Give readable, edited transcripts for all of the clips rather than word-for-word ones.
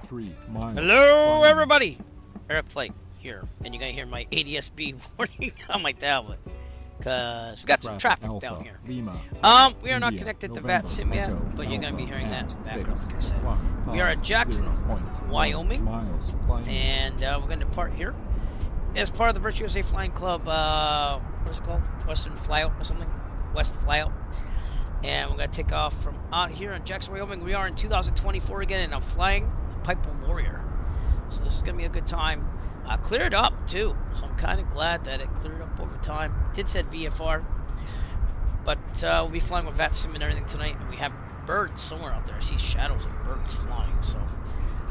3 miles. Hello, everybody. Eric Flake here, and you're gonna hear my ADSB warning on my tablet, cause we got some traffic Alpha, down here. Lima, we are not India, connected to November, VATSIM yet, Echo, but you're gonna be Alpha, hearing that and in the background, 6, like I said. 1, We are at Jackson, 0.1 Wyoming, miles flying. and we're gonna depart here as part of the Virtual USA Flying Club. What's it called? Western Flyout or something? West Flyout. And we're gonna take off from out here in Jackson, Wyoming. We are in 2024 again, and I'm flying the Piper Warrior. So this is gonna be a good time. Cleared up too, so I'm kind of glad that it cleared up over time. It did said VFR, but we'll be flying with VATSIM and everything tonight, and we have birds somewhere out there. I see shadows of birds flying, so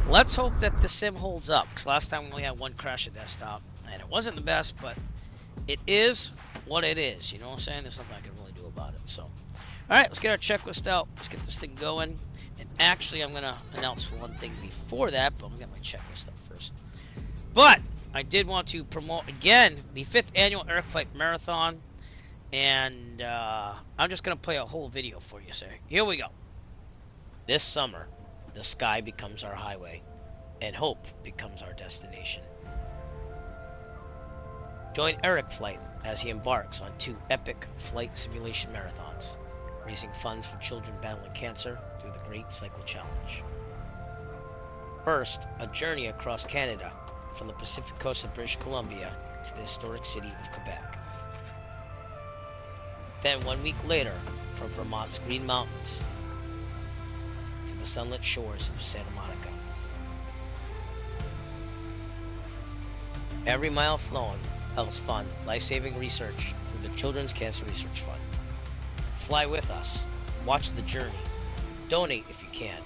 let's hope that the sim holds up, because last time we only had one crash at desktop, and it wasn't the best, but it is what it is. You know what I'm saying? There's nothing I can really do about it. So, all right, let's get our checklist out. Let's get this thing going. And actually, I'm gonna announce one thing before that, but I'm gonna get my checklist up first. But I did want to promote again the 5th annual Eric Flake Marathon, and I'm just gonna play a whole video for you, sir. Here we go. This summer, the sky becomes our highway, and hope becomes our destination. Join Eric Flight as he embarks on 2 epic flight simulation marathons, raising funds for children battling cancer through the Great Cycle Challenge. First, a journey across Canada from the Pacific coast of British Columbia to the historic city of Quebec. Then 1 week later, from Vermont's Green Mountains to the sunlit shores of Santa Monica. Every mile flown helps fund life-saving research through the Children's Cancer Research Fund. Fly with us, watch the journey, donate if you can.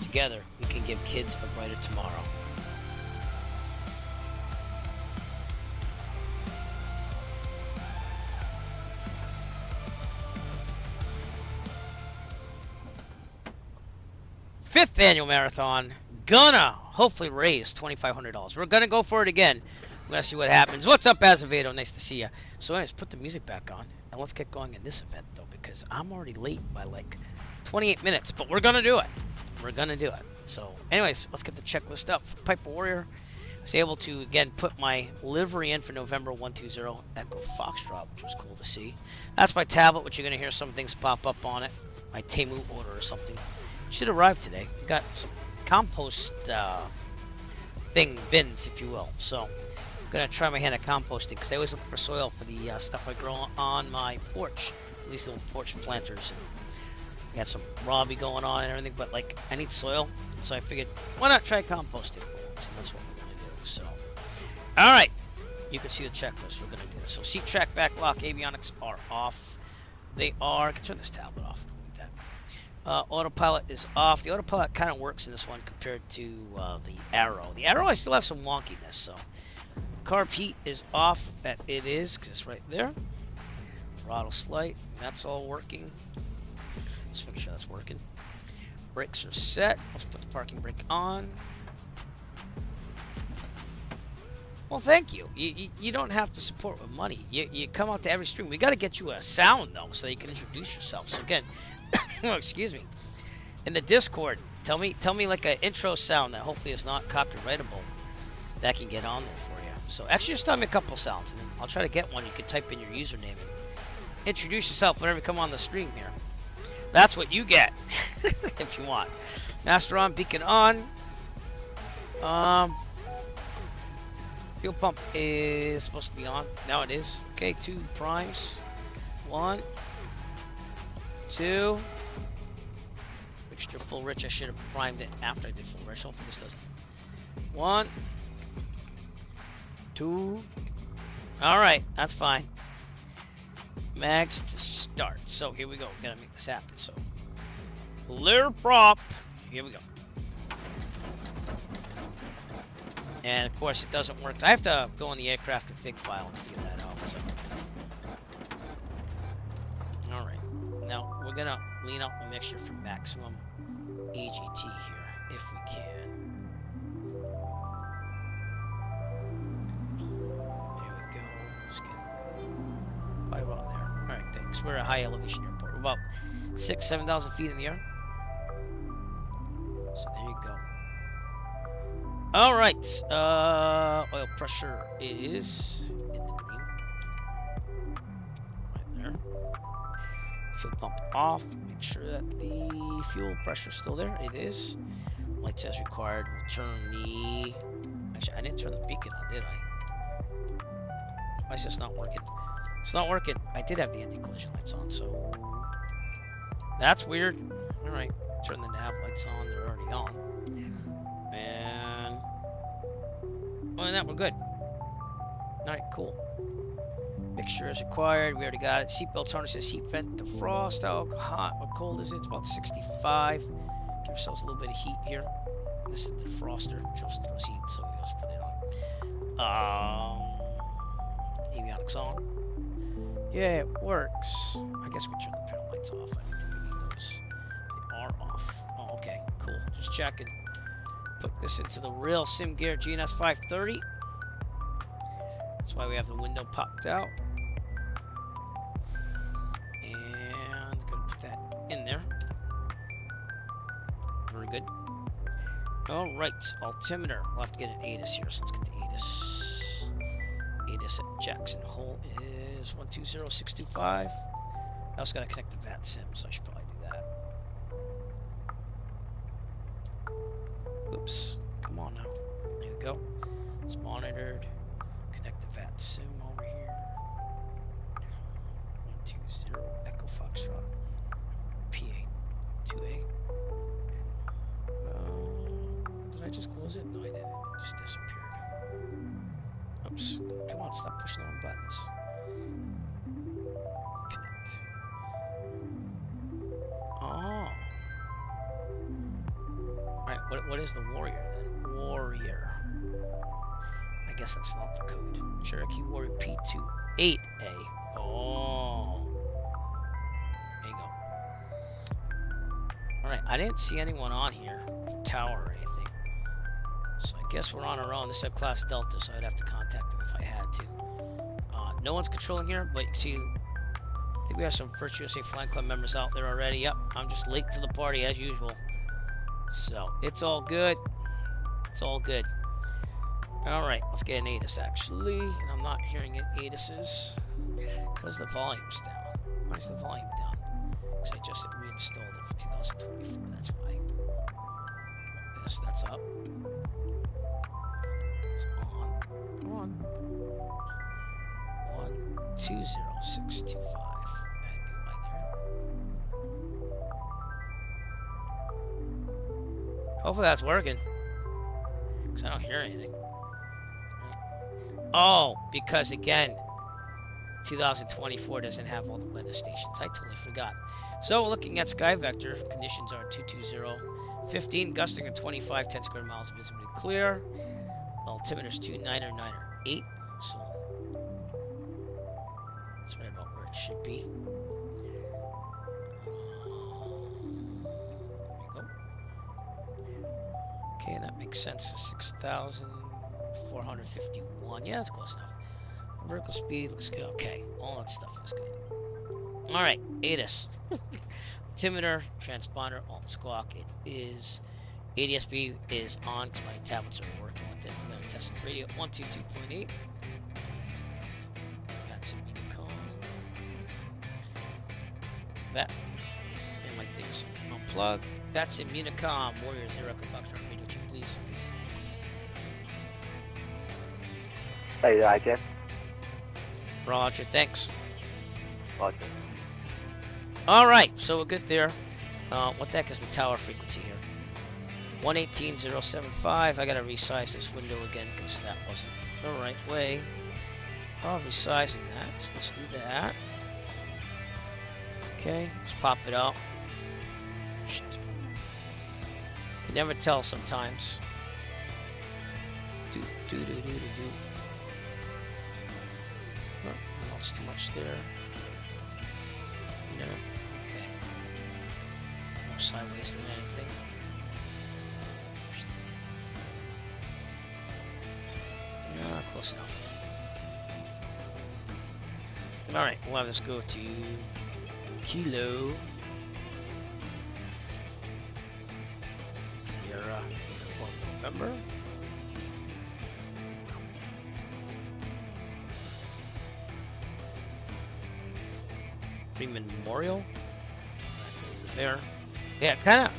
Together, we can give kids a brighter tomorrow. Fifth annual marathon, gonna hopefully raise $2,500. We're gonna go for it again. We're gonna see what happens. What's up, Azevedo? Nice to see you. So anyways, put the music back on, and let's get going in this event, though, because I'm already late by like 28 minutes, but we're gonna do it. We're gonna do it. So anyways, let's get the checklist up for Piper Warrior. I was able to, again, put my livery in for November 120 Echo Foxtrot, which was cool to see. That's my tablet, which you're gonna hear some things pop up on it. My Temu order or something. Should arrive today. Got some compost bins, if you will. So I'm gonna try my hand at composting, because I always look for soil for the stuff I grow on my porch, these little porch planters. And got some Robbie going on and everything, but like I need soil, so I figured why not try composting for once, and that's what we're gonna do. So, all right, you can see the checklist. We're gonna do this. So seat track, back lock, avionics are off. They are. I can turn this tablet off. Autopilot is off. The autopilot kind of works in this one compared to the Arrow. The Arrow, I still have some wonkiness, so carb heat is off. That it is, because it's right there. Throttle slight, that's all working. Just make sure that's working. Brakes are set. Let's put the parking brake on. Well, thank you. You don't have to support with money. You come out to every stream. We got to get you a sound, though, so that you can introduce yourself. So again, oh, excuse me. In the Discord, tell me like an intro sound that hopefully is not copyrightable that can get on there for you. So actually, just tell me a couple sounds, and then I'll try to get one. You can type in your username and introduce yourself whenever you come on the stream here. That's what you get if you want. Master on, beacon on. Fuel pump is supposed to be on. Now it is. Okay, 2 primes. 1, 2. Mixture full rich. I should have primed it after I did full rich. Hopefully this doesn't. 1, 2. All right, that's fine. Mags to start. So here we go. We gotta make this happen. So clear prop. Here we go. And of course it doesn't work. I have to go in the aircraft config file and figure that out. So all right. Now we're gonna lean out the mixture for maximum AGT here, if we can. There we go. Let's get it going. Quite well there. All right, thanks. We're at a high elevation airport. We're about 6,000 to 7,000 feet in the air. So there you go. All right. Oil pressure is in the green. Right there. Fuel pump off. Make sure that the fuel pressure is still there. It is. Lights as required. We'll turn the. Actually, I didn't turn the beacon on, did I? Why is this not working? It's not working. I did have the anti-collision lights on, so that's weird. All right. Turn the nav lights on. They're already on. And other than that, we're good. All right, cool. Mixture is required. We already got it. Seatbelt harnesses, seat vent, defrost. How hot or cold is it? It's about 65. Give ourselves a little bit of heat here. This is the defroster. Chose to throw heat, so we just put it on. Avionics on. Yeah, it works. I guess we turn the panel lights off. I don't think we need those. They are off. Oh, okay, cool. Just checking. Put this into the real sim gear GNS 530. That's why we have the window popped out. And gonna put that in there. Very good. All right, altimeter. We'll have to get an ATIS here, so let's get the ATIS. ATIS at Jackson Hole is 120625. I also gotta connect the VAT sim, so I should probably do that. Oops, come on now. There we go. It's monitored. Connect the VAT sim over here. 120 Echo Foxtrot. PA 2A. Did I just close it? No, I didn't. It just disappeared. Oops. Come on, stop pushing the wrong buttons. Connect. Oh. Alright, what is the Warrior then? Warrior. I guess that's not the code. Cherokee Warrior P28A. Oh. There you go. Alright, I didn't see anyone on here. Tower or anything. So I guess we're on our own. This is a Class Delta, so I'd have to contact them if I had to. No one's controlling here, but you can see, I think we have some Virtual Flying Club members out there already. Yep, I'm just late to the party as usual. So, it's all good. It's all good. Alright, let's get an ATIS actually. And I'm not hearing it ATIS's because the volume's down. Why is the volume down? Because I just reinstalled it for 2024, that's why. This, that's up. It's on. Come on. 120625. That'd be why there. Hopefully that's working. Because I don't hear anything. Oh, because again, 2024 doesn't have all the weather stations. I totally forgot. So looking at sky vector, conditions are 220, 15, gusting at 25, 10 square miles, visibly clear. Altimeter's 29 or 9 or 8. So that's right about where it should be. There we go. Okay, that makes sense. 6,451. Yeah, that's close enough. Vertical speed looks good. Okay, all that stuff is good. All right, ATIS. Altimeter, transponder, alt squawk. It is ADSB is on because my tablets are working with it. I'm going to test the radio. 122.8. That's a Unicom. That. And my thing's unplugged. That's a Unicom. Warrior 0 Echo Foxtrot radio check, please. Hey, Jeff. Roger, thanks. Roger. All right, so we're good there. What the heck is the tower frequency here? 118.075. I gotta resize this window again because that wasn't the right way of resizing that. So let's do that. Okay, let's pop it out. Can never tell sometimes. Oh, that's too much there. No. Okay. More sideways than anything. Close enough. Alright, we'll have this go to Kilo Sierra November. Freeman Memorial. There. Yeah, it kind of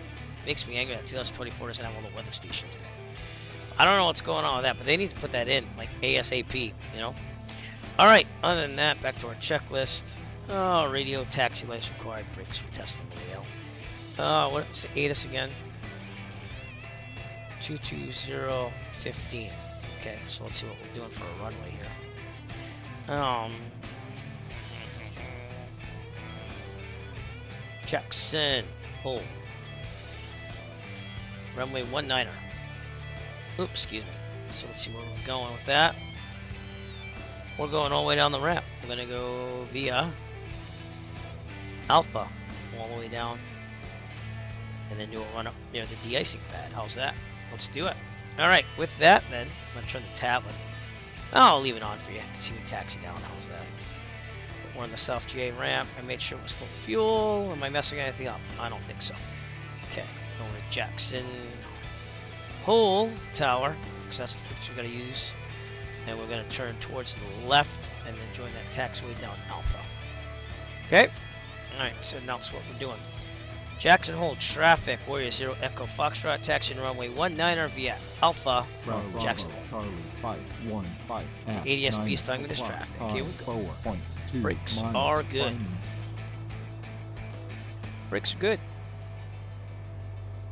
makes me angry that 2024 doesn't have all the weather stations in it. I don't know what's going on with that, but they need to put that in, like ASAP, you know? Alright, other than that, back to our checklist. Oh, radio taxi lights required, brakes for testing radio. What's the ATIS again? 22015. Okay, so let's see what we're doing for a runway here. Jackson, hold. Runway 19er. Oops, excuse me. So let's see where we're going with that. We're going all the way down the ramp. We're gonna go via Alpha, all the way down, and then do a run up near the de-icing pad. How's that? Let's do it. All right, with that, then I'm gonna turn the tablet. I'll leave it on for you. So you can taxi down. How's that? We're on the South GA ramp. I made sure it was full fuel. Am I messing anything up? I don't think so. Okay, over to Jackson Hole Tower, because that's the fix we're gonna use. And we're going to turn towards the left and then join that taxiway down Alpha. Okay? Alright, so now that's what we're doing. Jackson Hole traffic, Warrior 0 Echo Foxtrot, taxi runway 19er via Alpha, Jackson Hole. Charlie 515 ADSB is telling me there's traffic. Here we go. Brakes are good. Brakes are good.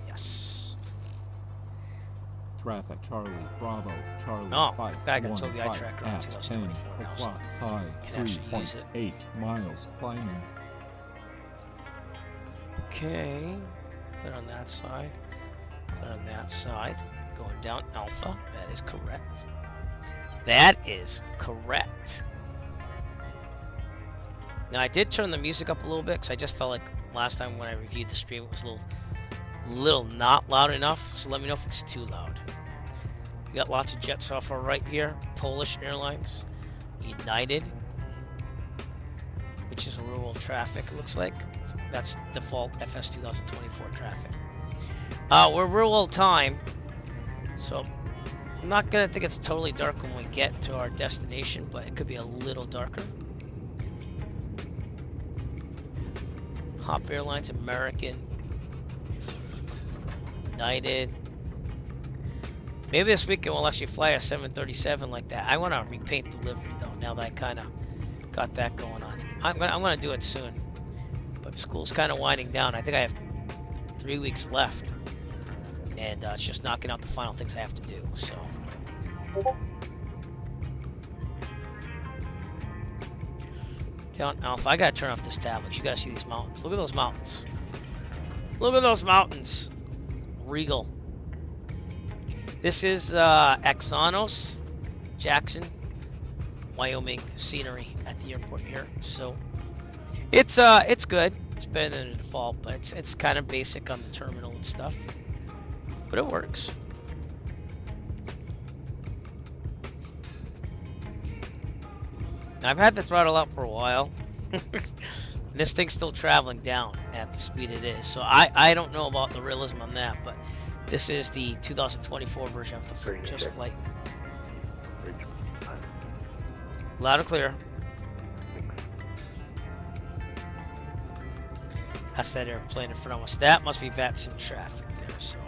Yes. Traffic Charlie Bravo Charlie. Oh, I got told the eye tracker on 2024 now, so high can actually use it. 3.8 miles climbing. Okay, clear on that side. Clear on that side. Going down Alpha. That is correct. That is correct. Now I did turn the music up a little bit because I just felt like last time when I reviewed the stream it was a little not loud enough, so let me know if it's too loud. We got lots of jets off our right here. Polish Airlines, United, which is rural traffic, it looks like. That's default FS 2024 traffic. We're rural time, so I'm not gonna think it's totally dark when we get to our destination, but it could be a little darker. Hop Airlines, American, United. Maybe this weekend we'll actually fly a 737 like that. I want to repaint the livery though. Now that I kind of got that going on, I'm gonna do it soon. But school's kind of winding down. I think I have 3 weeks left, and it's just knocking out the final things I have to do. So. Down Alpha. I gotta turn off this tablet. You gotta see these mountains. Look at those mountains. Look at those mountains. Regal. This is Axanos, Jackson, Wyoming scenery at the airport here. So it's good. It's better than the default, but it's kind of basic on the terminal and stuff. But it works. Now, I've had the throttle up for a while. This thing's still traveling down at the speed it is. So I don't know about the realism on that, but this is the 2024 version of the Just Flight. Loud and clear. That's that airplane in front of us. That must be VATSIM traffic there, so.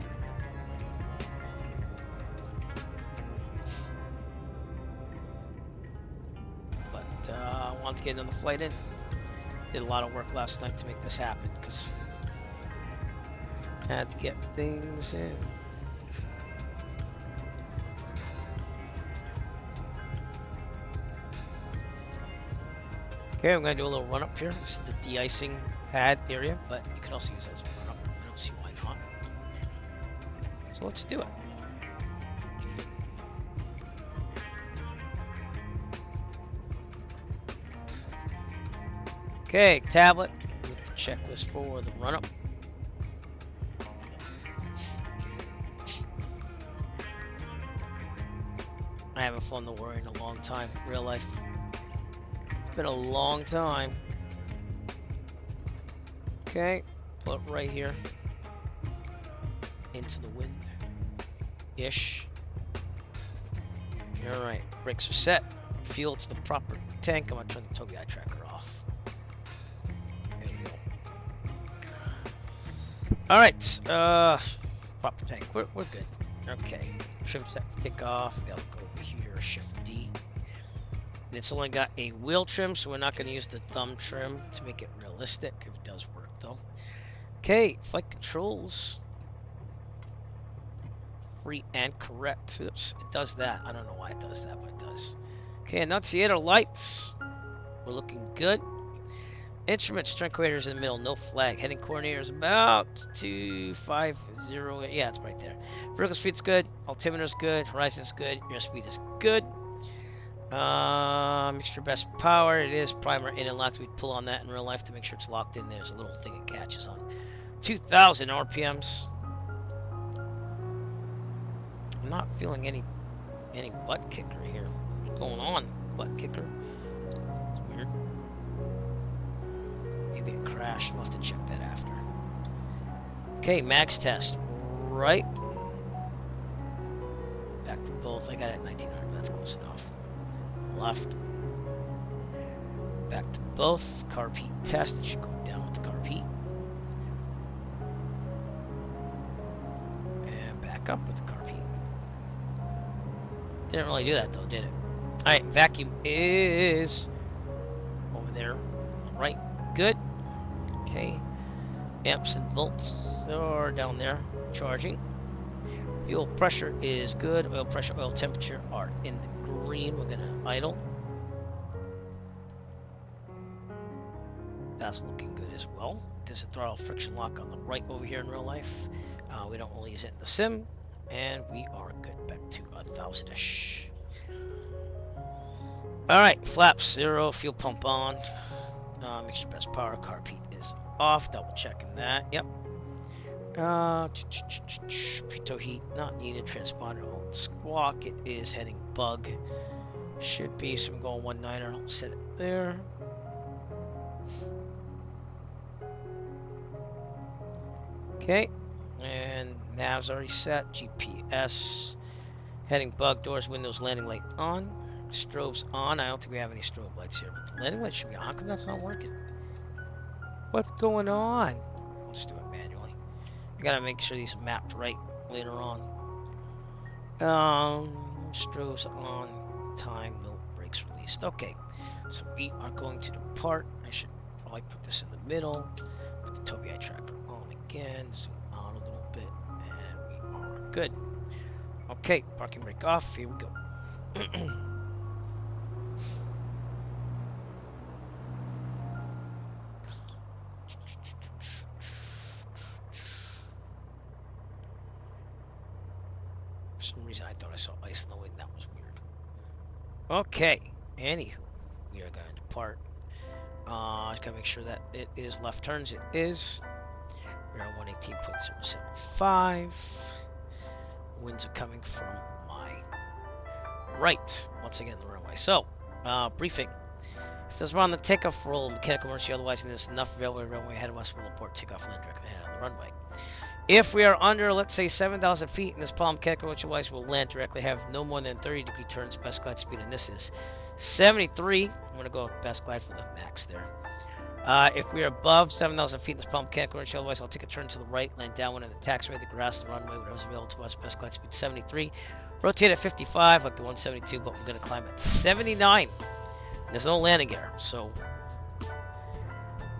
But I wanted to get another flight in. Did a lot of work last night to make this happen because I had to get things in. Okay, I'm going to do a little run up here. This is the de-icing pad area, but you can also use it as a run up. I don't see why not. So let's do it. Okay, tablet with the checklist for the run up. I haven't flown the Warrior in a long time, real life. It's been a long time. Okay, put it right here. Into the wind. Ish. Alright, brakes are set. Fuel to the proper tank. I'm gonna turn the Togi eye tracker off. All right. Proper tank. We're good. Okay. Trim set for kickoff. We gotta go over here. Shift D. It's only got a wheel trim, so we're not going to use the thumb trim to make it realistic. If it does work, though. Okay, flight controls. Free and correct. Oops, it does that. I don't know why it does that, but it does. Okay, annunciator lights. We're looking good. Instrument strength coordinators in the middle, no flag. Heading coordinators about 250. Yeah, it's right there. Vertical speed's good. Altimeter's good. Horizon's good. Your speed is good. Mixture best power. It is primer in and locked. We'd pull on that in real life to make sure it's locked in. There's a little thing it catches on. 2,000 RPMs. I'm not feeling any butt kicker here. What's going on? Butt kicker. It's weird. Maybe it crashed. We'll have to check that after. Okay, max test. Right. Back to both. I got it at 1900. That's close enough. Left. Back to both. Carb heat test. It should go down with the carb heat. And back up with the carb heat. Didn't really do that though, did it? Alright, vacuum is over there. Right. Good. Okay. Amps and volts are down there. Charging. Fuel pressure is good. Oil pressure, oil temperature are in the green. We're gonna idle. That's looking good as well. There's a throttle friction lock on the right over here in real life. We don't really use it in the sim, and we are good. Back to 1,000-ish. All right, flaps 0, fuel pump on. Mixture best power, carb heat is off. Double checking that. Yep. Pitot heat not needed. Transponder on squawk. It is heading bug. Should be. So I'm going 19er. I'll set it there. Okay. And nav's already set. GPS. Heading bug. Doors, windows, landing light on. Strobes on. I don't think we have any strobe lights here, but the landing light should be on. How come that's not working? What's going on? I'll just do it manually. I gotta make sure these are mapped right later on. Strobes on. Time. No brakes released. Okay. So we are going to depart. I should probably put this in the middle. Put the Tobii eye tracker on again. Zoom out a little bit. And we are good. Okay. Parking brake off. Here we go. For some reason I thought I saw ice in the wind. That was weird. Okay. Anywho, we are going to depart. Just gotta make sure that it is left turns. It is. We're on 118.075. Winds are coming from my right. Once again, the runway. So, briefing. It says we're on the takeoff roll, mechanical emergency, otherwise, and there's enough runway ahead of us. We'll abort takeoff, land directly ahead on the runway. If we are under, let's say, 7,000 feet in this palm mechanical emergency, we'll land directly, have no more than 30-degree turns, best glide speed, and this is 73. I'm going to go with best glide for the max there. If we are above 7,000 feet in this palm mechanical emergency, otherwise, I'll take a turn to the right, land downwind in the taxiway, the grass, the runway, whatever's available to us, best glide speed 73. Rotate at 55, like the 172, but we're going to climb at 79. There's no landing gear, so I'm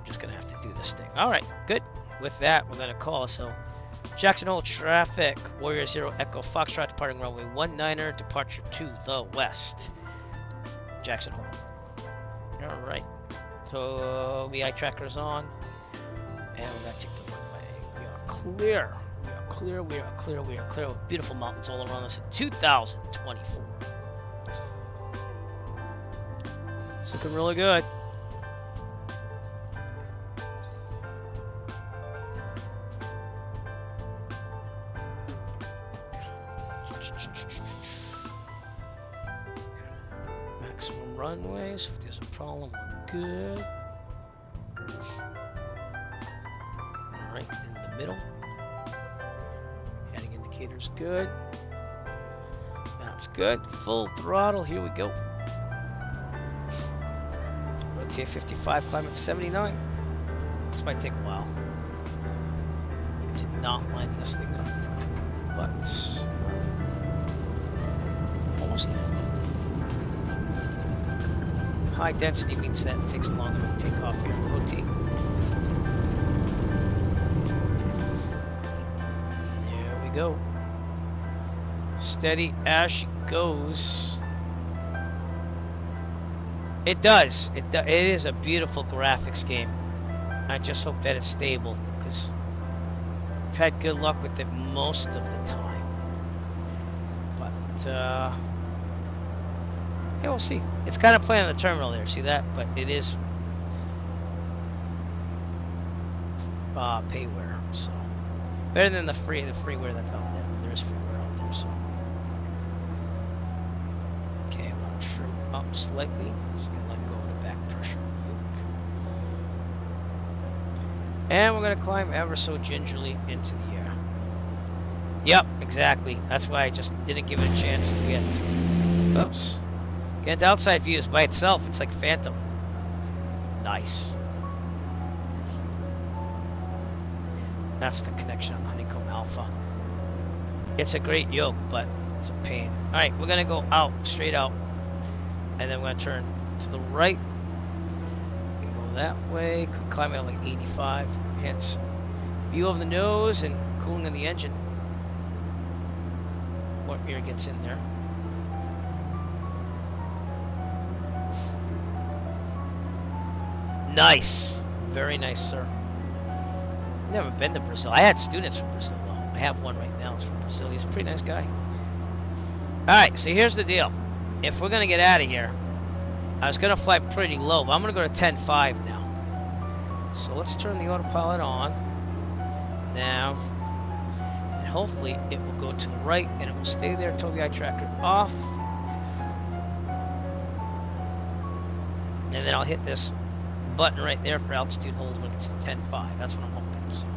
just going to have to do this thing. All right, good. With that, we're going to call. So, Jackson Hole traffic, Warrior 0 Echo Foxtrot departing runway 19er, departure to the west. Jackson Hole. All right. So, the eye tracker's on, and we're going to take the runway. We are clear. We are clear. We are clear. We are clear. With beautiful mountains all around us in 2024. It's looking really good. Maximum runways. If there's a problem, we're good. Right in the middle. Heading indicator's good. That's good. Full throttle. Here we go. Rotate 55, climb at 79. This might take a while. not line this thing up, but almost there. High density means that it takes longer to take off here and rotate. There we go. Steady as she goes. It does. It is a beautiful graphics game. I just hope that it's stable, because I've had good luck with it most of the time. But yeah, we'll see. It's kind of playing on the terminal there. See that? But it is payware, so better than the freeware that's out there. There is freeware out there, so. Okay, I'm gonna trim up slightly, so I can let go of the back pressure of the yoke. And we're gonna climb ever so gingerly into the air. Yep, exactly. That's why I just didn't give it a chance to get. Oops. Get into outside views by itself. It's like Phantom. Nice. That's the connection on the Honeycomb Alpha. It's a great yoke, but it's a pain. Alright, we're gonna go out, straight out. And then we're gonna turn to the right. We can go that way. Could climb it at like 85. Hence view of the nose and cooling of the engine. What air gets in there. Nice. Very nice, sir. Never been to Brazil. I had students from Brazil, though. I have one right now. It's from Brazil. He's a pretty nice guy. Alright, so here's the deal. If we're going to get out of here, I was going to fly pretty low, but I'm going to go to 10.5 now. So let's turn the autopilot on. Nav. And hopefully it will go to the right, and it will stay there until the eye tracker off. And then I'll hit this button right there for altitude hold when it's to 10.5. That's what I'm hoping. So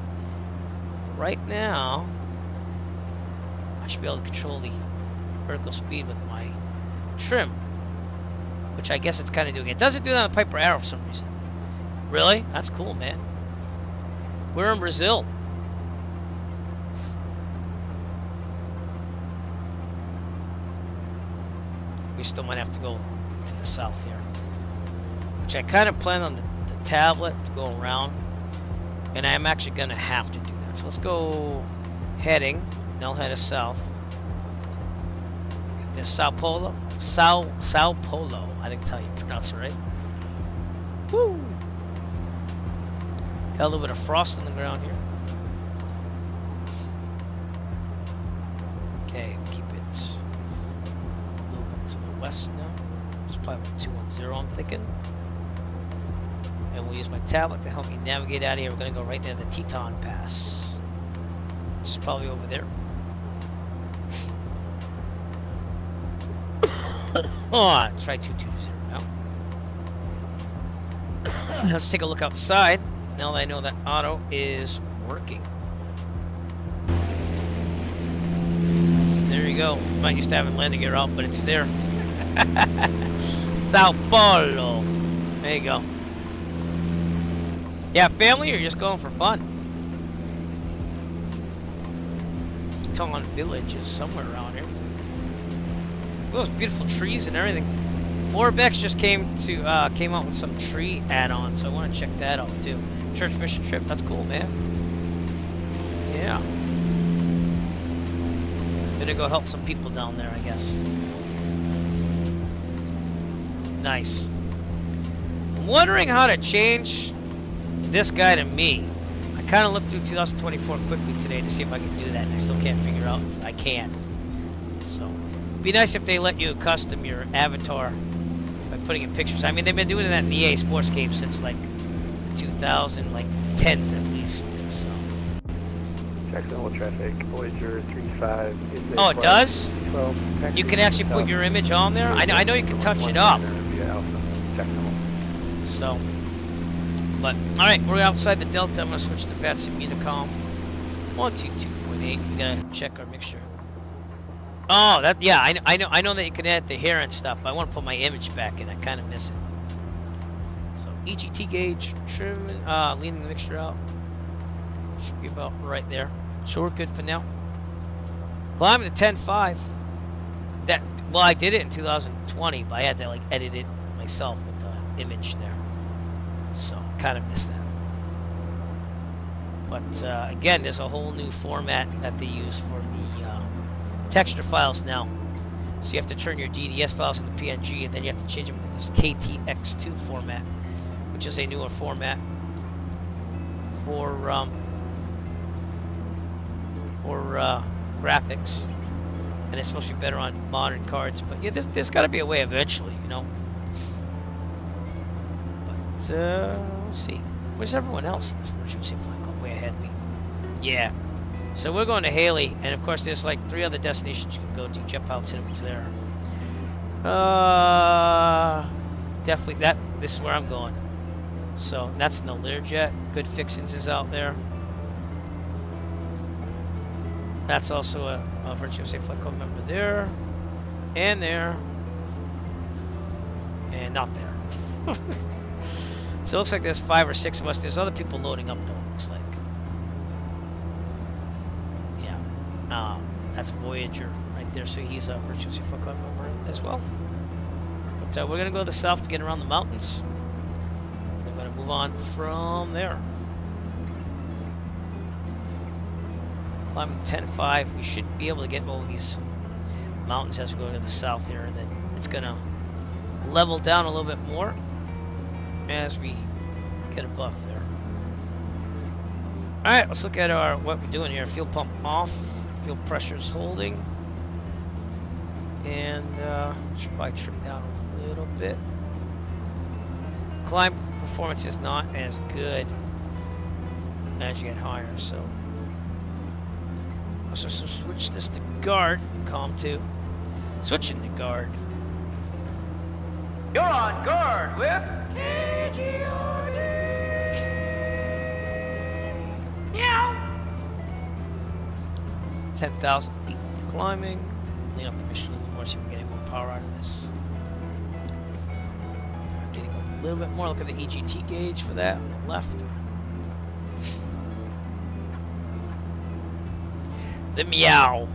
right now, I should be able to control the vertical speed with my trim, which I guess it's kind of doing. It doesn't do that on the Piper Arrow for some reason. Really? That's cool, man. We're in Brazil. We still might have to go to the south here, which I kind of plan on the tablet to go around, and I'm actually going to have to do that. So let's go heading, and I'll head us south. There's Sao Paulo. Sao Paulo. I think that's how you pronounce it, right? Woo! Got a little bit of frost on the ground here. Okay, keep it a little bit to the west now. It's probably 210, I'm thinking. And we'll use my tablet to help me navigate out of here. We're going to go right near the Teton Pass. This is probably over there. Oh, try 220 now. Let's take a look outside. Now that I know that auto is working. There you go. I'm not used to having landing gear out, but it's there. Sao Paulo. There you go. Yeah, family, or you're just going for fun? Teton Village is somewhere around here. Those beautiful trees and everything. Morbex just came out with some tree add-ons, so I want to check that out too. Church mission trip, that's cool, man. Yeah. Gonna go help some people down there, I guess. Nice. I'm wondering how to change this guy to me. I kind of looked through 2024 quickly today to see if I can do that, and I still can't figure out if I can. So, it'd be nice if they let you custom your avatar by putting in pictures. I mean, they've been doing that in the EA Sports games since like 2000, like 10s at least. So. Jackson Hole traffic, Voyager 35. Oh, it does? 12, you can actually put your image on there? I know you can touch it up. So, but, alright, we're outside the Delta. I'm going to switch to VATSIM Unicom. 122.8. We got to check our mixture. Oh, that, yeah, I know that you can add the hair and stuff. But I want to put my image back in. I kind of miss it. So, EGT gauge, trim, leaning the mixture out. Should be about right there. So we're good for now. Climbing to 10.5. Well, I did it in 2020, but I had to like edit it myself with the image there. So kind of missed that. But again, there's a whole new format that they use for the texture files now. So you have to turn your DDS files into PNG, and then you have to change them to this KTX2 format, which is a newer format for graphics, and it's supposed to be better on modern cards. But yeah, there's got to be a way eventually, you know. But let's see, where's everyone else in this Virtual Safe Flight Club? Way ahead of me. Yeah. So we're going to Hailey, and of course there's like 3 other destinations you can go to. Jet Pilot Cinemas there. Definitely this is where I'm going. So that's no Learjet. Good Fixins is out there. That's also a Virtual Safe Flight Club member there. And there. And not there. So it looks like there's 5 or 6 of us. There's other people loading up though, it looks like. That's Voyager right there, so he's a Virtual Safe Flight Club member as well. But we're gonna go to the south to get around the mountains. We're gonna move on from there. Climbing 10.5, we should be able to get over these mountains as we go to the south here, and then it's gonna level down a little bit more as we get above there. All right, let's look at what we're doing here. Fuel pump off. Fuel pressure's holding, and should probably trim down a little bit. Climb performance is not as good as you get higher, so I'll just switch this to guard. Calm 2. Switching to guard. You're on guard with KJAC. Yeah. 10,000 feet climbing. Lean up the mission a little more so we can get more power out of this. Getting a little bit more. Look at the EGT gauge for that on the left. The meow.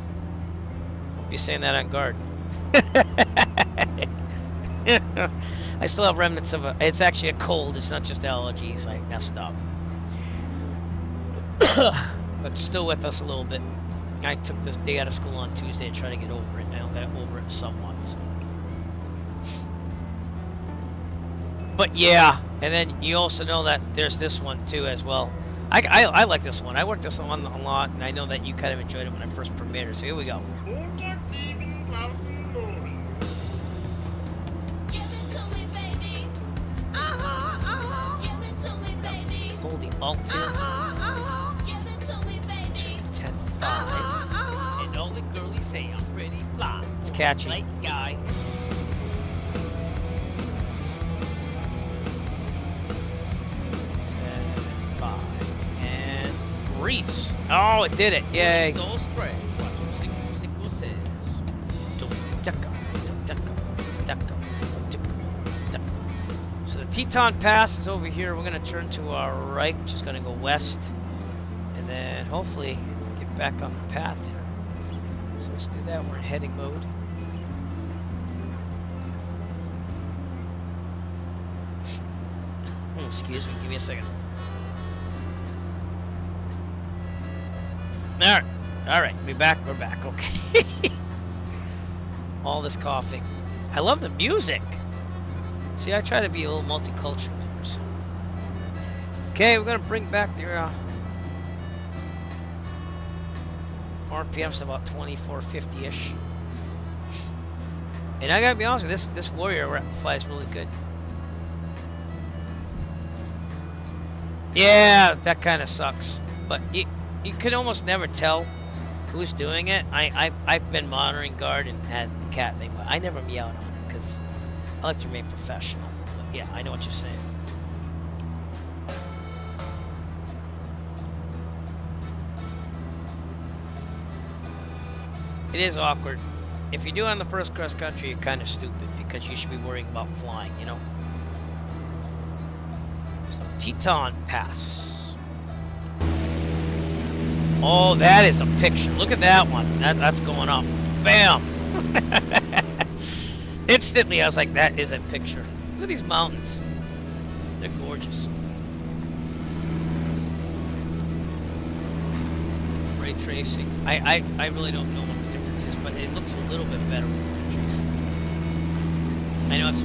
Won't be saying that on guard. I still have remnants of it's actually a cold. It's not just allergies. I messed up. But still with us a little bit. I took this day out of school on Tuesday to try to get over it, and I got over it somewhat. So. But yeah, and then you also know that there's this one too as well. I like this one. I worked this one a lot, and I know that you kind of enjoyed it when I first premiered it. So here we go. Hold the alt here. 10.5. And all the girlies say I'm pretty fly. It's catchy. Like guy. 10.5 and freeze. Oh, it did it! Yay! No stress. Watch what Cinco says. So the Teton Pass is over here. We're gonna turn to our right, which is gonna go west, and then hopefully get back on the path here. So let's do that. We're in heading mode. Excuse me. Give me a second. All right. We're back. Okay. All this coughing. I love the music. See, I try to be a little multicultural here. So. Okay, we're gonna bring back the RPM's about 2450-ish. And I gotta be honest with you, this Warrior flies really good. Yeah, that kind of sucks. But you can almost never tell who's doing it. I've been monitoring guard and had the cat thing, but I never meow on it because I like to remain professional. But yeah, I know what you're saying. It is awkward. If you do it on the first cross country, you're kind of stupid because you should be worrying about flying, you know? So, Teton Pass. Oh, that is a picture. Look at that one. That's going up. Bam! Instantly, I was like, that is a picture. Look at these mountains. They're gorgeous. Ray tracing. I really don't know what the difference is, but it looks a little bit better with ray tracing. I know it's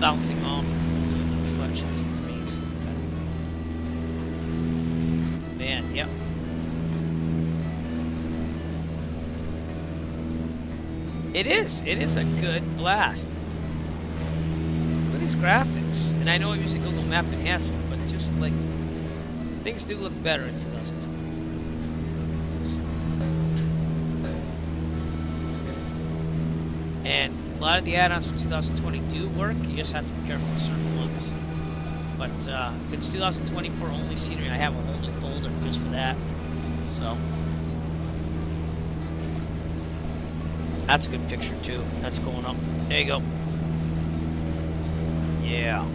bouncing off the reflections and rays. Man, yep. It is a good blast. Look at these graphics. And I know I'm using Google Map Enhancement, but just like, things do look better in 2024. So. And a lot of the add-ons for 2020 do work. You just have to be careful with certain ones. But if it's 2024 only scenery, I have a whole new folder just for that. So. That's a good picture too. That's going up. There you go. Yeah.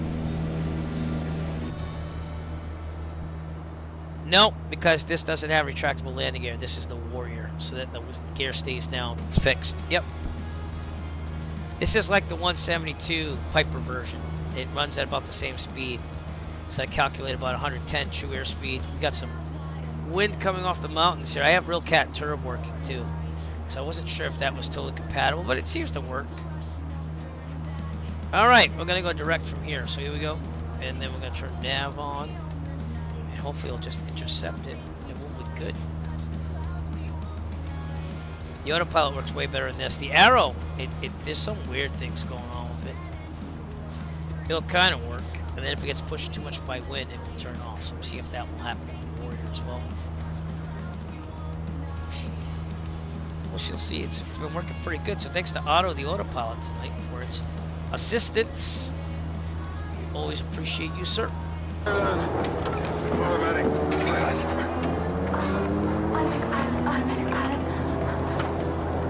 No, because this doesn't have retractable landing gear. This is the Warrior, so that the gear stays down. It's fixed. Yep. This is like the 172 Piper version. It runs at about the same speed. So I calculate about 110 true airspeed. We got some wind coming off the mountains here. I have RealCat Turb working too. So I wasn't sure if that was totally compatible, but it seems to work. Alright, we're going to go direct from here. So here we go. And then we're going to turn nav on. And hopefully it'll just intercept it. It will be good. The autopilot works way better than this. The arrow, there's some weird things going on with it. It'll kind of work. And then if it gets pushed too much by wind, it will turn off. So we'll see if that will happen with the Warrior as well. Well, you'll see it's been working pretty good. So thanks to Otto, the autopilot tonight, for its assistance. We always appreciate you, sir. Automatic pilot. Automatic pilot.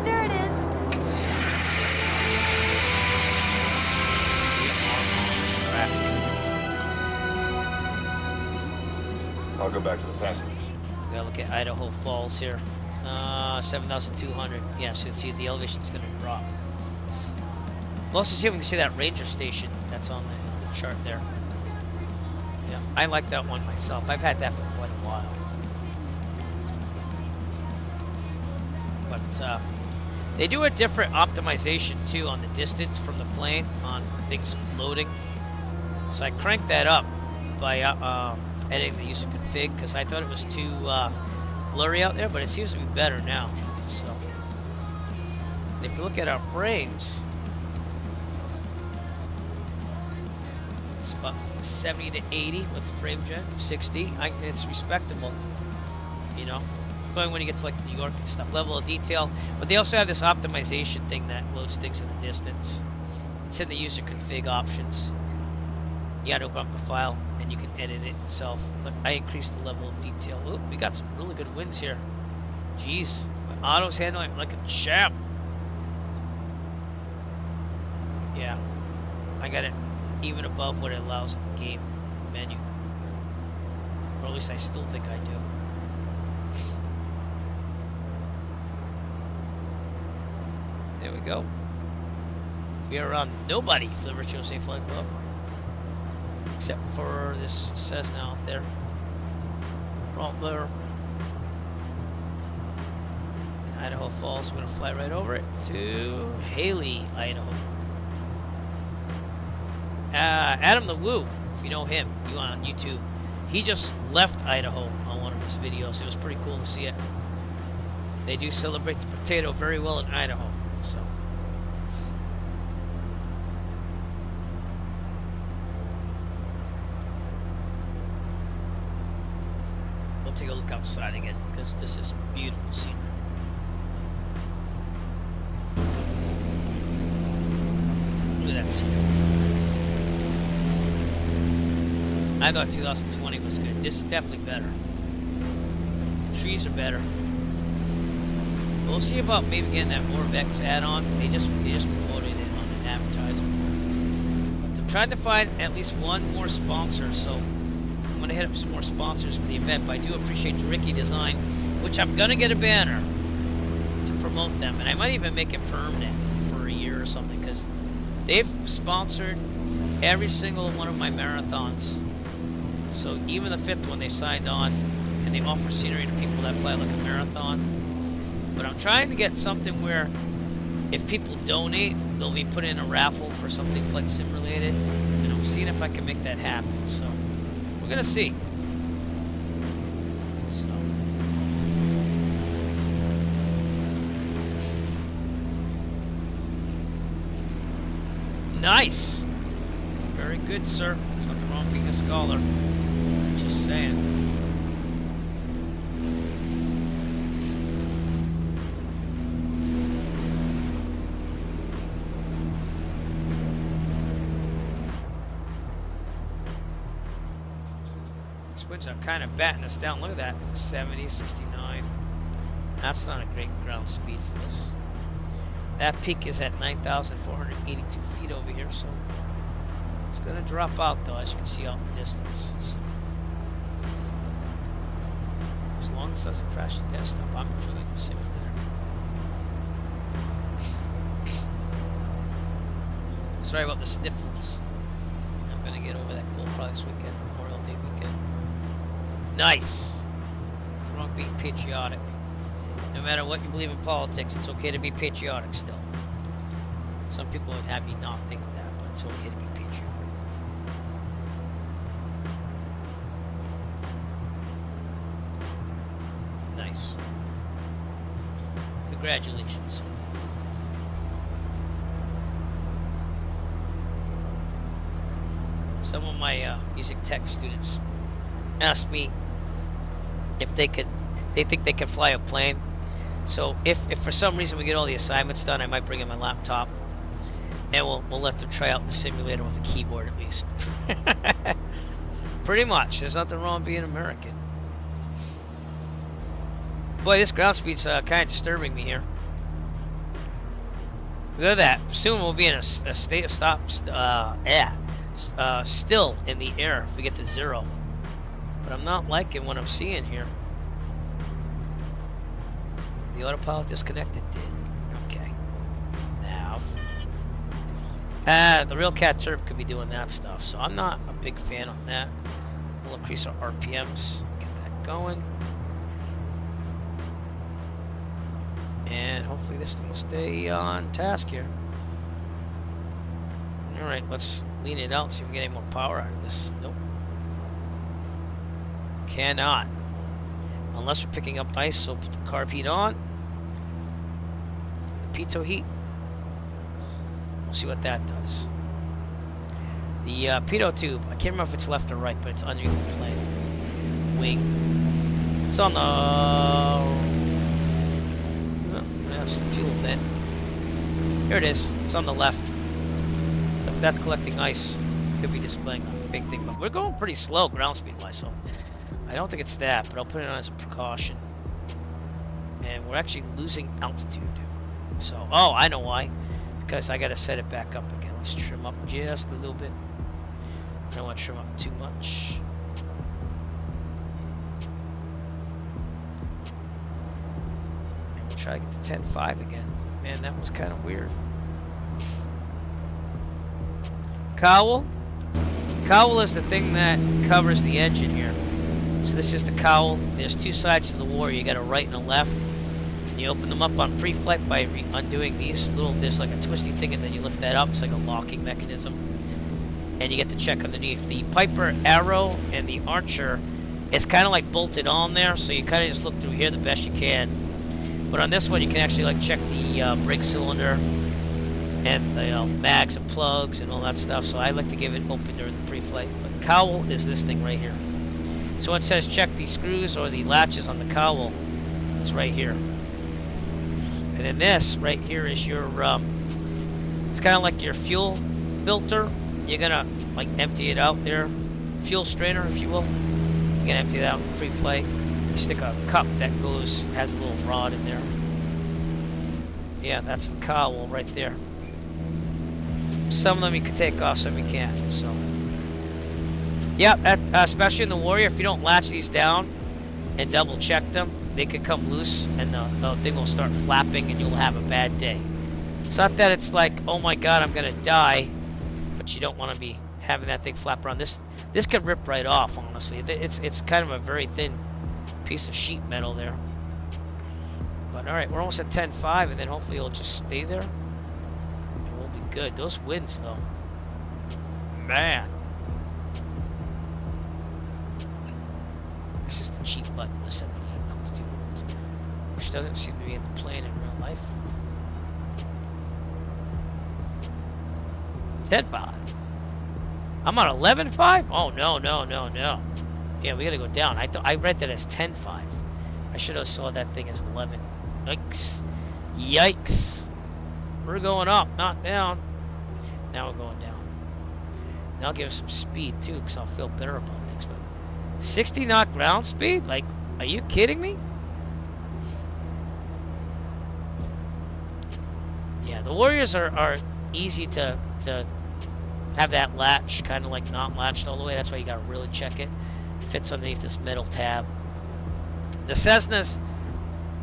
There it is. I'll go back to the passengers. We gotta look at Idaho Falls here. 7,200. Yeah, so see the elevation's gonna drop. We'll also see if we can see that ranger station that's on the chart there. Yeah, I like that one myself. I've had that for quite a while. But they do a different optimization too on the distance from the plane on things loading. So I cranked that up by editing the user config because I thought it was too blurry out there, but it seems to be better now. So if you look at our frames, it's about 70 to 80 with frame gen, 60. It's respectable, you know. It's only when you get to like New York and stuff, level of detail. But they also have this optimization thing that loads things in the distance. It's in the user config options. You gotta open up the file and you can edit it itself. But I increased the level of detail. Ooh, we got some really good winds here. Jeez, my auto's handling like a champ. Yeah, I got it even above what it allows in the game menu. Or at least I still think I do. There we go. We are on nobody for the Virtuoso Flight Club. Except for this Cessna out there. Promptler. Idaho Falls. We're going to fly right over it to Hailey, Idaho. Adam the Woo, if you know him, you on YouTube. He just left Idaho on one of his videos. It was pretty cool to see it. They do celebrate the potato very well in Idaho. So. We'll take a look outside again because this is beautiful scenery. Look at that scenery. I thought 2020 was good. This is definitely better. The trees are better. We'll see about maybe getting that Morvex add-on. They just promoted it on an advertisement. But I'm trying to find at least one more sponsor, so I'm gonna hit up some more sponsors for the event. But I do appreciate Ricky Design which I'm gonna get a banner to promote them, and I might even make it permanent for a year or something, because they've sponsored every single one of my marathons. So even the 5th one, they signed on, and they offer scenery to people that fly like a marathon. But I'm trying to get something where if people donate, they'll be put in a raffle for something flight sim related, and I'm seeing if I can make that happen. So we're gonna see. So nice, very good, sir. There's nothing wrong with being a scholar. Just saying. Winds are kind of batting us down. Look at that, 70, 69. That's not a great ground speed for this. That peak is at 9,482 feet over here, so it's going to drop out though, as you can see out in the distance. So, as long as it doesn't crash the desktop, I'm enjoying the simulator. Sorry about the sniffles. I'm going to get over that cold probably this weekend, Memorial Day weekend. Nice. Nothing wrong being patriotic. No matter what you believe in politics, it's okay to be patriotic still. Some people would have me not think that, but it's okay to be patriotic. Nice. Congratulations. Some of my music tech students asked me if they think they can fly a plane. So if for some reason we get all the assignments done, I might bring in my laptop and we'll let them try out the simulator with a keyboard at least. Pretty much. There's nothing wrong with being American. Boy, this ground speed's kind of disturbing me here. Look at that. Soon we'll be in a state of still in the air if we get to 0. But I'm not liking what I'm seeing here. The autopilot disconnected did. Okay. Now. The real cat turb could be doing that stuff, so I'm not a big fan on that. We'll increase our RPMs, get that going. And hopefully this thing will stay on task here. Alright, let's lean it out, see if we can get any more power out of this. Nope. Cannot. Unless we're picking up ice, so put the carb heat on. The pitot heat. We'll see what that does. The pitot tube, I can't remember if it's left or right, but it's underneath the plane. Wing. It's on the... Oh, that's the fuel vent. Here it is. It's on the left. So if that's collecting ice, could be displaying a big thing. But we're going pretty slow ground speed-wise, so I don't think it's that, but I'll put it on as a precaution. And we're actually losing altitude. So, oh, I know why. Because I got to set it back up again. Let's trim up just a little bit. I don't want to trim up too much. And we'll try to get to 10.5 again. Man, that was kind of weird. Cowl. Cowl is the thing that covers the engine here. So this is the cowl. There's two sides to the warrior. You got a right and a left. And you open them up on pre-flight by undoing these little, there's like a twisty thing, and then you lift that up. It's like a locking mechanism. And you get to check underneath. The Piper Arrow and the Archer is kind of like bolted on there, so you kind of just look through here the best you can. But on this one, you can actually like check the brake cylinder and the mags and plugs and all that stuff. So I like to give it open during the pre-flight. But cowl is this thing right here. So it says check the screws or the latches on the cowl. It's right here. And then this right here is your, it's kind of like your fuel filter. You're gonna like empty it out there. Fuel strainer, if you will. You're gonna empty it out in pre-flight. You stick a cup that goes, has a little rod in there. Yeah, that's the cowl right there. Some of them you can take off, some you can't. So, yeah, especially in the Warrior, if you don't latch these down and double check them, they could come loose and the thing will start flapping and you'll have a bad day. It's not that it's like, oh my god, I'm gonna die, but you don't want to be having that thing flap around. This could rip right off, honestly. It's kind of a very thin piece of sheet metal there. But alright, we're almost at 10.5, and then hopefully it'll just stay there. And we'll be good. Those winds, though. Man. This is the cheap button to set the altitude, which doesn't seem to be in the plane in real life. 10.5. I'm on 11.5? Oh, no. Yeah, we gotta go down. I read that as 10.5. I should have saw that thing as 11. Yikes. We're going up, not down. Now we're going down. And I'll give us some speed too, because I'll feel better about things. But 60 knot ground speed? Like, are you kidding me? Yeah, the Warriors are easy to have that latch, kind of like not latched all the way. That's why you gotta really check it. Fits underneath this metal tab. The Cessnas,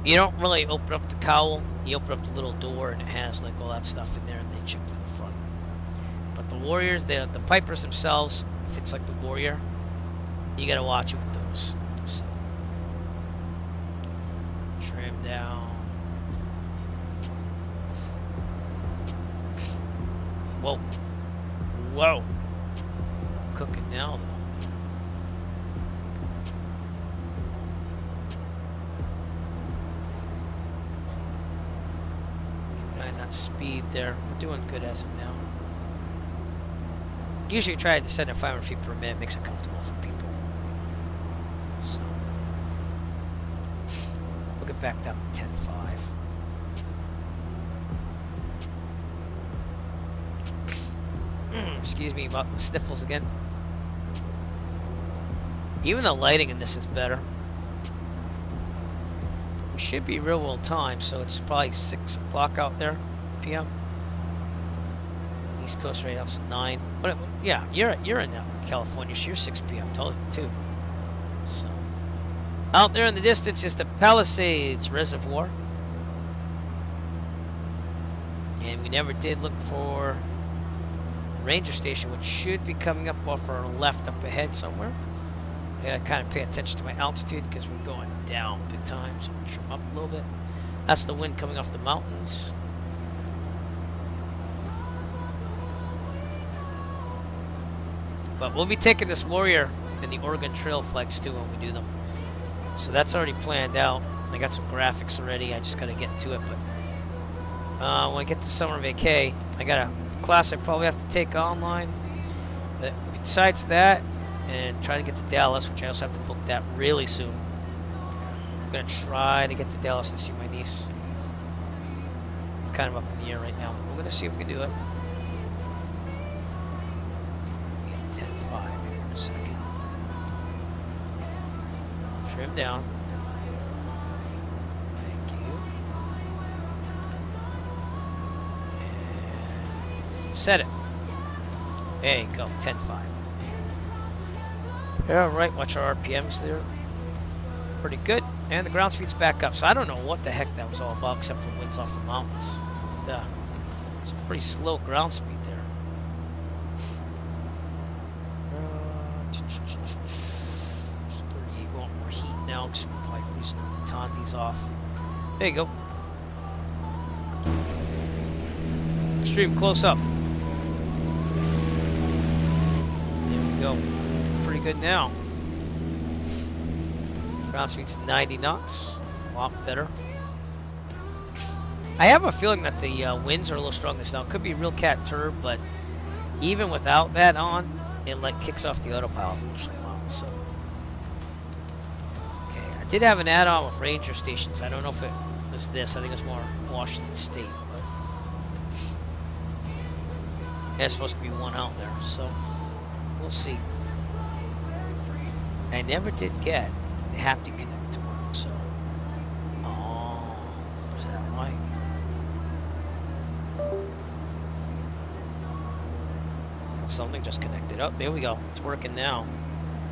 you don't really open up the cowl. You open up the little door and it has like all that stuff in there, and they check to the front. But the Warriors, the Pipers themselves, if it's like the Warrior, you gotta watch it with those. So, trim down. Whoa. Whoa. Cooking now, though. That speed there. We're doing good as of now. Usually try to descend at 500 feet per minute, makes it comfortable for people. So we'll get back down to 10.5. Excuse me about the sniffles again. Even the lighting in this is better. We should be real well timed, so it's probably 6 o'clock out there, p.m. East Coast right now it's 9. But yeah, you're in California, so you're 6 p.m. too. So out there in the distance is the Palisades Reservoir, and we never did look for the ranger station, which should be coming up off our left up ahead somewhere. I gotta kind of pay attention to my altitude because we're going down big time, so I'm gonna trim up a little bit. That's the wind coming off the mountains. But we'll be taking this Warrior and the Oregon Trail flags too when we do them. So that's already planned out. I got some graphics already, I just gotta get to it. But when I get to summer vacay, I got a class I probably have to take online. But besides that, and try to get to Dallas, which I also have to book that really soon. I'm gonna try to get to Dallas to see my niece. It's kind of up in the air right now. We're gonna see if we can do it. We got 10.5 here in a second. Trim down. Thank you. And set it. There you go, 10.5. Yeah, right, watch our RPMs there. Pretty good. And the ground speed's back up. So I don't know what the heck that was all about except for winds off the mountains. It's a pretty slow ground speed there. 38, we want more heat now because we're probably freezing the Tondies off. There you go. Extreme close up. There we go. Pretty good now. Ground speed's 90 knots. A lot better. I have a feeling that the winds are a little strong this now. It could be real cat turb, but even without that on, it like kicks off the autopilot once in a while. So, okay, I did have an add-on with ranger stations. I don't know if it was this. I think it was more Washington State, but there's supposed to be one out there. So we'll see. I never did get the haptic connect to work. So, oh, was that why? Something just connected up. There we go. It's working now.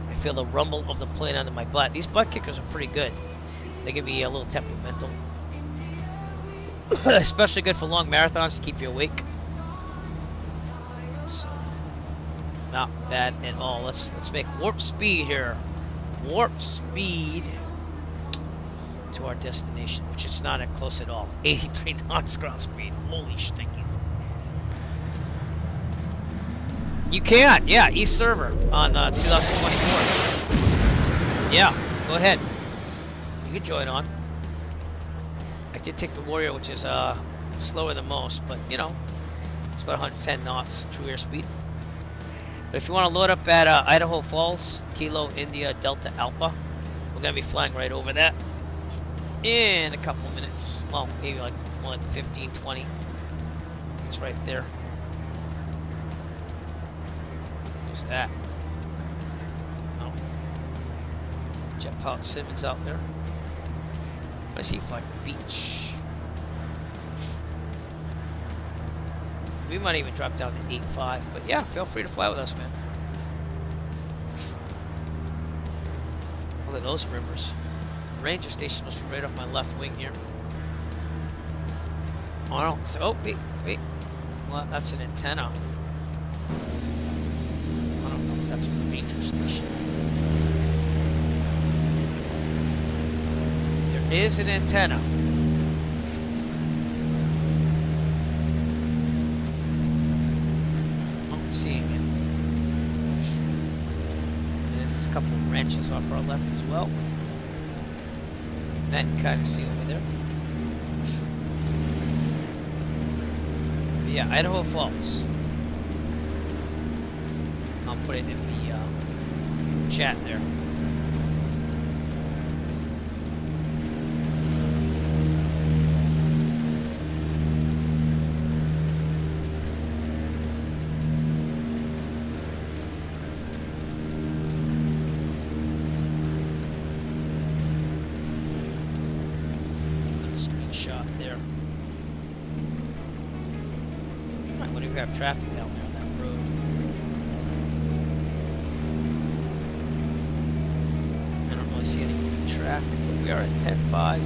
I feel the rumble of the plane under my butt. These butt kickers are pretty good. They can be a little temperamental. Especially good for long marathons to keep you awake. So, not bad at all. Let's make warp speed here. Warp speed to our destination, which is not close at all. 83 knots ground speed. Holy stinkies. You can, yeah, East server on 2024. Yeah, go ahead. You can join on. I did take the Warrior, which is slower than most, but you know, it's about 110 knots true airspeed. But if you want to load up at Idaho Falls, Kilo India Delta Alpha, we're gonna be flying right over that in a couple of minutes. Well, maybe like more like 15, 20. It's right there. Who's that? Oh, Jet Pilot Simmons out there. Let's see if I can beach. We might even drop down to 8.5, but yeah, feel free to fly with us, man. Look at those rivers. The ranger station must be right off my left wing here. Oh, no. So, oh, wait. Well, that's an antenna. I don't know if that's a ranger station. There is an antenna. Seeing it. And there's a couple of ranches off our left as well. That you can kind of see over there. But yeah, Idaho Falls. I'll put it in the chat there. Traffic down there on that road. I don't really see any moving traffic, but we are at 10.5.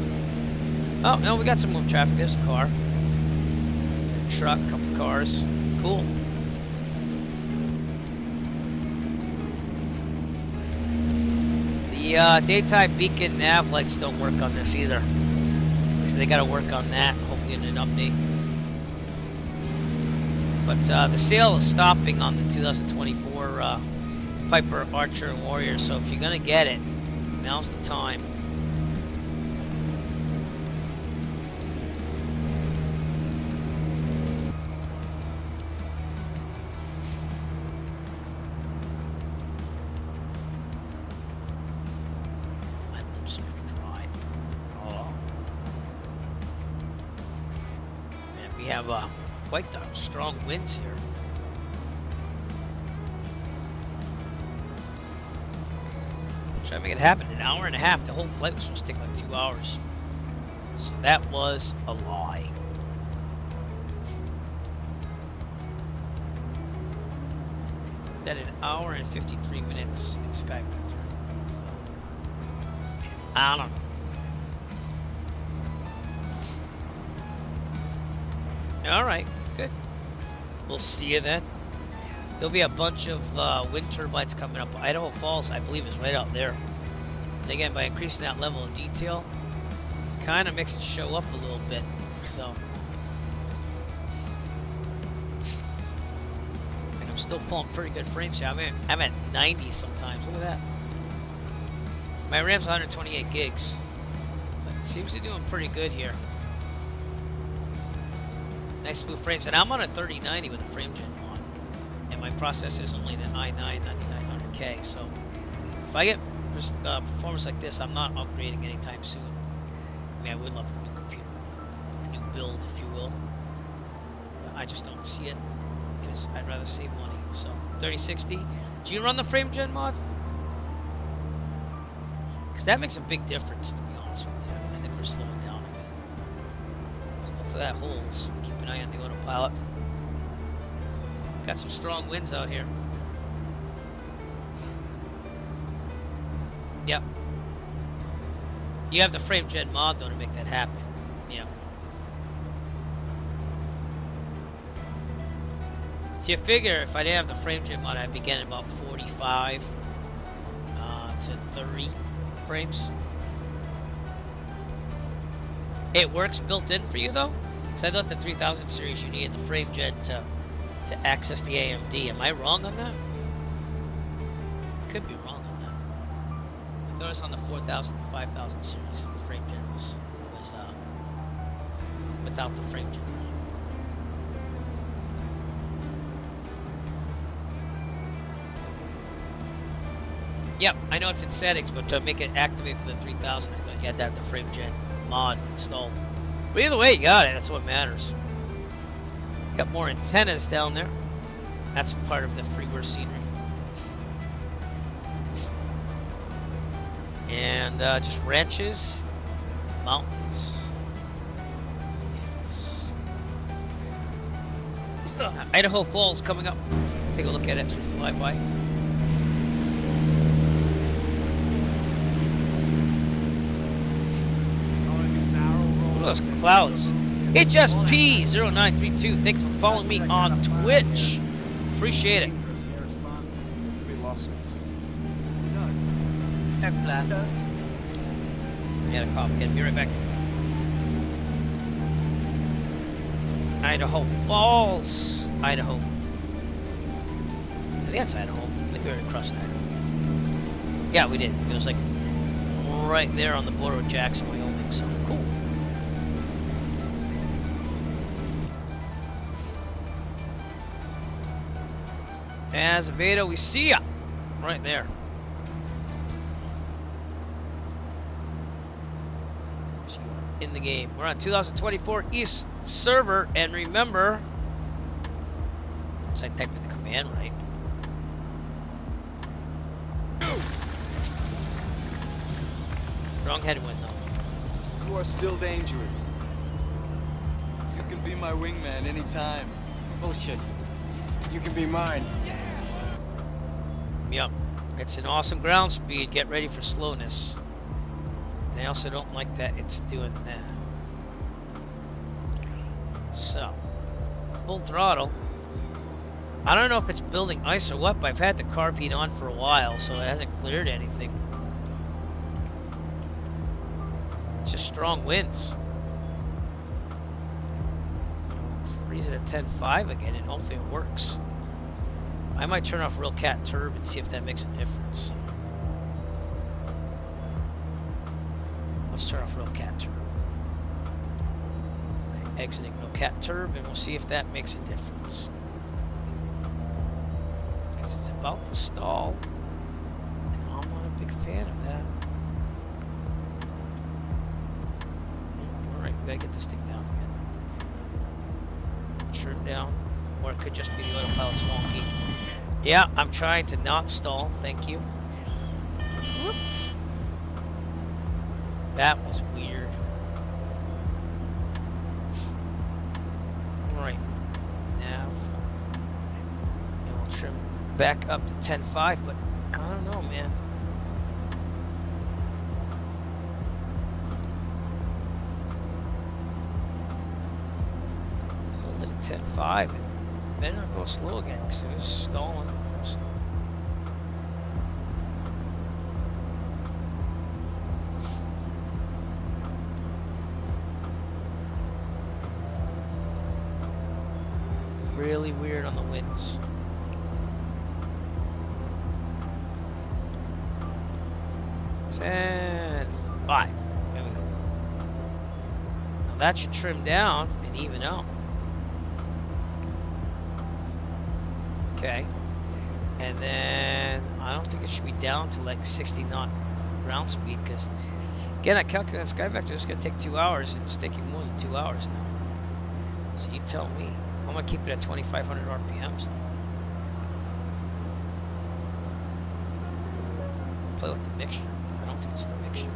Oh, no, we got some moving traffic. There's a car. A truck, a couple cars. Cool. The daytime beacon nav lights don't work on this either. So they got to work on that, hopefully in an update. But the sale is stopping on the 2024 Piper, Archer, and Warrior, so if you're going to get it, now's the time. Oh. Man, we have quite the strong winds here. Try to make it happen in an hour and a half. The whole flight was supposed to take like 2 hours. So that was a lie. Is that an hour and 53 minutes in Sky Vector? So, I don't know. Alright, good. We'll see you then. There'll be a bunch of wind turbines coming up. Idaho Falls, I believe, is right out there. And again, by increasing that level of detail, kind of makes it show up a little bit. So, and I'm still pulling pretty good frames here. I'm at 90 sometimes. Look at that. My RAM's 128 gigs. But it seems to be doing pretty good here. Nice smooth frames, and I'm on a 3090 with a frame gen mod, and my processor is only an i9 9900K. So if I get performance like this, I'm not upgrading anytime soon. I mean, I would love a new computer, a new build, if you will, but I just don't see it because I'd rather save money. So 3060. Do you run the frame gen mod? Because that makes a big difference, to be honest with you. I think we're slowing down a bit. So hopefully that holds. Keep an eye on the autopilot. Got some strong winds out here. Yep. You have the frame gen mod though to make that happen. Yeah. So you figure if I didn't have the frame gen mod, I'd be getting about 45 to 30 frames. It works built in for you though? Because I thought the 3000 series you needed the frame gen to access the AMD. Am I wrong on that? Could be wrong on that. I thought it was on the 4000 and 5000 series. The frame gen was without the frame gen. Yep, I know it's in settings, but to make it activate for the 3000, I thought you had to have the frame gen mod installed. But either way, you got it. That's what matters. Got more antennas down there. That's part of the freeware scenery. And just ranches, mountains. Yes. Idaho Falls coming up. Take a look at it as we fly by. Those clouds. HSP0932, thanks for following me on Twitch. Appreciate it. Yeah, the cop. Get me right back. Idaho Falls, Idaho. I think that's Idaho. I think we already crossed that. Yeah, we did. It was like right there on the border with Jackson, Wyoming. So cool. Azevedo, we see ya right there. In the game. We're on 2024 East server, and remember, once I type in the command right. Strong headwind though. You are still dangerous. You can be my wingman anytime. Bullshit. You can be mine. Yep. It's an awesome ground speed. Get ready for slowness. And I also don't like that it's doing that. So, full throttle. I don't know if it's building ice or what, but I've had the carb heat on for a while, so it hasn't cleared anything. It's just strong winds. Freeze it at 10.5 again, and hopefully it works. I might turn off Real Cat Turb and see if that makes a difference. Let's turn off Real Cat Turb. Exiting Real Cat Turb, and we'll see if that makes a difference. Because it's about to stall, and I'm not a big fan of that. Alright, we gotta get this thing down again. Trim down, or it could just be the autopilot's wonky. Yeah, I'm trying to not stall, thank you. Whoops. That was weird. Alright, nav. And we'll trim back up to 10.5, but I don't know, man. Hold it at 10.5 and better not go slow again because it was stalling. Really weird on the winds. And 5. There we go. Now that should trim down and even out. Okay. And then I don't think it should be down to like 60 knot ground speed because again I calculated sky vector is going to take 2 hours and it's taking more than 2 hours now. So you tell me. I'm going to keep it at 2,500 RPMs. Play with the mixture. I don't think it's the mixture.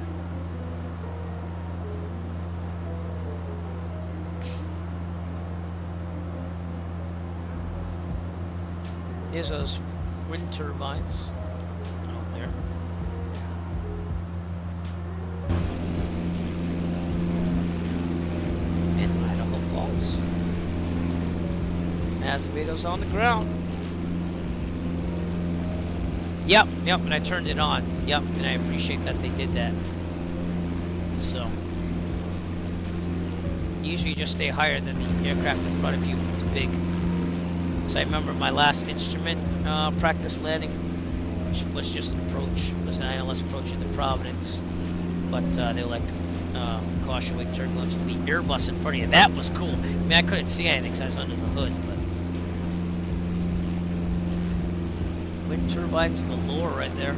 Here's those wind turbines out there. Azevedo's on the ground. Yep, and I turned it on. Yep, and I appreciate that they did that. So, usually you just stay higher than the aircraft in front of you if it's big. So I remember my last instrument practice landing, which was just an approach, was an ILS approach into Providence. But they were like, caution wake turbulence for the Airbus in front of you. That was cool. I mean, I couldn't see anything because I was under the hood, but wind turbines galore right there.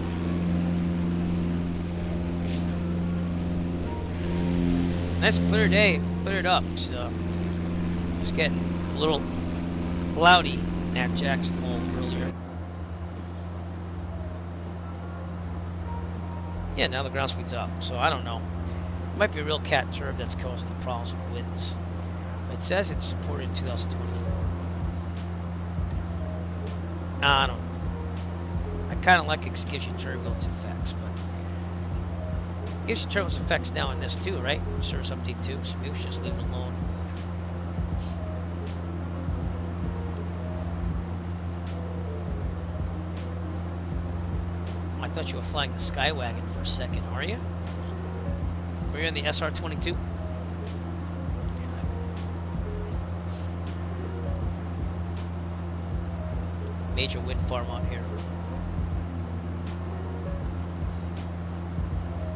Nice clear day, cleared up, so just getting a little cloudy at Jackson Hole earlier. Yeah, now the ground speed's up, so I don't know. It might be a real cat turb that's causing the problems with winds. It says it's supported in 2024. I don't know. I kind of like it gives you turbulence effects, but it gives you turbulence effects now in this too, right? Service update 2, so maybe we should just leave it alone. I thought you were flying the Skywagon for a second, are you? Were you in the SR-22? Major wind farm out here.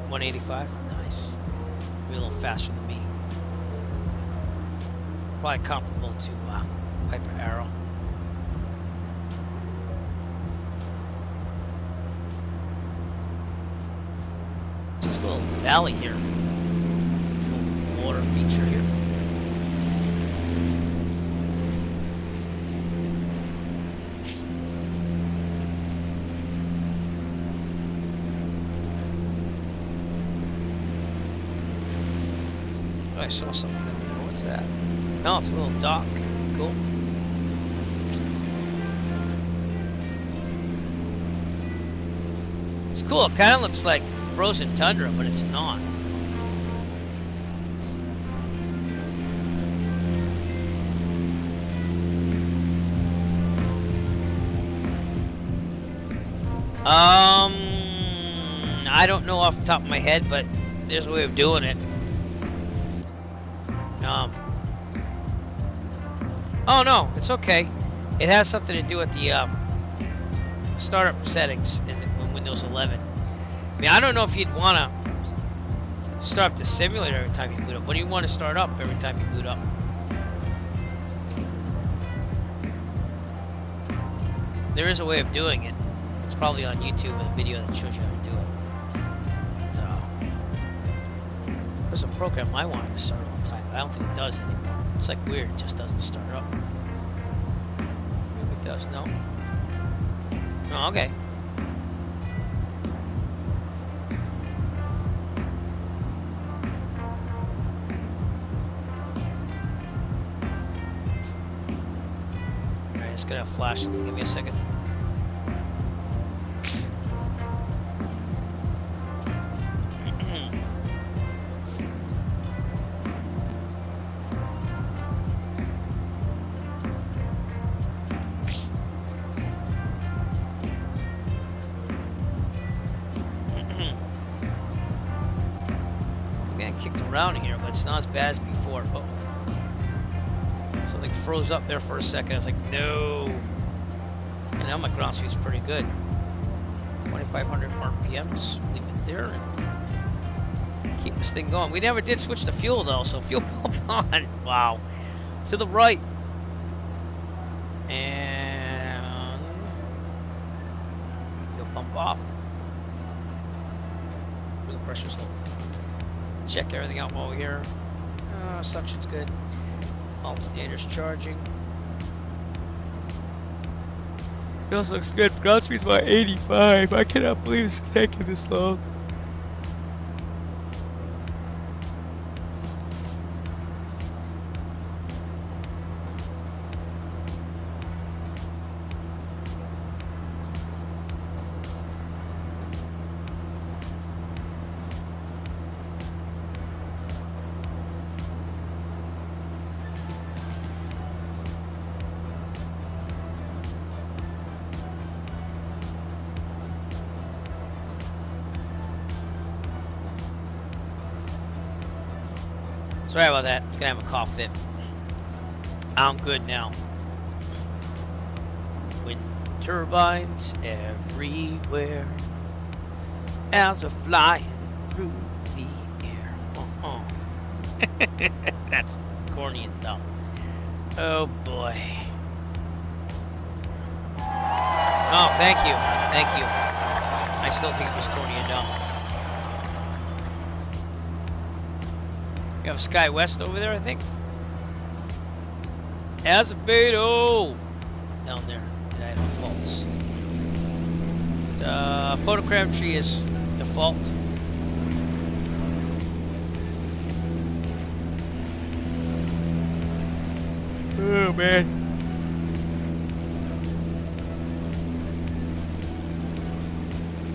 185, nice. Be a little faster than me. Probably comparable to Piper Arrow. Just a little valley here. Little water feature here. I saw something. What's that? No, it's a little dock. Cool. It's cool. It kind of looks like frozen tundra, but it's not. I don't know off the top of my head, but there's a way of doing it. Oh no, it's okay. It has something to do with the startup settings in Windows 11. I mean, I don't know if you'd want to start up the simulator every time you boot up. What do you want to start up every time you boot up? There is a way of doing it. It's probably on YouTube, a video that shows you how to do it. But, there's a program I wanted to start all the time, but I don't think it does anymore. It's like weird, it just doesn't start up. Maybe it does, no? Oh, okay. Alright, it's gonna flash. Give me a second. Around here, but it's not as bad as before. Oh, something froze up there for a second. I was like, no. And now my ground speed's pretty good. 2,500 RPMs. Leave it there and keep this thing going. We never did switch to fuel though, so fuel pump on. Wow. To the right. And fuel pump off. Where the pressure's low. Check everything out while we're here. Suction's good. Alternator's charging. Feels looks good. Ground speed's about 85. I cannot believe this is taking this long. Sorry about that. Gonna have a cough fit. I'm good now. Wind turbines everywhere as we're flying through the air. That's corny and dumb. Oh boy. Oh, thank you. Thank you. I still think it was corny and dumb. You have Sky West over there, I think. Azevedo down there in Idaho Falls. Photogrammetry is default. Oh man.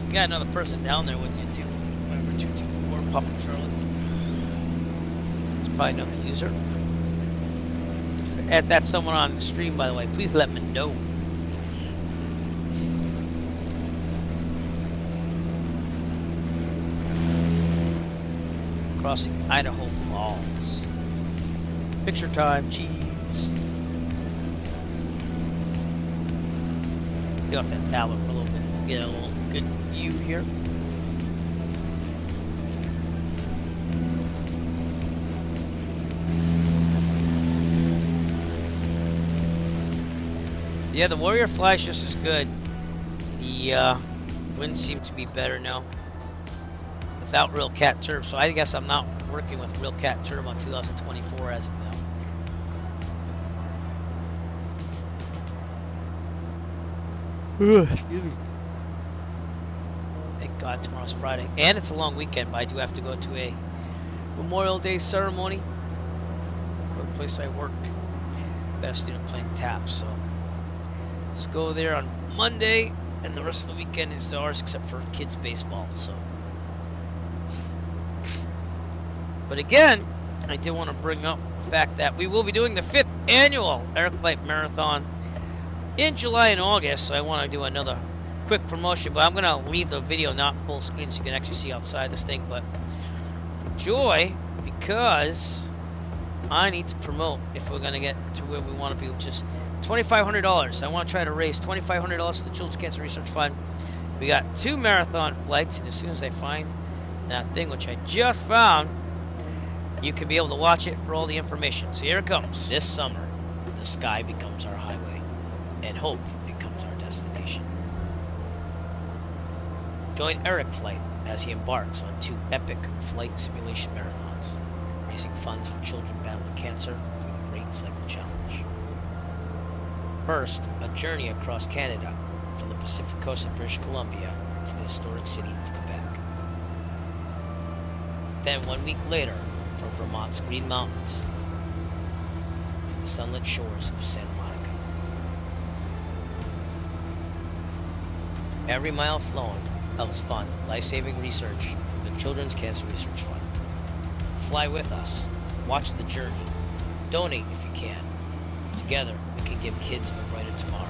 You got another person down there with you too. Number 224, Papa Charlie. It's probably another user. If that's someone on the stream, by the way, please let me know. Crossing Idaho Falls. Picture time, cheese. Get off that pallet for a little bit. Get a little good view here. Yeah, the Warrior Fly's just as good. The winds seem to be better now. Without Real Cat Turb, so I guess I'm not working with Real Cat Turb on 2024 as of now. Excuse me. Thank God tomorrow's Friday. And it's a long weekend, but I do have to go to a Memorial Day ceremony for the place I work. Got a student playing taps, so let's go there on Monday, and the rest of the weekend is ours except for kids baseball, so. But again, I did want to bring up the fact that we will be doing the 5th annual Eric Flight Marathon in July and August. So I want to do another quick promotion, but I'm going to leave the video not full screen so you can actually see outside this thing. But enjoy, because I need to promote if we're going to get to where we want to be, which is $2,500. I want to try to raise $2,500 for the Children's Cancer Research Fund. We got 2 marathon flights, and as soon as I find that thing, which I just found, you can be able to watch it for all the information. So here it comes. This summer, the sky becomes our highway, and hope becomes our destination. Join Eric Flight as he embarks on 2 epic flight simulation marathons, raising funds for children battling cancer through the Great Cycle Challenge. First, a journey across Canada from the Pacific coast of British Columbia to the historic city of Quebec. Then 1 week later, from Vermont's Green Mountains to the sunlit shores of Santa Monica. Every mile flown helps fund life-saving research through the Children's Cancer Research Fund. Fly with us, watch the journey, donate if you can. Together, we can give kids a brighter tomorrow.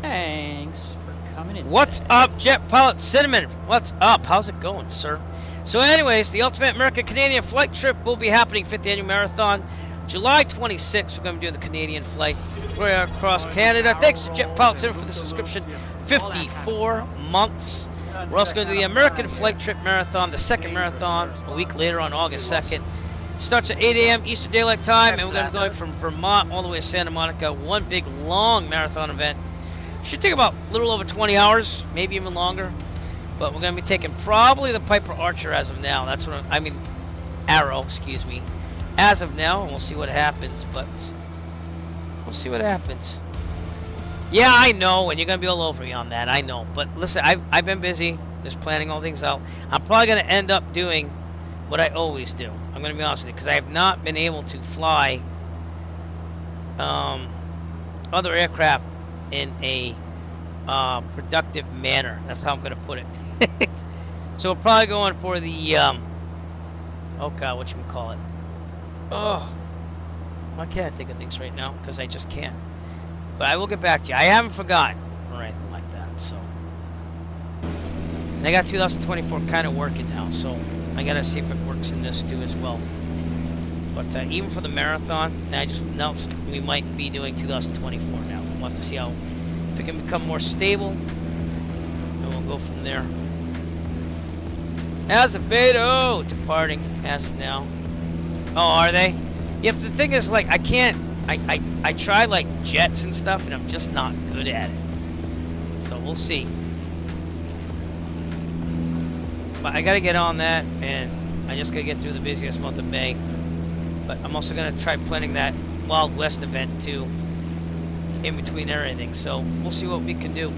Thanks for coming in. What's up, Jet Pilot Cinnamon? What's up? How's it going, sir? So anyways, the Ultimate American-Canadian Flight Trip will be happening 5th Annual Marathon. July 26th, we're going to be doing the Canadian flight. We're across Canada. Thanks to Jet Pilot Cinnamon for the subscription. 54 months. We're also going to do the American Flight Trip Marathon, the 2nd marathon, a week later on August 2nd. Starts at 8 a.m. Eastern Daylight Time, and we're going to be going from Vermont all the way to Santa Monica. One big, long marathon event. Should take about a little over 20 hours, maybe even longer. But we're going to be taking probably the Piper Archer as of now. That's what I mean, Arrow, excuse me. As of now, and we'll see what happens, but we'll see what happens. Yeah, I know, and you're going to be all over me on that, I know. But listen, I've been busy just planning all things out. I'm probably going to end up doing what I always do. I'm going to be honest with you, because I have not been able to fly other aircraft in a productive manner. That's how I'm going to put it. So we're probably going for the, oh God, whatchamacallit. Oh, why can't I think of things right now? Because I just can't. But I will get back to you. I haven't forgotten or anything like that. So, and I got 2024 kind of working now, so I gotta see if it works in this too as well. But even for the marathon, I just announced we might be doing 2024 now. We'll have to see how if it can become more stable, and we'll go from there. Azevedo departing as of now. Oh, are they? Yep. The thing is, like, I can't. I try like jets and stuff, and I'm just not good at it. So we'll see. But I gotta get on that, and I just gotta get through the busiest month of May. But I'm also gonna try planning that Wild West event too, in between everything. So we'll see what we can do.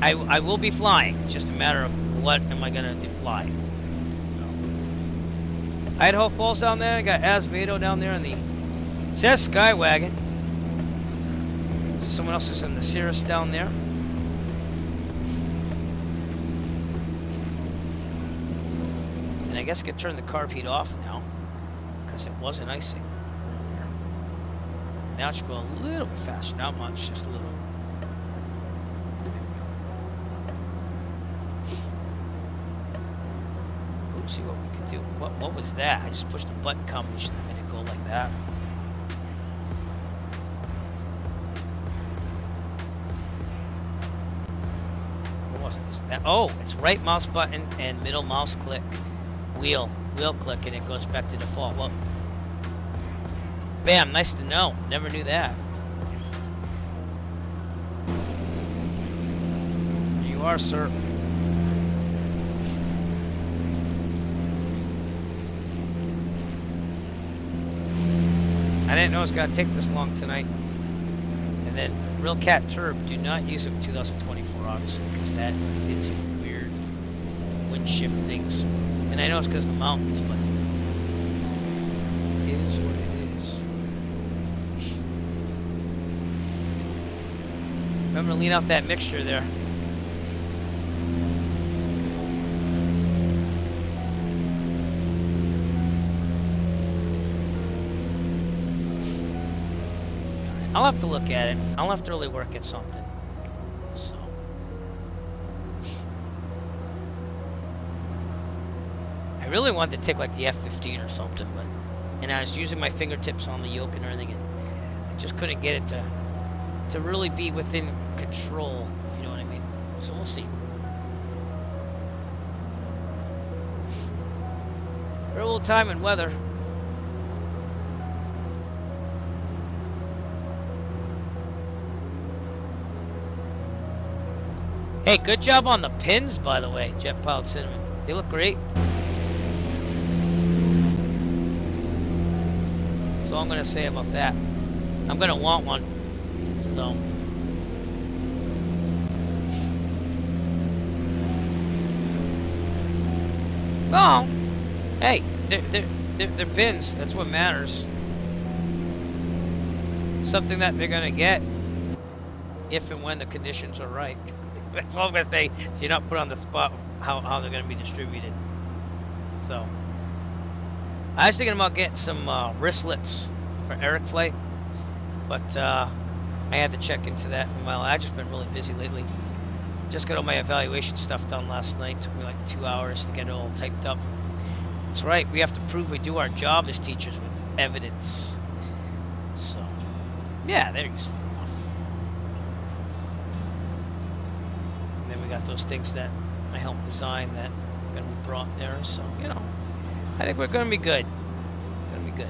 I will be flying. It's just a matter of what am I gonna do fly. So Idaho Falls down there. I got Azevedo down there in the says Skywagon. So someone else is in the Cirrus down there. And I guess I could turn the carb heat off now because it wasn't icing earlier. Now it should go a little bit faster. Not much, just a little. We'll see what we can do. What was that? I just pushed the button combination that made it go like that. What was it? Was that? Oh, it's right mouse button and middle mouse click, wheel click, and it goes back to default. Look. Bam, nice to know. Never knew that. There you are, sir. I didn't know it was going to take this long tonight. And then Real Cat Turb, do not use it in 2024, obviously, because that did some weird wind shift things. And I know it's because of the mountains, but it is what it is. Remember to lean out that mixture there. I'll have to look at it. I'll have to really work at something. So. I really wanted to take like the F-15 or something, but and I was using my fingertips on the yoke and everything, and I just couldn't get it to really be within control, if you know what I mean. So we'll see. Very little time and weather. Hey, good job on the pins, by the way, Jet Pilot Cinnamon. They look great. That's all I'm going to say about that. I'm going to want one. So. Oh, hey, they're pins. That's what matters. Something that they're going to get if and when the conditions are right. That's all I'm going to say. So you're not put on the spot how they're going to be distributed. So, I was thinking about getting some wristlets for Eric Flight, but I had to check into that. Well, I've just been really busy lately. Just got all my evaluation stuff done last night. Took me like 2 hours to get it all typed up. That's right. We have to prove we do our job as teachers with evidence. So, yeah, they're useful. We got those things that I helped design that are going to be brought there. So, you know, I think we're going to be good. Going to be good.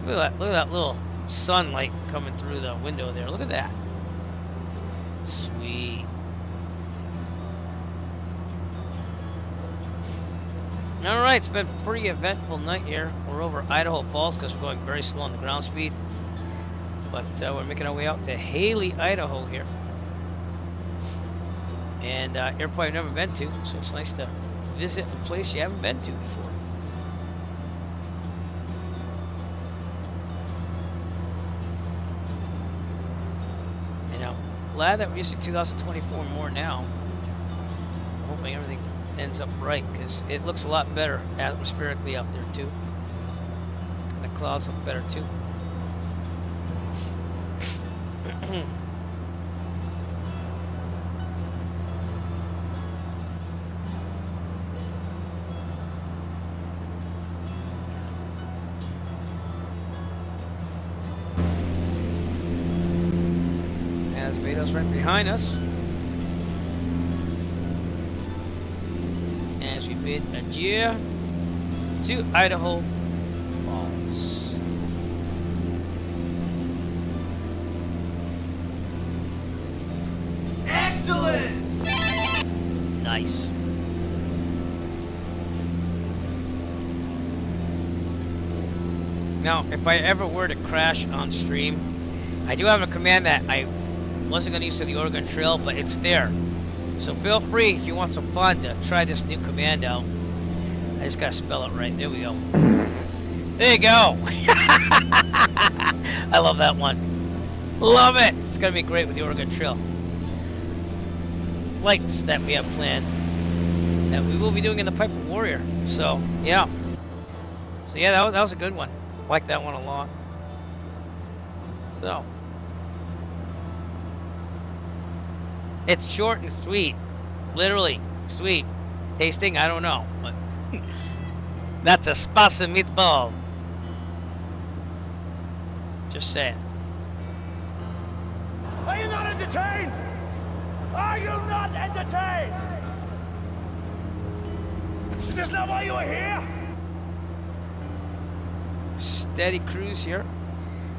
Look at that little sunlight coming through the window there. Look at that. Sweet. All right, it's been a pretty eventful night here. We're over Idaho Falls because we're going very slow on the ground speed. But we're making our way out to Hailey, Idaho here. And airport I've never been to, so it's nice to visit a place you haven't been to before. And I'm glad that we're using 2024 more now. I'm hoping everything ends up right, because it looks a lot better atmospherically out there too. And the clouds look better too. As Veto's right behind us. As we bid adieu to Idaho Falls. Excellent! Nice. Now, if I ever were to crash on stream, I do have a command that I wasn't going to use to the Oregon Trail, but it's there. So feel free, if you want some fun, to try this new command out. I just got to spell it right. There we go. There you go. I love that one. Love it. It's going to be great with the Oregon Trail flights that we have planned, that we will be doing in the Piper Warrior. So, yeah. So, yeah, that was a good one. I like that one a lot. So, it's short and sweet. Literally, sweet. Tasting, I don't know. But that's a spicy meatball. Just saying. Are you not entertained? Are you not entertained? Is this not why you are here? Steady cruise here.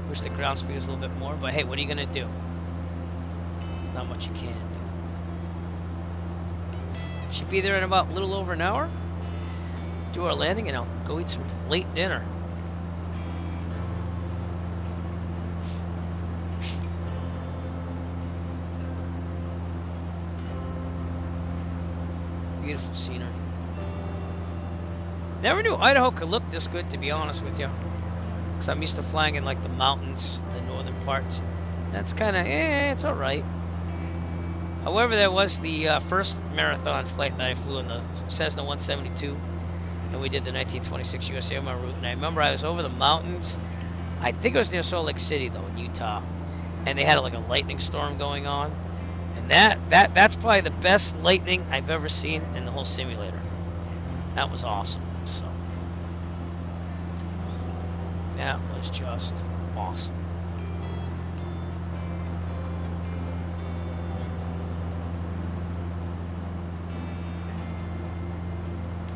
Wish the ground speed was a little bit more, but hey, what are you gonna do? There's not much you can do. Should be there in about a little over an hour. Do our landing and I'll go eat some late dinner. Beautiful scenery. Never knew Idaho could look this good, to be honest with you. Because I'm used to flying in like the mountains, the northern parts. That's kind of, it's alright. However, there was the first marathon flight that I flew in the Cessna 172. And we did the 1926 US Air Mail route. And I remember I was over the mountains. I think it was near Salt Lake City, though, in Utah. And they had like a lightning storm going on. And that's probably the best lightning I've ever seen in the whole simulator. That was awesome. So that was just awesome.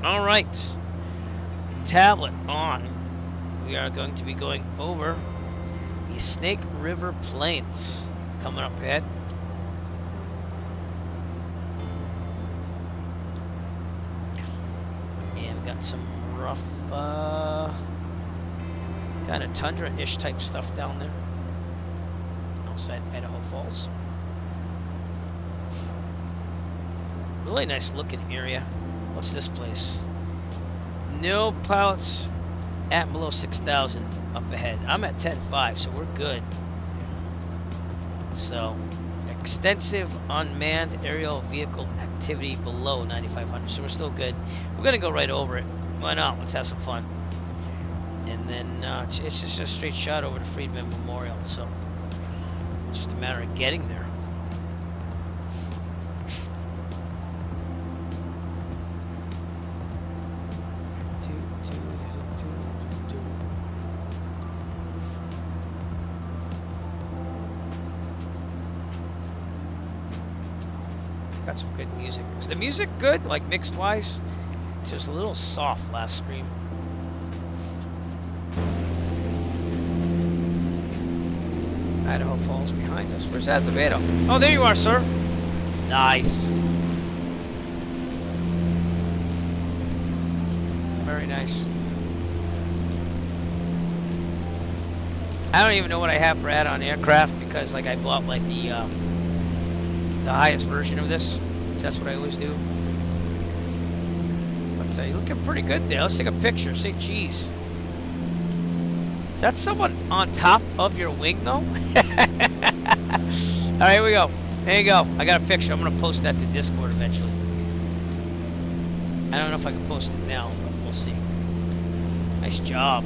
All right, tablet on. We are going to be going over the Snake River Plains coming up ahead. Got some rough kind of tundra-ish type stuff down there outside Idaho Falls. Really nice looking area. What's this place? No pilots at below 6,000 up ahead. I'm at 10.5, so we're good. So extensive unmanned aerial vehicle activity below 9,500, so we're still good. We're gonna go right over it. Why not? Let's have some fun. And then it's just a straight shot over to Freedman Memorial, so it's just a matter of getting there. Got some good music. Is the music good, like mixed wise? It's just a little soft last stream. Idaho Falls behind us. Where's Azevedo? Oh, there you are, sir. Nice. Very nice. I don't even know what I have for add-on aircraft because, like, I bought like the highest version of this. That's what I always do. But you're looking pretty good there. Let's take a picture. Say cheese. Is that someone on top of your wing, though? All right, here we go. There you go. I got a picture. I'm going to post that to Discord eventually. I don't know if I can post it now, but we'll see. Nice job.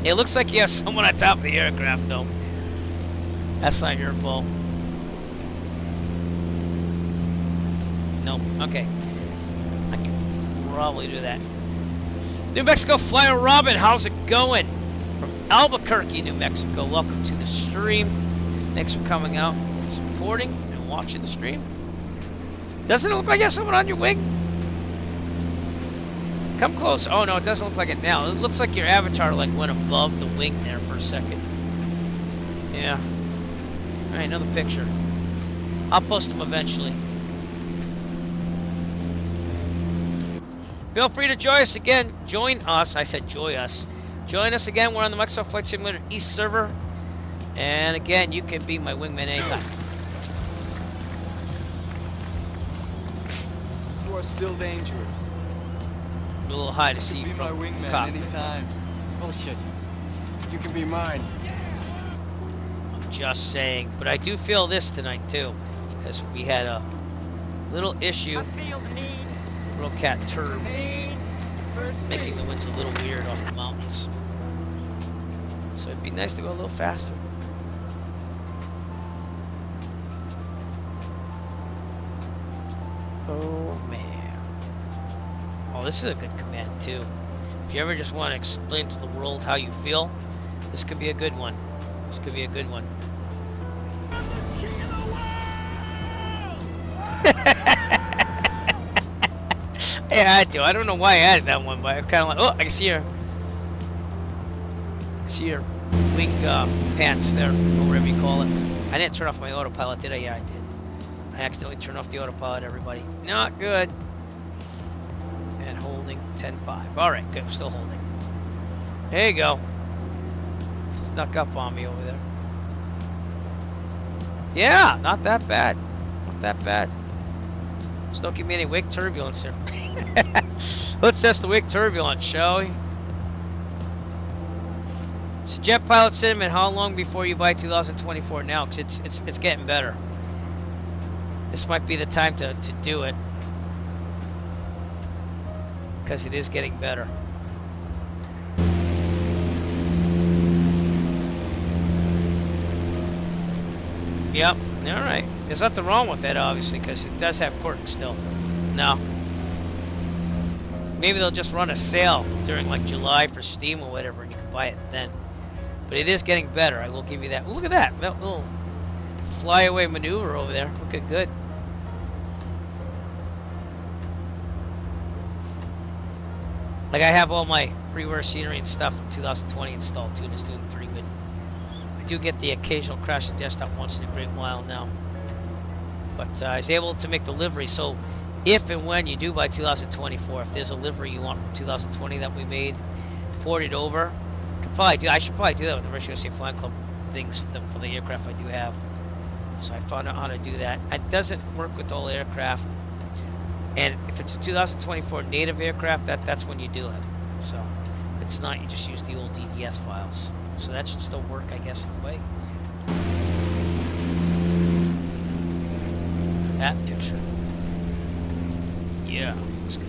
It looks like you have someone on top of the aircraft, though. That's not your fault. Nope. Okay. I can probably do that. New Mexico Flyer Robin, how's it going? From Albuquerque, New Mexico. Welcome to the stream. Thanks for coming out, supporting, and watching the stream. Doesn't it look like you have someone on your wing? Come close. Oh no, it doesn't look like it now. It looks like your avatar like went above the wing there for a second. Yeah. Alright, another picture. I'll post them eventually. Feel free to join us again. Join us. I said join us. Join us again. We're on the Microsoft Flight Simulator East server. And again, you can be my wingman anytime. You are still dangerous. A little high to see you can be my from wingman cockpit. anytime. Bullshit. You can be mine. I'm just saying. But I do feel this tonight too. Because we had a little issue. Little cat turd. Making the winds a little weird off the mountains. So it'd be nice to go a little faster. Oh man. Oh, this is a good command too. If you ever just want to explain to the world how you feel, this could be a good one. This could be a good one. I had to. I don't know why I added that one, but I kind of like, oh, I can see her. See your wing pants there, or whatever you call it. I didn't turn off my autopilot, did I? Yeah, I did. I accidentally turned off the autopilot, everybody. Not good. And holding 10-5. Alright, good. I'm still holding. There you go. Snuck up on me over there. Yeah, not that bad. Not that bad. Just don't give me any wake turbulence here. Let's test the wake turbulence, shall we? So Jet Pilot Cinnamon, how long before you buy 2024 now? Because it's getting better. This might be the time to do it. Because it is getting better. Yep, alright. There's nothing wrong with that, obviously, because it does have quirks still. No. Maybe they'll just run a sale during like July for Steam or whatever, and you can buy it then. But it is getting better, I will give you that. Ooh, look at that. That little flyaway maneuver over there. Looking good. Like, I have all my freeware scenery and stuff from 2020 installed too, and it's doing pretty good. I do get the occasional crash to desktop once in a great while now. But I was able to make the livery, so if and when you do buy 2024, if there's a livery you want from 2020 that we made, port it over. Could probably do. I should probably do that with the Virtual USA Flying Club things for the aircraft I do have. So I found out how to do that. It doesn't work with all aircraft, and if it's a 2024 native aircraft, that's when you do it. So if it's not, you just use the old DDS files. So that should still work, I guess, in a way. That picture. Yeah, looks good.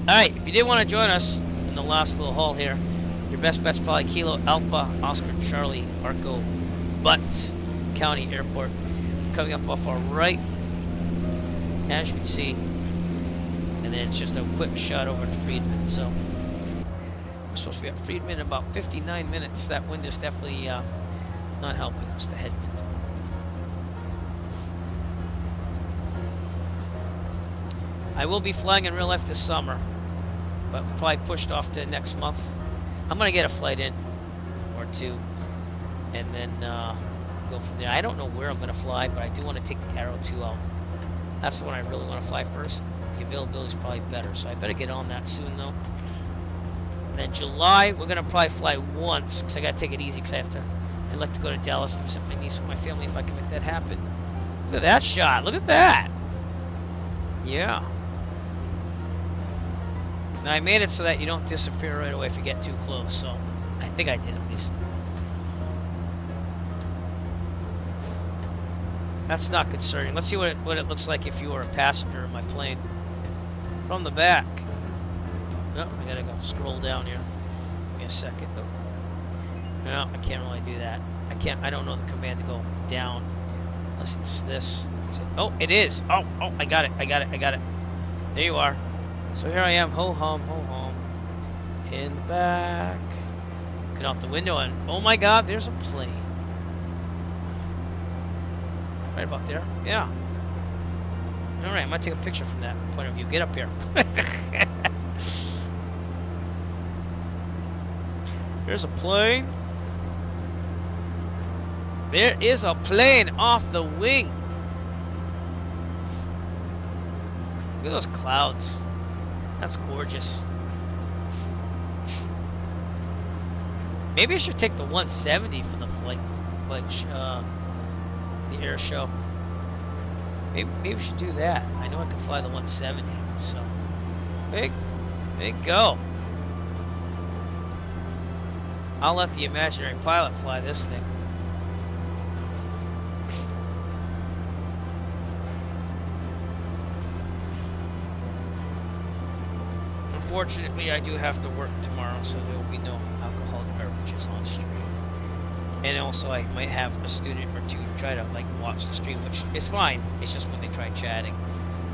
Alright, if you did want to join us in the last little haul here, your best bet's probably Kilo Alpha Oscar Charlie Arco Butte County Airport. Coming up off our right, as you can see. And then it's just a quick shot over to Friedman. So we're supposed to be at Friedman in about 59 minutes. That wind is definitely not helping us, the headwind. I will be flying in real life this summer, but probably pushed off to next month. I'm going to get a flight in or two and then go from there. I don't know where I'm going to fly, but I do want to take the Arrow 2 out. That's the one I really want to fly first. The availability is probably better, so I better get on that soon though. And then July, we're going to probably fly once because I got to take it easy because I'd like to go to Dallas to visit my niece with my family if I can make that happen. Look at that shot. Look at that. Yeah. Now I made it so that you don't disappear right away if you get too close, so I think I did at least. That's not concerning. Let's see what it looks like if you were a passenger in my plane. From the back. No, I gotta go scroll down here. Give me a second. Oh. No, I can't really do that. I I don't know the command to go down unless it's this. Oh, it is. Oh, I got it. There you are. So here I am, ho hum, in the back. Looking out the window and oh my God, there's a plane. Right about there. Yeah. All right, I might take a picture from that point of view. Get up here. There's a plane. There is a plane off the wing. Look at those clouds. That's gorgeous. Maybe I should take the 170 for the the air show. Maybe we should do that. I know I can fly the 170. So big go. I'll let the imaginary pilot fly this thing. Unfortunately, I do have to work tomorrow, so there will be no alcoholic beverages on stream. And also, I might have a student or two try to watch the stream, which is fine. It's just when they try chatting,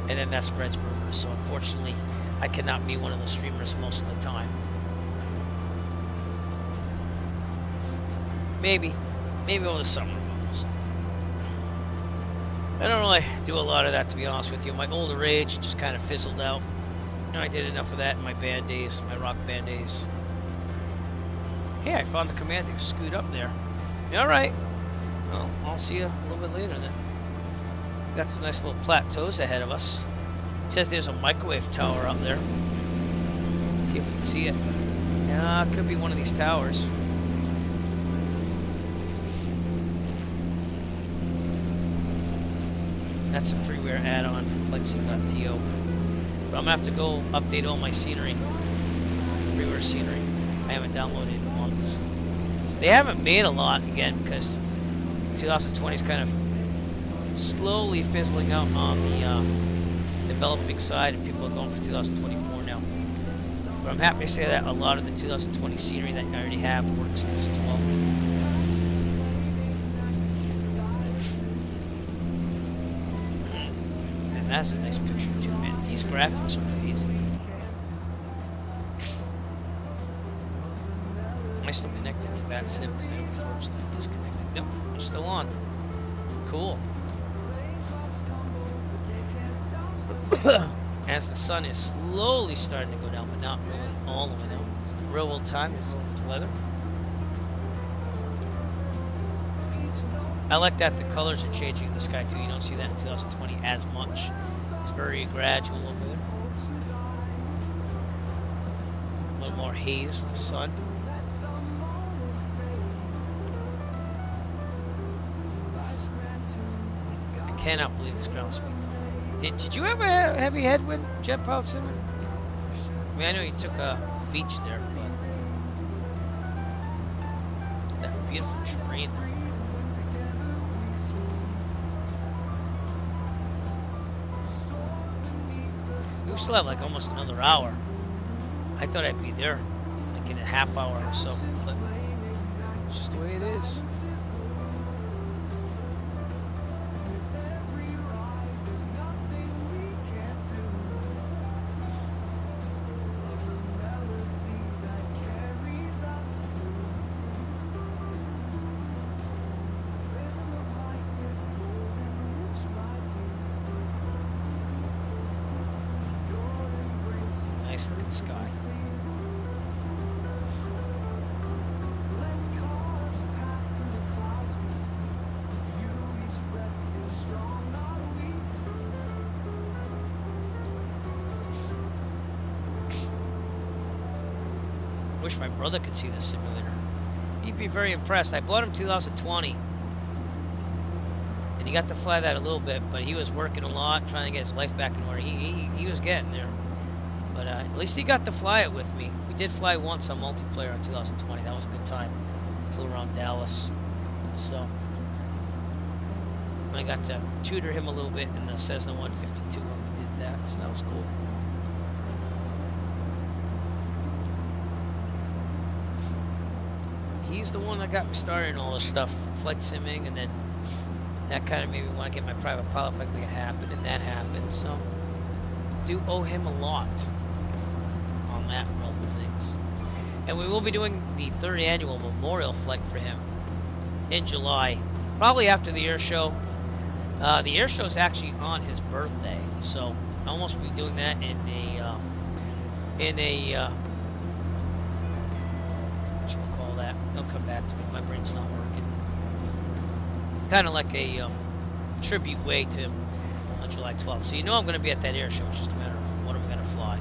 and then that spreads rumors. So unfortunately, I cannot be one of the streamers most of the time. Maybe over the summer. I don't really do a lot of that, to be honest with you. My older age, it just kind of fizzled out. I did enough of that in my band days, my rock band days. Hey, I found the command to scoot up there. All right. Well, I'll see you a little bit later then. Got some nice little plateaus ahead of us. It says there's a microwave tower up there. Let's see if we can see it. Yeah, it could be one of these towers. That's a freeware add-on for FlightSim.to. But I'm gonna have to go update all my scenery, freeware scenery. I haven't downloaded in months. They haven't made a lot again because 2020 is kind of slowly fizzling out on the developing side, and people are going for 2024 now. But I'm happy to say that a lot of the 2020 scenery that I already have works in this as well. And that's a nice picture too, man. These graphics are amazing. Am I still connected to that sim? Because I before I was disconnected. Nope, I'm still on. Cool. As the sun is slowly starting to go down, but not really all the way down. Real world time, real world weather. I like that the colors are changing in the sky too. You don't see that in 2020 as much. It's very gradual over there. A little more haze with the sun. I cannot believe this ground speed though. Did you have a heavy headwind, Jet Pilot Simmer? I mean, I know you took a beach there, but that beautiful terrain there. We still have like almost another hour. I thought I'd be there like in a half hour or so, but it's just the way it is. Nice looking sky. Wish my brother could see this simulator. He'd be very impressed. I bought him 2020. And he got to fly that a little bit, but he was working a lot, trying to get his life back in order. He was getting there. But at least he got to fly it with me. We did fly once on multiplayer in 2020. That was a good time. Flew around Dallas. So I got to tutor him a little bit in the Cessna 152 when we did that. So that was cool. he's the one that got me started in all this stuff, flight simming, and then that kind of made me want to get my private pilot if I could make it happen, and that happened. So, do owe him a lot on that realm of things. And we will be doing the 3rd annual memorial flight for him in July, probably after the air show. The air show is actually on his birthday, so I almost be doing that in a what you call that? It'll come back to me. My brain's not working. Kind of like a tribute way to him on July 12th. So you know I'm going to be at that air show. It's just a matter of what I'm going to fly.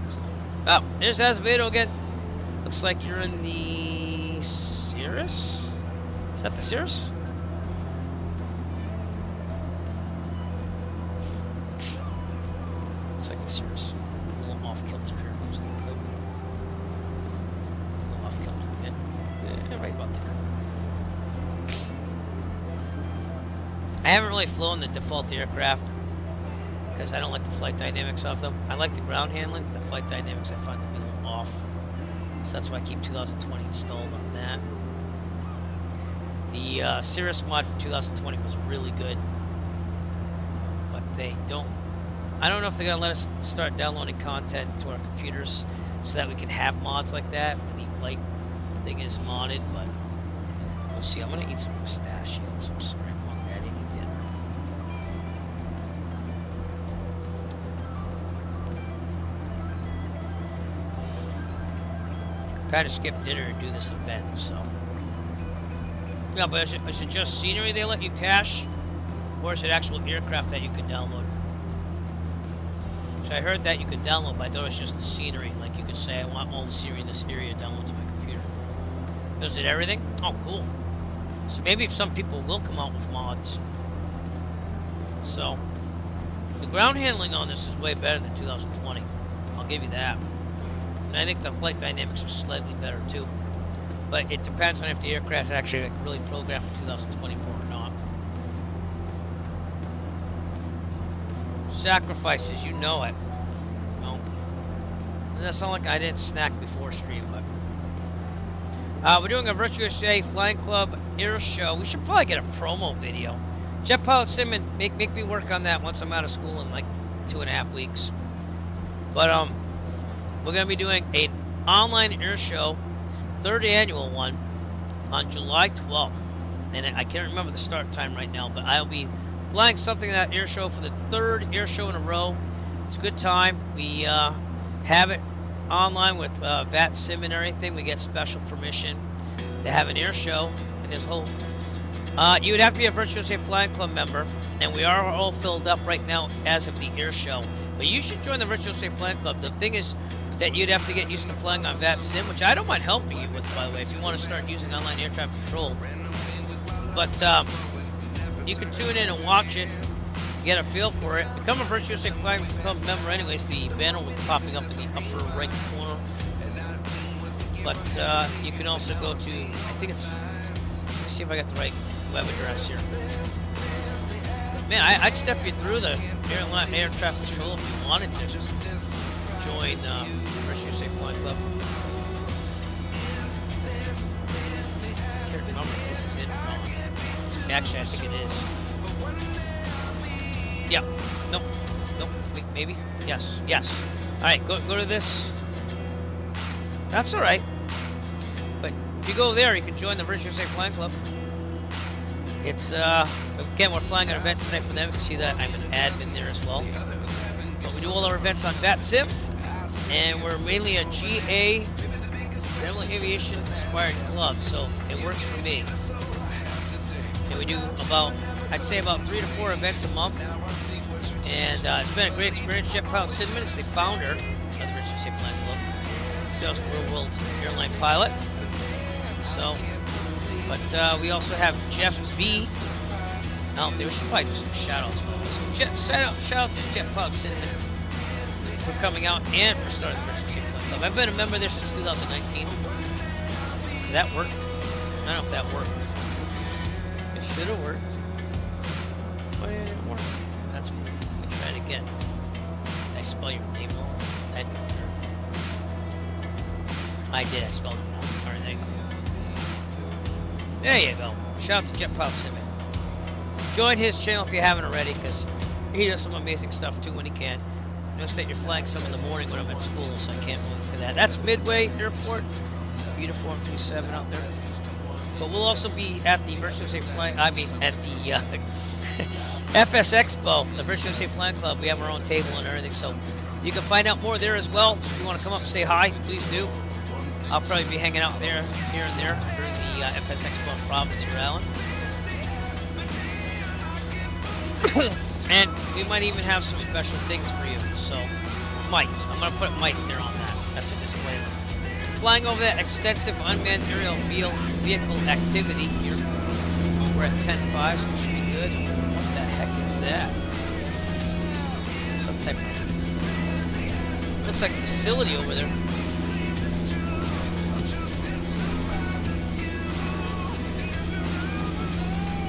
So, oh, there's Azevedo again. Looks like you're in the Cirrus. Is that the Cirrus? Looks like the Cirrus. A little off kilter here. A little off kilter. Yeah, right about there. I haven't really flown the default aircraft because I don't like the flight dynamics of them. I like the ground handling, but the flight dynamics I find them a little off. So that's why I keep 2020 installed on that. The Cirrus mod for 2020 was really good, but they don't. I don't know if they're gonna let us start downloading content to our computers so that we can have mods like that when the flight thing is modded. But we'll see. I'm gonna eat some pistachios. I'm sorry, I'm hungry. I didn't eat dinner. Kind of skipped dinner to do this event, so. Yeah, but is it just scenery they let you cache? Or is it actual aircraft that you can download? So I heard that you could download, but I thought it was just the scenery. Like you could say, I want all the scenery in this area download to my computer. Is it everything? Oh, cool. So maybe some people will come out with mods. So, the ground handling on this is way better than 2020. I'll give you that. And I think the flight dynamics are slightly better too. But it depends on if the aircraft actually like, really programmed for 2024 or not. Sacrifices, you know it. No. And that's not like I didn't snack before stream, but we're doing a Virtual Flying Club Air Show. We should probably get a promo video. Jet Pilot Sim, make me work on that once I'm out of school in like 2.5 weeks. But we're gonna be doing an online air show, 3rd annual one, on July 12th. And I can't remember the start time right now, but I'll be flying something at that air show for the 3rd air show in a row. It's a good time. We have it online with VAT Sim and everything. We get special permission to have an air show. And there's a whole... you would have to be a Virtual Flying Club member, and we are all filled up right now as of the air show. But you should join the Virtual Flying Club. The thing is that you'd have to get used to flying on VAT Sim, which I don't mind helping you with, by the way, if you want to start using online air traffic control. But you can tune in and watch it, get a feel for it. Become a Virtual Flying Club member anyways. The banner will be popping up in the upper right corner. But you can also go to, I think it's, let me see if I got the right web address here. Man, I'd step you through the air traffic control if you wanted to join Virtual Flying Club. I can't remember if this is it or not. Actually, I think it is. Yeah. Nope. Nope. Wait, maybe. Yes. Yes. All right. Go to this. That's all right. But if you go there, you can join the Virtual Flying Club. It's again, we're flying an event tonight for them. You can see that I'm an admin there as well. But we do all our events on VAT Sim, and we're mainly a GA, General Aviation inspired club, so it works for me. And we do about, I'd say about 3 to 4 events a month, and it's been a great experience. Jet Pilot Cinnamon is the founder of the Virtual Flying Club. Sales World airline pilot. So. But we also have Jeff B. Out there. We should probably do some shout-outs for those. Shout out to Jet Pilot Cinnamon for coming out and for starting the Virtual Flying Club. I've been a member there since 2019. Did that work? I don't know if that worked. It should have worked. Why didn't it work? That's weird. Let me try it again. Did I spell your name wrong? I did. I spelled it wrong. Alright, there you go. There you go. Shout out to Jet Pop Simon. Join his channel if you haven't already, because he does some amazing stuff too when he can. Notice that you're flying some in the morning when I'm at school, so I can't really look at that. That's Midway Airport. Uniform 27 out there. But we'll also be at the Virtual USA Flying, at the FS Expo, the Virtual USA Flying Club. We have our own table and everything, so you can find out more there as well. If you want to come up and say hi, please do. I'll probably be hanging out there, here and there, during the FS Expo in Providence, Rhode Island. And we might even have some special things for you, so might. I'm going to put might there on that. That's a disclaimer. Flying over that extensive unmanned aerial vehicle activity here. We're at 10.5, so it should be good. What the heck is that? Some type of... looks like a facility over there.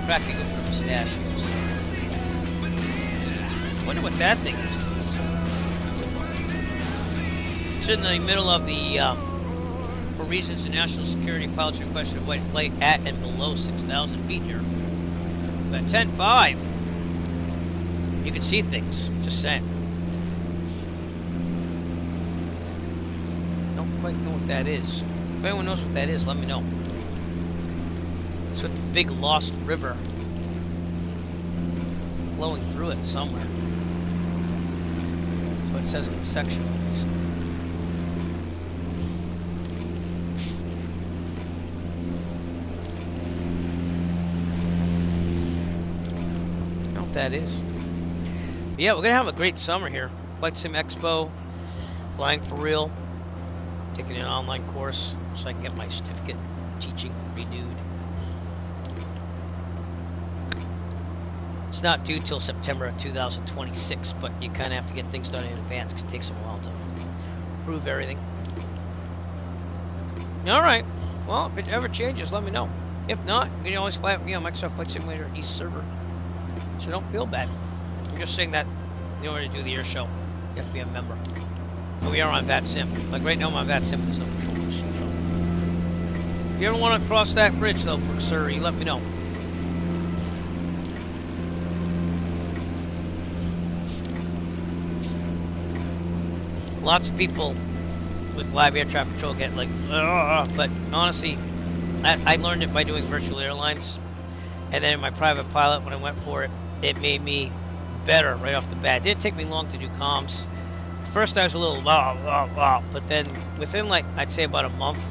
Cracking up for pistachios. Wonder what that thing is. It's in the middle of the, for reasons of national security, pilots requested to avoid flight at and below 6,000 feet here. But 10.5, you can see things. Just saying. Don't quite know what that is. If anyone knows what that is, let me know. It's with the big lost river flowing through it somewhere. That's what it says in the section at least. I don't know what that is. But yeah, we're gonna have a great summer here. Flight Sim Expo, flying for real, taking an online course so I can get my certificate teaching renewed. It's not due till September of 2026, but you kind of have to get things done in advance because it takes them a while to prove everything. All right. Well, if it ever changes, let me know. If not, you can always fly with me on Microsoft Flight Simulator East server. So don't feel bad. I'm just saying that in order to do the air show, you have to be a member. But we are on VATSIM. Like right now, I'm on VATSIM with some controllers. So. If you ever want to cross that bridge, though, sir, you let me know. Lots of people with live air traffic control get like, ugh, but honestly, I learned it by doing virtual airlines, and then in my private pilot, when I went for it, it made me better right off the bat. It didn't take me long to do comms. First, I was a little but then within like I'd say about a month,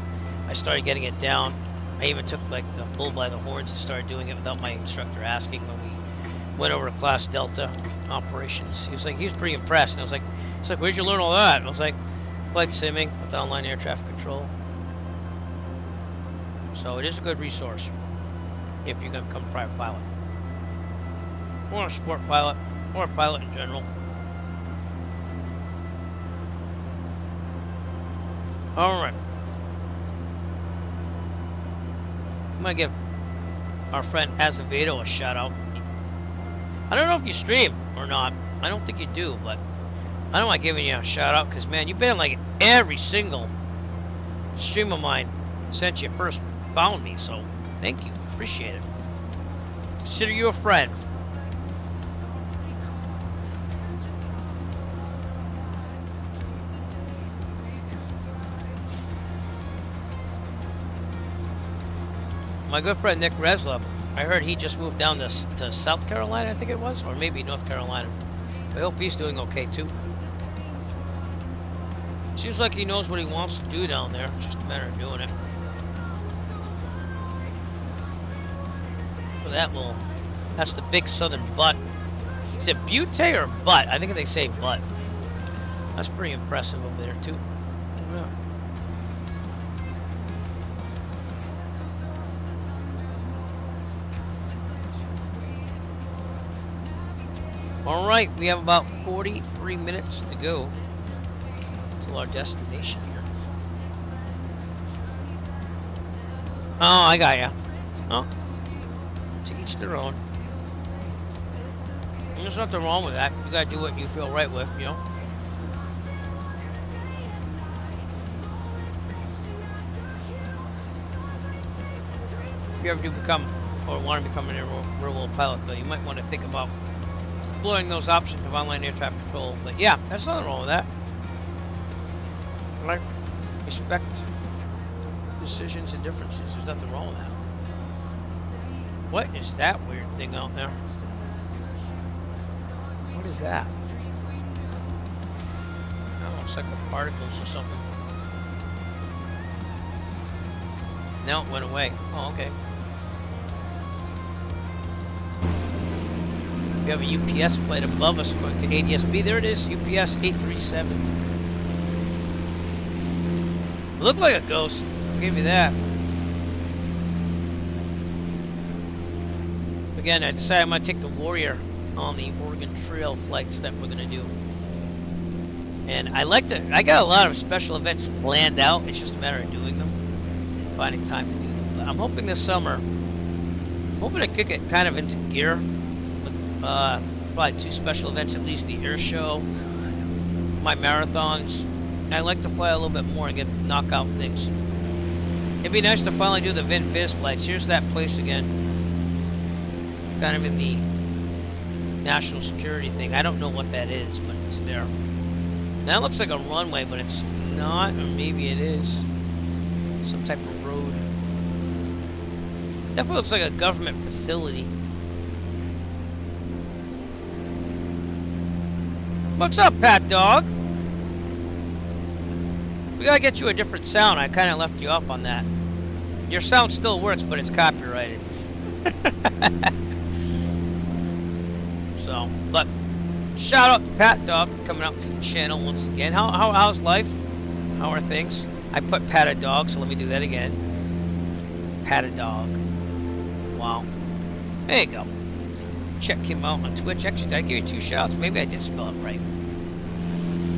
I started getting it down. I even took like the bull by the horns and started doing it without my instructor asking when we went over to Class Delta operations. He was pretty impressed, and I was like. It's like, where'd you learn all that? And I was like, flight simming with online air traffic control. So it is a good resource if you're going to become a private pilot. Or a sport pilot, or a pilot in general. Alright. I'm going to give our friend Azevedo a shout out. I don't know if you stream or not. I don't think you do, but I don't mind giving you a shout out because, man, you've been in like every single stream of mine since you first found me. So thank you. Appreciate it. Consider you a friend. My good friend Nick Resla, I heard he just moved down to South Carolina, I think it was, or maybe North Carolina. I hope he's doing okay too. Seems like he knows what he wants to do down there. It's just a matter of doing it. So that's the big southern butte. Is it butte or butte? I think they say butte. That's pretty impressive over there too. Yeah. All right, we have about 43 minutes to go to our destination here. Oh, I got ya. Oh, to each their own. And there's nothing wrong with that. You gotta do what you feel right with, you know. you ever do become or want to become an real-world pilot, though, you might want to think about exploring those options of online air traffic control. But yeah, there's nothing wrong with that. I respect decisions and differences. There's nothing wrong with that. What is that weird thing out there? What is that? That looks like a particles or something. Now it went away. Oh, okay. We have a UPS flight above us going to ADSB. There it is, UPS 837. It looked like a ghost. I'll give you that. Again, I decided I'm going to take the Warrior on the Oregon Trail flights that we're going to do. And I got a lot of special events planned out. It's just a matter of doing them and finding time to do them. But I'm hoping this summer, I'm hoping to kick it kind of into gear with probably 2 special events, at least the air show, my marathons. I like to fly a little bit more and knock out things. It'd be nice to finally do the VinFizz flights. Here's that place again. Kind of in the national security thing. I don't know what that is, but it's there. That looks like a runway, but it's not, or maybe it is. Some type of road. Definitely looks like a government facility. What's up, Pat Dog? We gotta get you a different sound. I kind of left you up on that. Your sound still works, but it's copyrighted. So, but shout out to Pat Dog coming up to the channel once again. How's life? How are things? I put Pat a Dog, so let me do that again. Pat a Dog. Wow. There you go. Check him out on Twitch. Actually, I gave you 2 shouts. Maybe I did spell it right.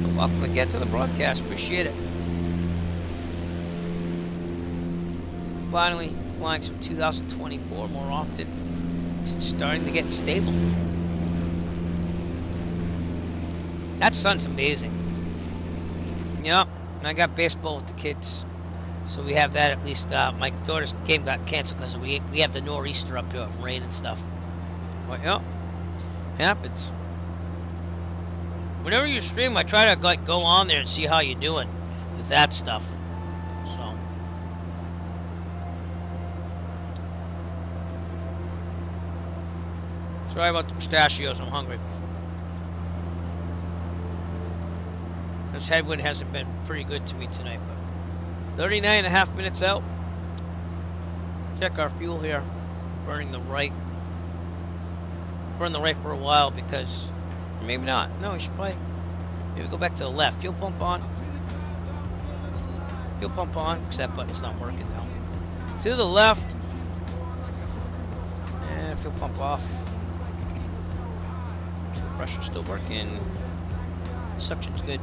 But welcome again to the broadcast. Appreciate it. Finally, flying some 2024 more often. It's starting to get stable. That sun's amazing. Yep, and I got baseball with the kids. So we have that at least. My daughter's game got canceled because we have the nor'easter up here of rain and stuff. But yeah, happens. Whenever you stream, I try to like go on there and see how you're doing with that stuff. So. Sorry about the pistachios, I'm hungry. This headwind hasn't been pretty good to me tonight, but 39.5 minutes out. Check our fuel here. Burning the right. Burn the right for a while because, maybe not. No, we should probably maybe go back to the left. Fuel pump on. Fuel pump on, because that button's not working now. To the left. And fuel pump off. Pressure's still working. Suction's good.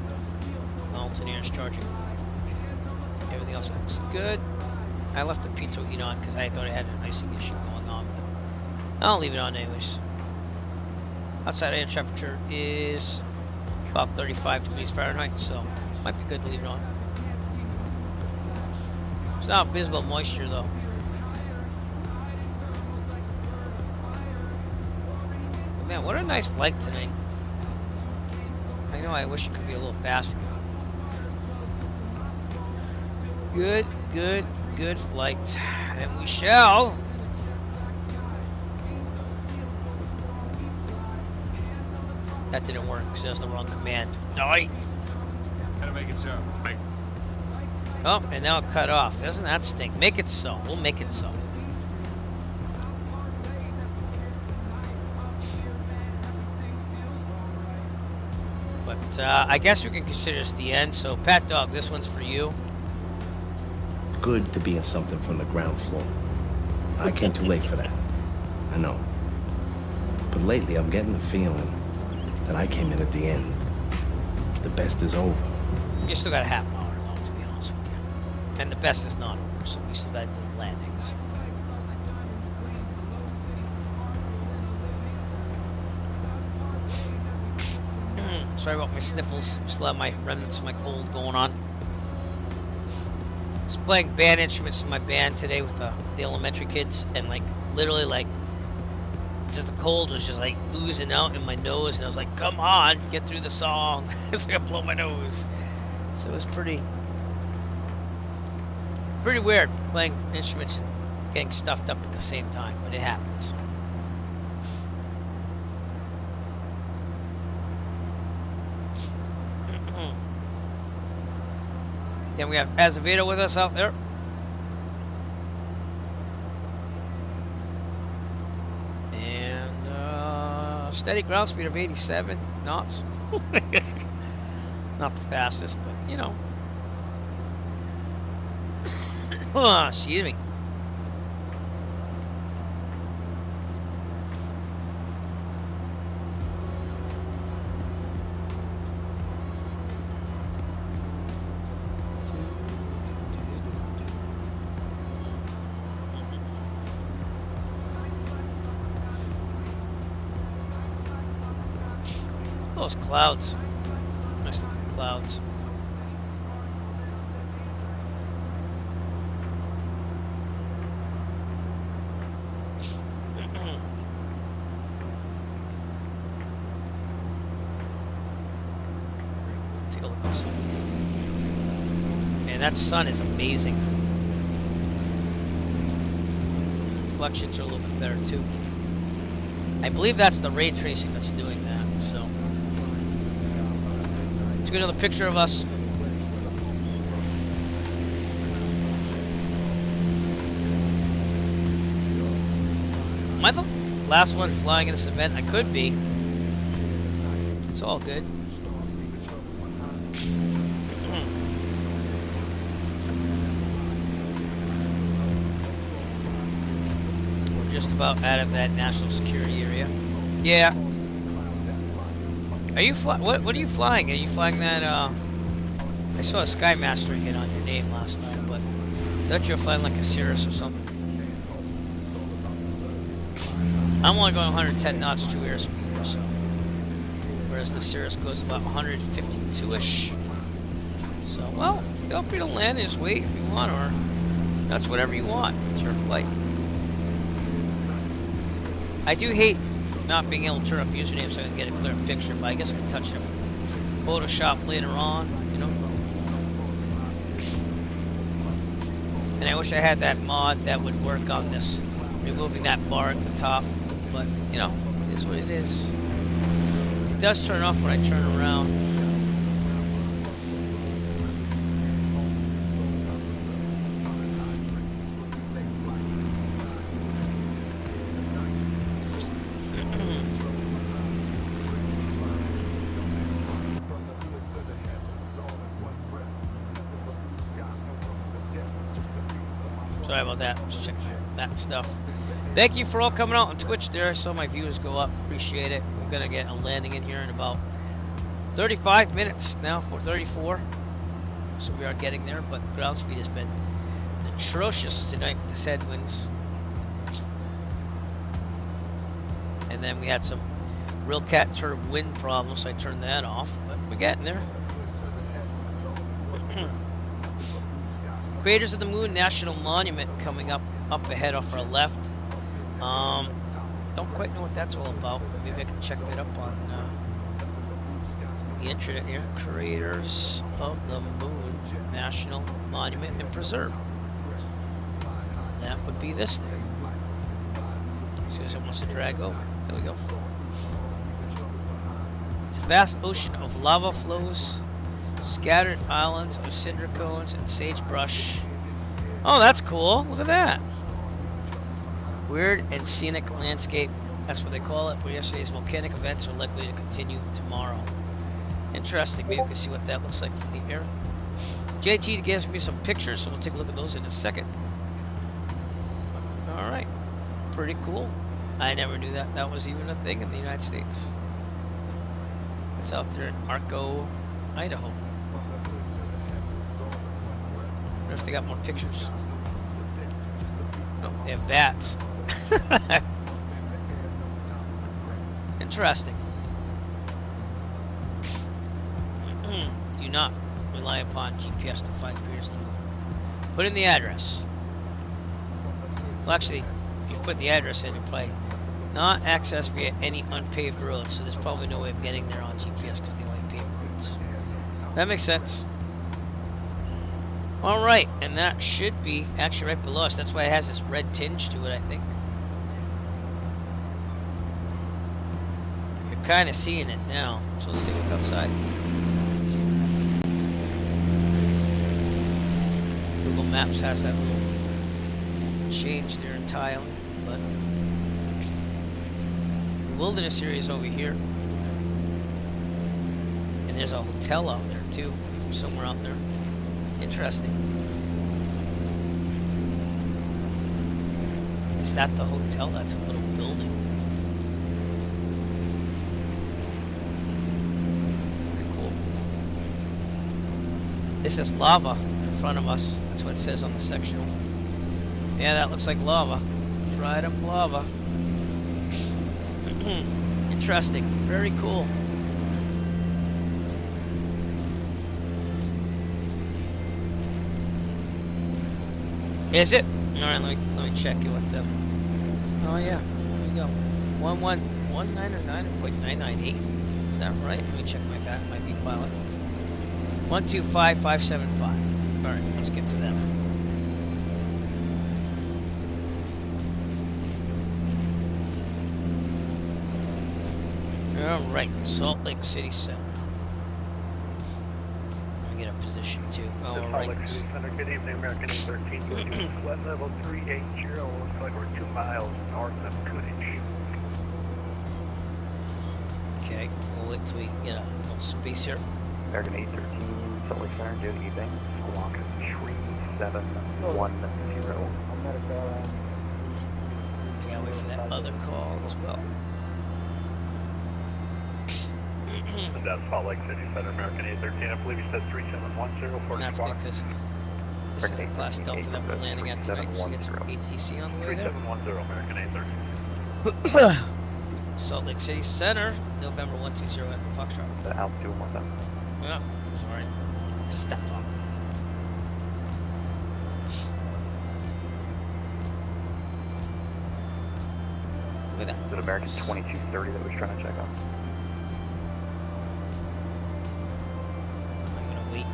Alternator's charging. Everything else looks good. I left the pitot heat on because I thought I had an icing issue going on, but I'll leave it on anyways. Outside air temperature is about 35 degrees Fahrenheit, so might be good to leave it on. It's not visible moisture though. But man, what a nice flight tonight. I know I wish it could be a little faster. Good flight. And we shall. That didn't work, because that's the wrong command. Die! Gotta make it so. Make. Oh, and now it cut off. Doesn't that stink? Make it so. We'll make it so. But I guess we can consider this the end. So, Pat Dog, this one's for you. Good to be in something from the ground floor. I came too late for that. I know. But lately, I'm getting the feeling that I came in at the end. The best is over. You still got a half hour though, to be honest with you. And the best is not over, so we still got to do the landings. Sorry about my sniffles. Still have my remnants of my cold going on. was playing band instruments in my band today with the elementary kids, and like literally like just the cold was just like oozing out in my nose, and I was like, "Come on, get through the song." It's gonna blow my nose. So it was pretty weird playing instruments and getting stuffed up at the same time, but it happens. Then we have Azevedo with us out there. And steady ground speed of 87 knots. Not the fastest, but you know. Excuse me. Those clouds. Nice looking clouds. Take a look at the sun. Man, that sun is amazing. Reflections are a little bit better too. I believe that's the ray tracing that's doing that, so. Let's get another picture of us. Am I the last one flying in this event? I could be. It's all good. We're just about out of that national security area. Yeah. Are you what are you flying? Are you flying that I saw a Skymaster again on your name last time, but I thought you were flying like a Cirrus or something. I'm only going 110 knots, 2 airspeed or so. Whereas the Cirrus goes about 152-ish. So, well, feel free to land and just wait if you want, or that's whatever you want. It's your flight. I do hate not being able to turn up username so I can get a clear picture, but I guess I can touch it with Photoshop later on, you know. And I wish I had that mod that would work on this, removing that bar at the top, but you know, it is what it is. It does turn off when I turn around. Sorry about that. Just checking that stuff. Thank you for all coming out on Twitch there. I saw my viewers go up. Appreciate it. We're going to get a landing in here in about 35 minutes now, for 34. So we are getting there, but the ground speed has been atrocious tonight with the headwinds. And then we had some real cat turb wind problems, so I turned that off, but we're getting there. Craters of the Moon National Monument coming up ahead off our left. Don't quite know what that's all about. Maybe I can check that up on the internet here. Craters of the Moon National Monument and Preserve. That would be this thing. See if it wants to drag over. There we go. It's a vast ocean of lava flows, scattered islands of cinder cones and sagebrush. Oh, that's cool. Look at that. Weird and scenic landscape. That's what they call it. But yesterday's volcanic events are likely to continue tomorrow. Interesting. Maybe we can see what that looks like from the air. JT gives me some pictures, so we'll take a look at those in a second. Alright. Pretty cool. I never knew that that was even a thing in the United States. It's out there in Arco, Idaho. I wonder if they got more pictures. No, they have bats. Interesting. Do not rely upon GPS to find craters of the moon. Put in the address. Well, actually, if you put the address in, you play not access via any unpaved road, so there's probably no way of getting there on GPS because they only have paved roads. That makes sense. All right, and that should be actually right below us. That's why it has this red tinge to it, I think. You're kind of seeing it now, so let's take a look outside. Google Maps has that little change there in tiling, but the wilderness area is over here, and there's a hotel out there too, somewhere out there. Interesting. Is that the hotel? That's a little building. Pretty cool. This is lava in front of us. That's what it says on the sectional. Yeah, that looks like lava. Dried up lava. Interesting. Very cool. Is it? Alright, let me check it with them. Oh yeah, there we go. 111909.998. Is that right? Let me check my pilot. 125575. Alright, let's get to them. Alright, Salt Lake City Center. Let me get a position too. Salt Alright. Lake City Center, good evening, American 13. Flight level 380. Looks like we're 2 miles north of Coolidge. Okay, we'll wait till we get a little space here. American 813, Salt Lake Center, good evening. Squawk 3710. I gotta wait for that other call as well. That's Salt Lake City Center, American 813. I believe you said 3710 for And that's Squawk. because this is the class Delta that we're landing at tonight, so we get some ATC on the way there. 3710, American 813. Salt Lake City Center, November 120 Echo Foxtrot. The altitude 1000. Yeah, sorry. Stepped on. Look at that. Is it American 2230 that was trying to check on? I'm gonna wait.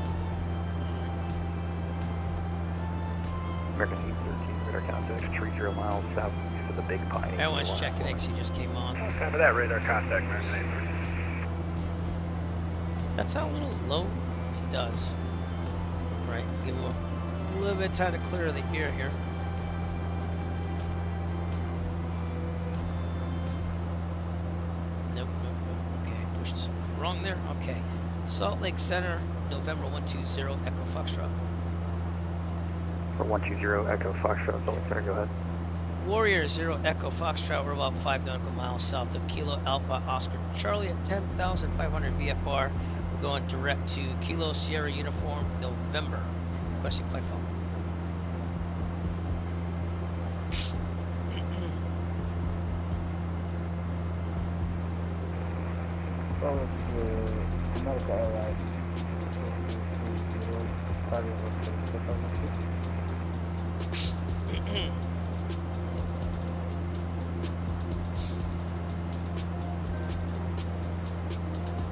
American 813, radar contact 30 miles southeast of the Big Pine. Everyone's checking it 'cause he just came on. Time for that radar contact, American 813. Does that sound a little low? It does. Right, give him a little bit of time to clear the ear here. Nope, nope, nope. Okay, pushed something wrong there. Okay. Salt Lake Center, November 120 Echo Foxtrot. For 120 Echo Foxtrot, Salt Lake Center, go ahead. Warrior 0 Echo Foxtrot, we're about 5 nautical miles south of Kilo Alpha Oscar Charlie at 10,500 VFR. We're going direct to Kilo Sierra Uniform, November. Requesting flight phone.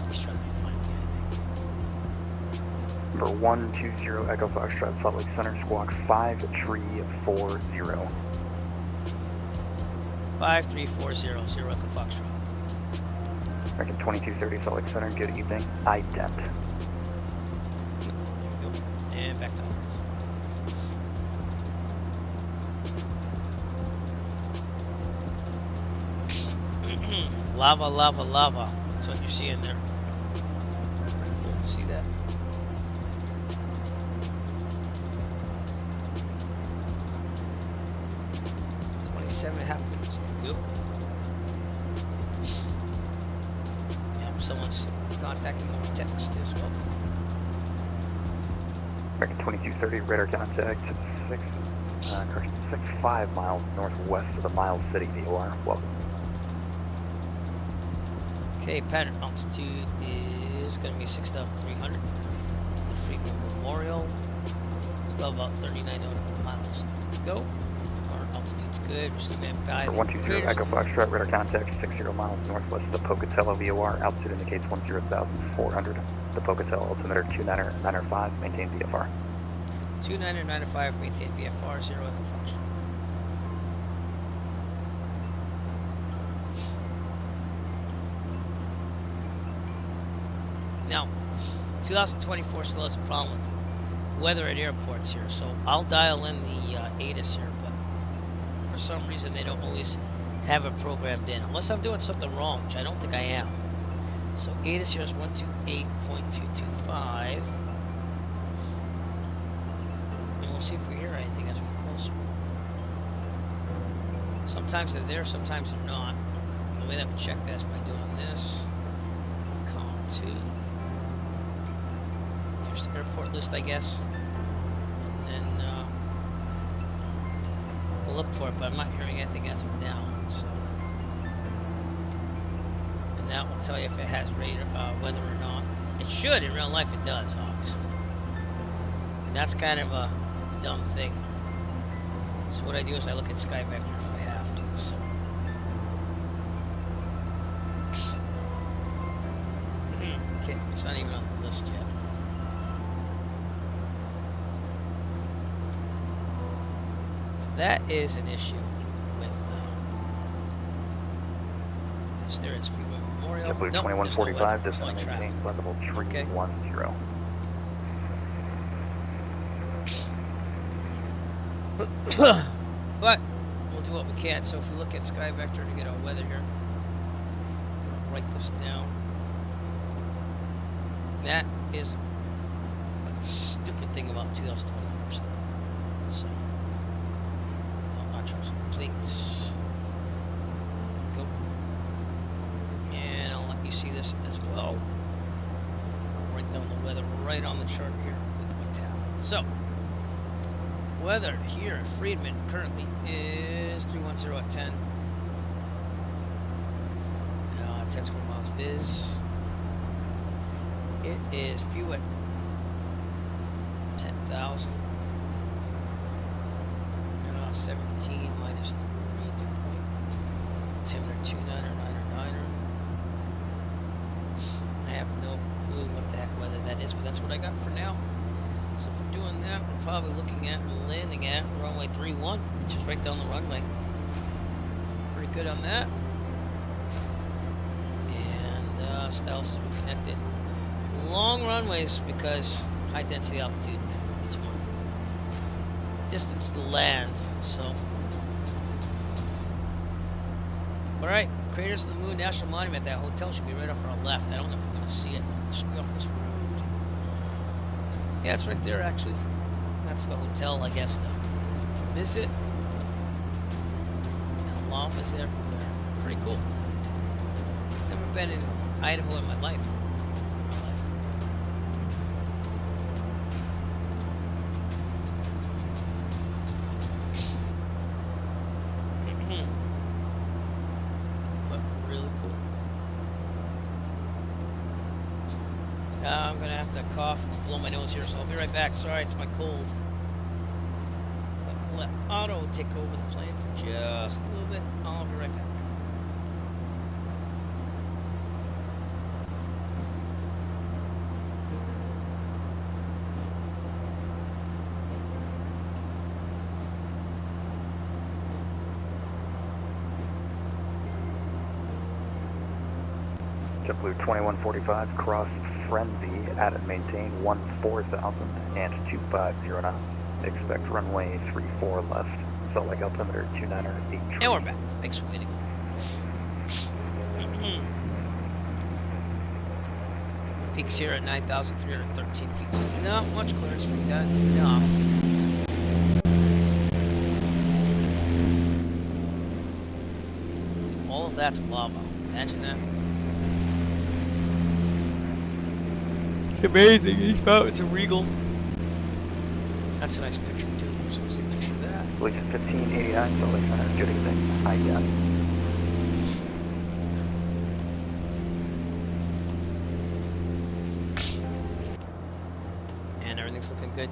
He's trying to find me, For 120 Echo Foxtrot, Salt Lake Center, Squawk 5340. 5340 0 Echo Foxtrot. American 2230, Salt Lake Center, good evening. Ident. There we go. And back to Alphonse. Lava, lava, lava. That's what you're seeing there. Cool to see that. Minutes to go. Yeah, someone's contacting me over text as well. American 2230, radar contact 6.5 miles northwest of the Miles City VOR. Welcome. Okay, pattern altitude is going to be 6,300. The Freeman Memorial is Club, about 39 nautical miles to go. Our altitude's good. We're still in by For 120 Echo Foxtrot, radar contact 60 miles northwest of the Pocatello VOR. Altitude indicates 10,400. The Pocatello altimeter 29905. Maintain VFR. 29905, maintain VFR, 0 Echo Foxtrot. Now, 2024 still has a problem with weather at airports here, so I'll dial in the ATIS here, but for some reason they don't always have it programmed in, unless I'm doing something wrong, which I don't think I am. So ATIS here is 128.225, and we'll see if we hear anything as we get closer. Sometimes they're there, sometimes they're not. The way that we check that is by doing this. Column 2. There's the airport list, I guess. And then we'll look for it, but I'm not hearing anything as of now. So, and that will tell you if it has radar, weather or not. It should, in real life it does, obviously. And that's kind of a dumb thing. So what I do is I look at Sky Vector if I have to. So. Okay, it's not even on the list yet. That is an issue with this. There is Freeway Memorial. JetBlue 2145, descend and maintain flight level 310. But we'll do what we can. So if we look at Sky Vector to get our weather here, I'll write this down. That is a stupid thing about 2024 stuff. So. Plates. Go. And I'll let you see this as well. I'll write down the weather right on the chart here with my tab. So, weather here at Friedman currently is 310 at 10. 10 square miles viz. It is few at 10,000. 17 minus 3, dew point. Altimeter 29er. I have no clue what the heck weather that is, but that's what I got for now. So if we're doing that, we're probably looking at landing at runway 31, which is right down the runway. Pretty good on that. And styles are connected. Long runways because high density altitude is more distance to land, so. Alright, Craters of the Moon National Monument. That hotel should be right off our left. I don't know if we're going to see it. It should be off this road. Yeah, it's right there actually. That's the hotel, I guess, to visit. And llamas everywhere. Pretty cool. Never been in Idaho in my life. I'm gonna have to cough and blow my nose here, so I'll be right back. Sorry, it's my cold. But let Otto take over the plane for just a little bit. I'll be right back. JetBlue 2145, cross Frenzy at and maintain 14,000 and 250 knots. Expect runway 34 left. Salt Lake altimeter 298. And we're back. Thanks for waiting. Peaks here at 9,313 feet. So not much clearance. We got enough. All of that's lava. Imagine that. It's amazing. These mountains are regal. That's a nice picture too. So let's see a picture of that. Police 1589, Salt Lake Center, good evening. Hi, yeah. And everything's looking good.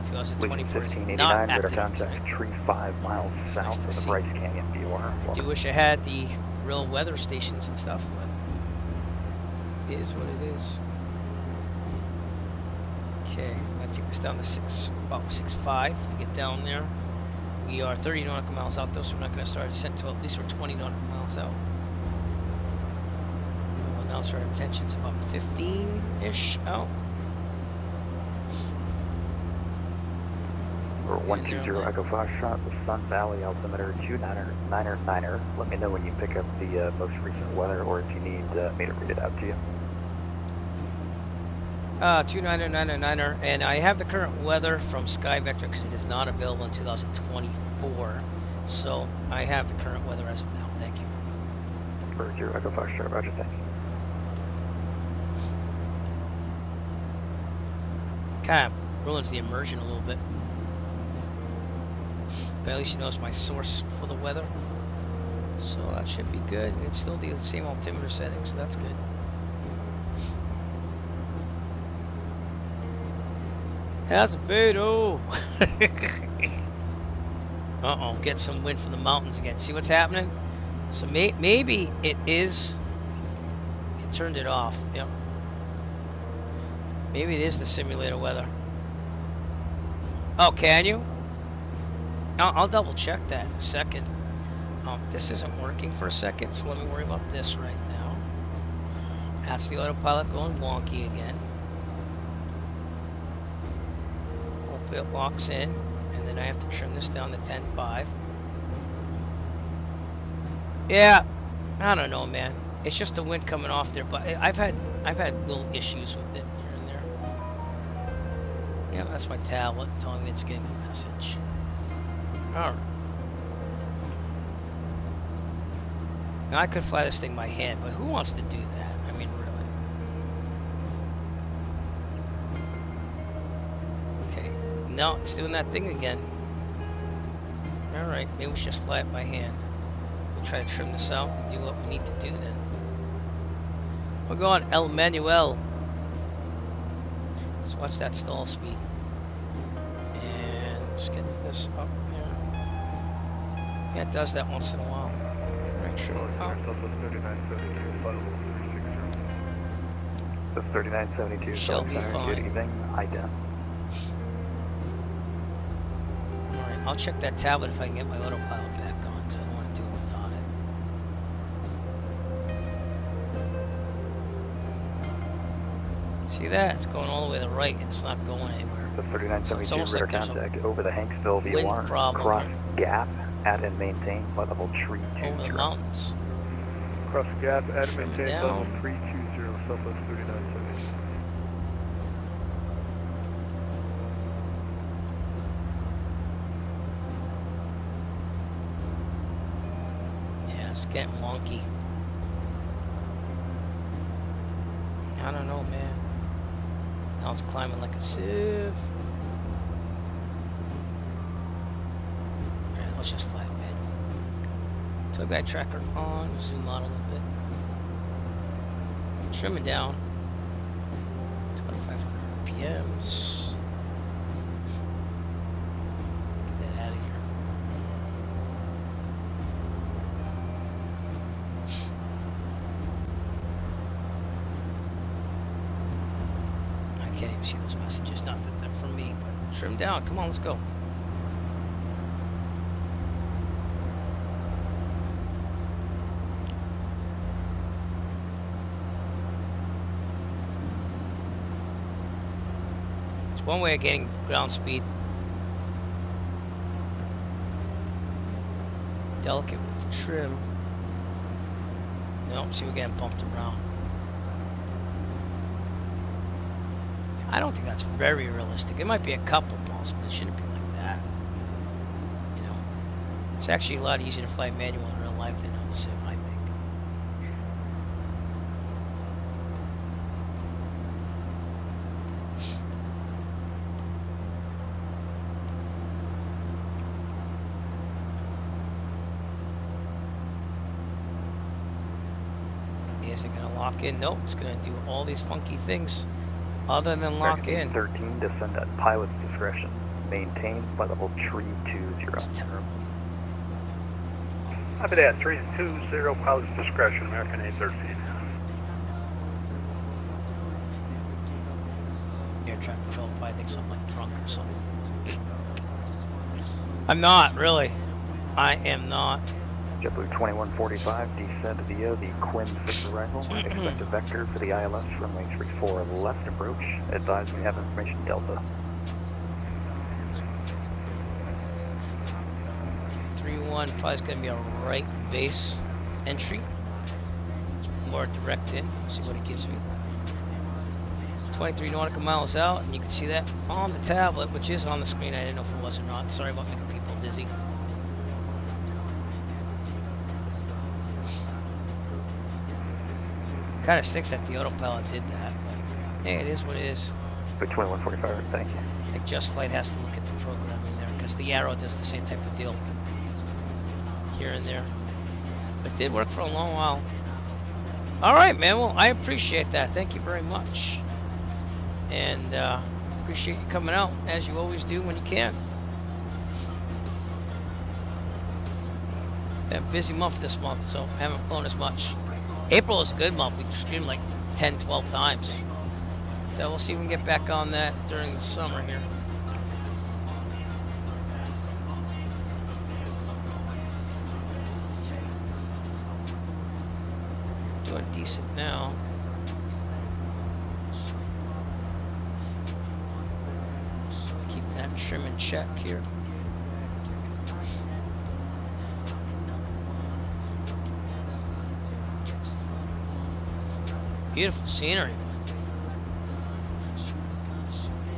2024 is 1589, not radar active contact tonight. tree 5 miles It's south nice to of the see. Bryce Canyon VOR. I do wish I had the real weather stations and stuff, but it is what it is. Okay, I'm gonna take this down to about 6.5 to get down there. We are 30 nautical miles out though, so we're not gonna start descent until at least we're 20 nautical miles out. We'll announce our intentions about 15-ish out. Or 120 Echo Foxtrot, the Sun Valley altimeter 299er. Let me know when you pick up the most recent weather, or if you need me to read it out to you. 299er, and I have the current weather from SkyVector because it is not available in 2024. So I have the current weather as of now. Thank you. For 0 Echo Foxtrot, Roger, thank you. Kind of ruins the immersion a little bit. But at least you know it's my source for the weather. So that should be good. It's still the same altimeter settings, so that's good. How's the food? Oh! Uh-oh, get some wind from the mountains again. See what's happening? So maybe it is... It turned it off. Yep. Maybe it is the simulator weather. Oh, can you? I'll double check that in a second. This isn't working for a second, so let me worry about this right now. That's the autopilot going wonky again. Hopefully it locks in, and then I have to trim this down to 10.5. Yeah, I don't know, man. It's just the wind coming off there, but I've had little issues with it here and there. Yeah, that's my tablet telling me it's getting a message. All right. Now I could fly this thing by hand, but who wants to do that? I mean, really. Okay. No, it's doing that thing again. All right, maybe we should just fly it by hand. We'll try to trim this out and do what we need to do then. We're going El Manuel. Let's watch that stall speed. And just get this up there. Yeah, it does that once in a while. Right, sure. The 3972 Shall be fine. Good evening, Ida. Alright, I'll check that tablet if I can get my autopilot back on, because I don't want to do it without it. See that? It's going all the way to the right, and it's not going anywhere. The 3972 So radar contact over the Hanksville VOR. problem Cross here. gap at and maintain flight level 320. Over the mountains. Cross gap, add and Trim it maintain down. level 320, Southwest 3970. Yeah, it's getting wonky. I don't know, man. Now it's climbing like a sieve. Alright, let's just fly it, man. Toy bag tracker on, zoom out a little bit. Trimming down. 2,500 RPMs. Get that out of here. I can't even see those messages. Not that they're from me, but trim down. Come on, let's go. It's one way of getting ground speed. Delicate with the trim. Nope, see, we're getting bumped around. I don't think that's very realistic. It might be a couple bumps, but it shouldn't be like that. You know, it's actually a lot easier to fly manual in real life than on the sim, I think. Is it gonna lock in? Nope, it's gonna do all these funky things other than lock in. 13, descend at pilot's discretion. maintain, flight level 320. It's terrible. Copy that, 320, pilot's discretion, American A13. Air traffic control probably thinks I'm like drunk or something. I'm not, really. I am not. JetBlue 2145, descend via the Quinn 6 arrival. Expect a vector for the ILS, runway 34 left approach. Advise we have information Delta. 3-1, probably is going to be a right base entry. More direct in, see what it gives me. 23 nautical miles out, and you can see that on the tablet, which is on the screen. I didn't know if it was or not. Sorry about making people dizzy. Kind of stinks that the autopilot did that, but hey, it is what it is. JetBlue 2145, thank you. I think Just Flight has to look at the programming there, because the Arrow does the same type of deal here and there. It did work for a long while. All right, man. Well, I appreciate that. Thank you very much. And appreciate you coming out, as you always do when you can. Been a busy month this month, so haven't flown as much. April is a good month. We streamed like 10, 12 times. So we'll see if we can get back on that during the summer here. Doing decent now. Let's keep that trim in check here. Beautiful scenery.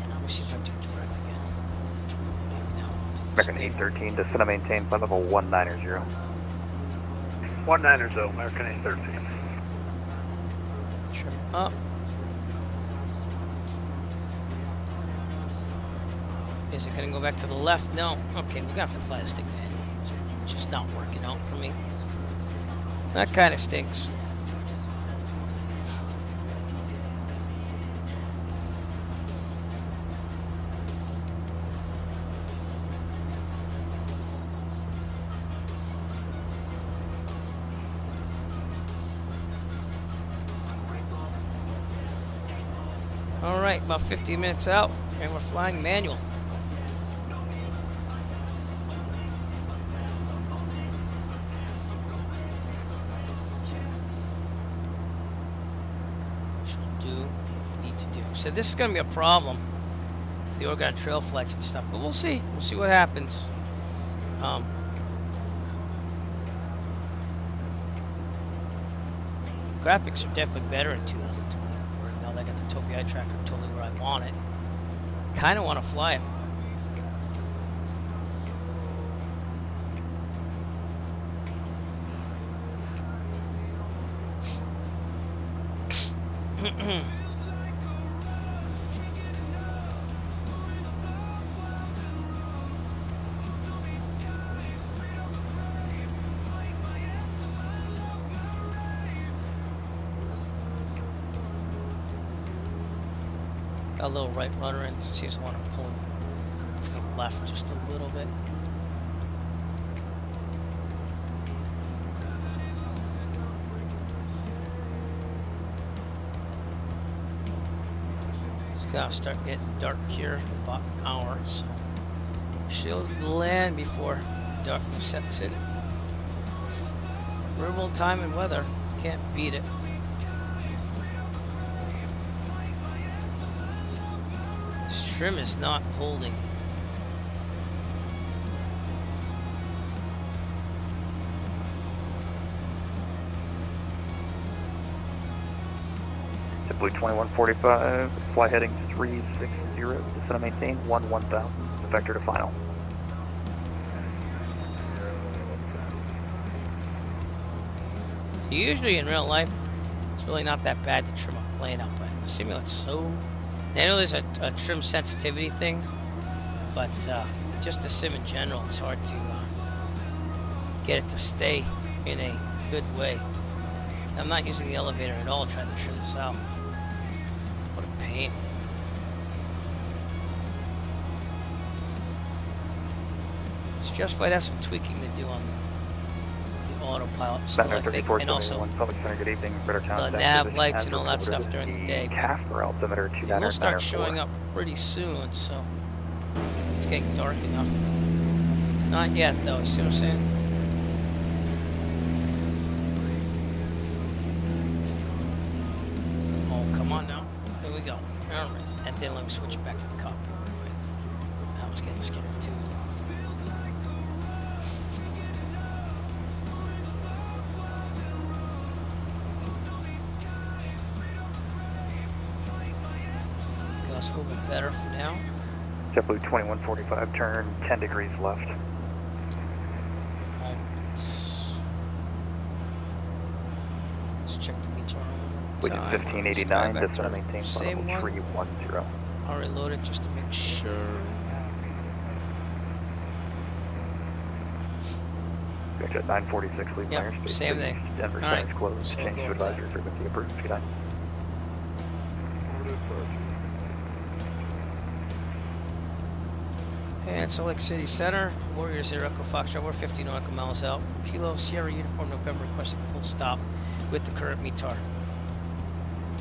Let me see if I do direct again. American 813, descend and maintain, flight level 190. 190, American A13. Trim up. Is it going to go back to the left? No. Okay, we're going to have to fly this thing in. It's just not working out for me. That kind of stinks. Alright, about 15 minutes out, and we're flying manual. Which will do what we need to do. So this is going to be a problem for the Oregon Trail flights and stuff, but we'll see. We'll see what happens. Graphics are definitely better in 2024. Now that I got the Tobii eye tracker totally where I want it. Kind of want to fly it. Got a little right rudder in, so you just want to pull it to the left just a little bit. It's gotta start getting dark here in about an hour, so she'll land before darkness sets in. Verbal time and weather, can't beat it. Trim is not holding. JetBlue 2145, fly heading 360, descend and maintain 1000, vector to final. Usually in real life, it's really not that bad to trim a plane up, but in the simulate's so... I know there's a trim sensitivity thing, but just the sim in general, it's hard to get it to stay in a good way. I'm not using the elevator at all trying to trim this out. What a pain. So just might have some tweaking to do on the autopilot still, I think, and also Public Center, good evening. Radar the contact nav position lights as and all that reported. stuff during the day. Casper altimeter It 29 will start showing up pretty soon, so it's getting dark enough. Not yet, though. You see what I'm saying? Oh, come on now. Here we go. All right. And then let me switch it back to the cockpit. Right. I was getting scared too. That's a little bit better for now. JetBlue 2145, turn 10 degrees left. Let's check the meter. Wind 1589, descend and maintain Same level one. 310. I'll reload it just to make sure. Jet 946, leave Yep, airspace. same thing. Denver All right, Center's closed. so Change go to with advisory frequency approved. Good night. And Salt Lake City Center, Warrior 0 Echo Foxtrot, we're 50 nautical miles out. Kilo Sierra Uniform November requesting full stop with the current METAR.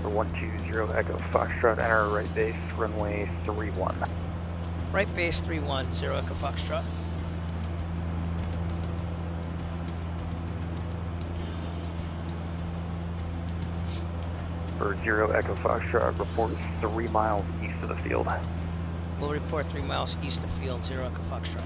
For 120 Echo Foxtrot, enter right base, runway 31. Right base 310 Echo Foxtrot. For 0 Echo Foxtrot, report 3 miles east of the field. We'll report 3 miles east of field, 0 Echo Foxtrot.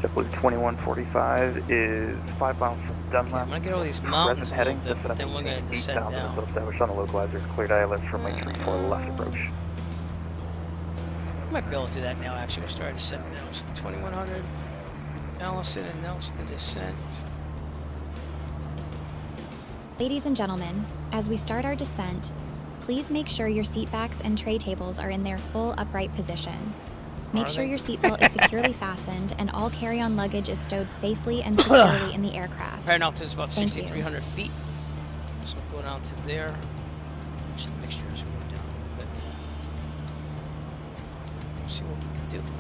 JetBlue 2145 is 5 miles from Okay, Dunlap. I'm gonna get all these mountains Present a heading, little bit, but descend then we're gonna and descend 8,000 down. is established on the localizer. Cleared ILS from lane 34 left approach. I might be able to do that now, actually. We're starting to descend now. So 2100. Allison announced the descent. Ladies and gentlemen, as we start our descent, please make sure your seat backs and tray tables are in their full upright position. Make Are sure they? your seatbelt is securely fastened and all carry-on luggage is stowed safely and securely in the aircraft. Apparent altitude is about Thank you. 6,300 feet. So we'll go down to there. Which the mixture is going down a little bit. See what we can do.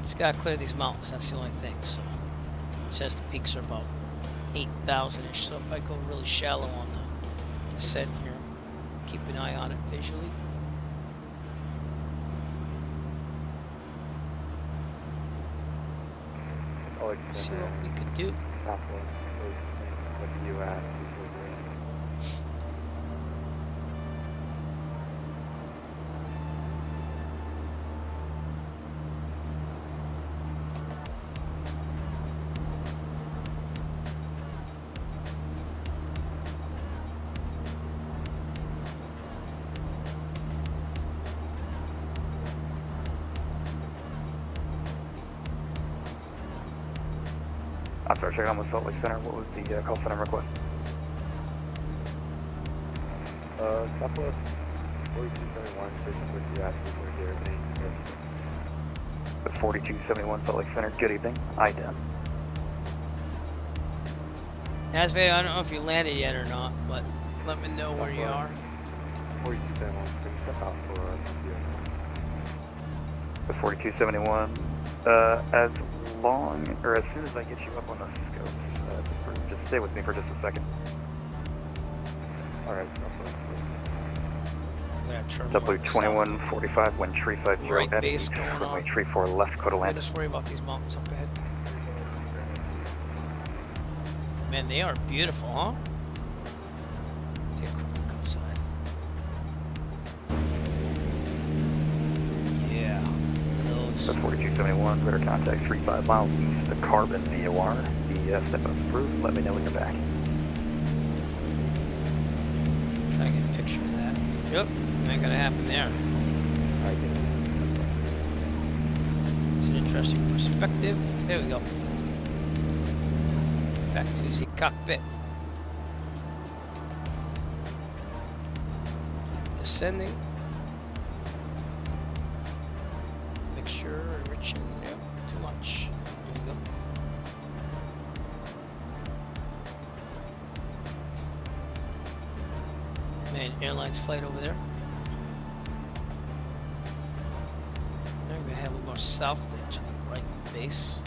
Just gotta clear these mountains, that's the only thing. So it says the peaks are about 8,000-ish, so if I go really shallow on the descent here, keep an eye on it visually. See what we can do. I'm sorry, checking on the Salt Lake Center. What was the call center request? Southwest 4271, station 50 asking for the everything. The 4271 Salt Lake Center. Good evening. IDEM. Asvay, I don't know if you landed yet or not, but let me know where you are. 4271, please step out for The 4271. As long, or as soon as I get you up on the scopes, just stay with me for just a second. Alright, JetBlue 2145, wind 350 Right at base east, going runway on. 34 left, Coda I land. just worry about these mountains up ahead. Man, they are beautiful, huh? Take a quick look outside. Yeah, those. The 4271, radar contact 35 miles east of Carbon VOR. The step up approved. Let me know when you're back. Try to get a picture of that. Yep, ain't gonna happen there. It's an interesting perspective. There we go. Back to the cockpit. descending. Make sure enriching, no, too much. There we go. Man, airlines flight over there. Now we're gonna have a little more south there to the right base.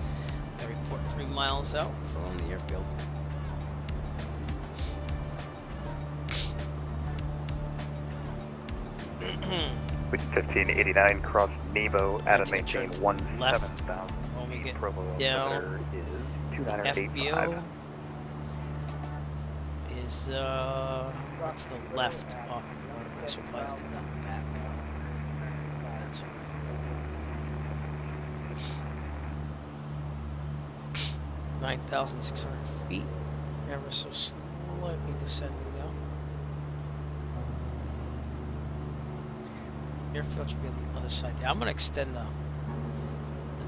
I report 3 miles out from the airfield. With 1589 cross Nebo at and maintain left. 17,000. When we get Provo down, altimeter is the 2985. FBO is to the left off of the runway, so we'll probably have to come back. That's all. 9,600 feet, ever so slightly descending now. Airfield should be on the other side there. I'm gonna extend the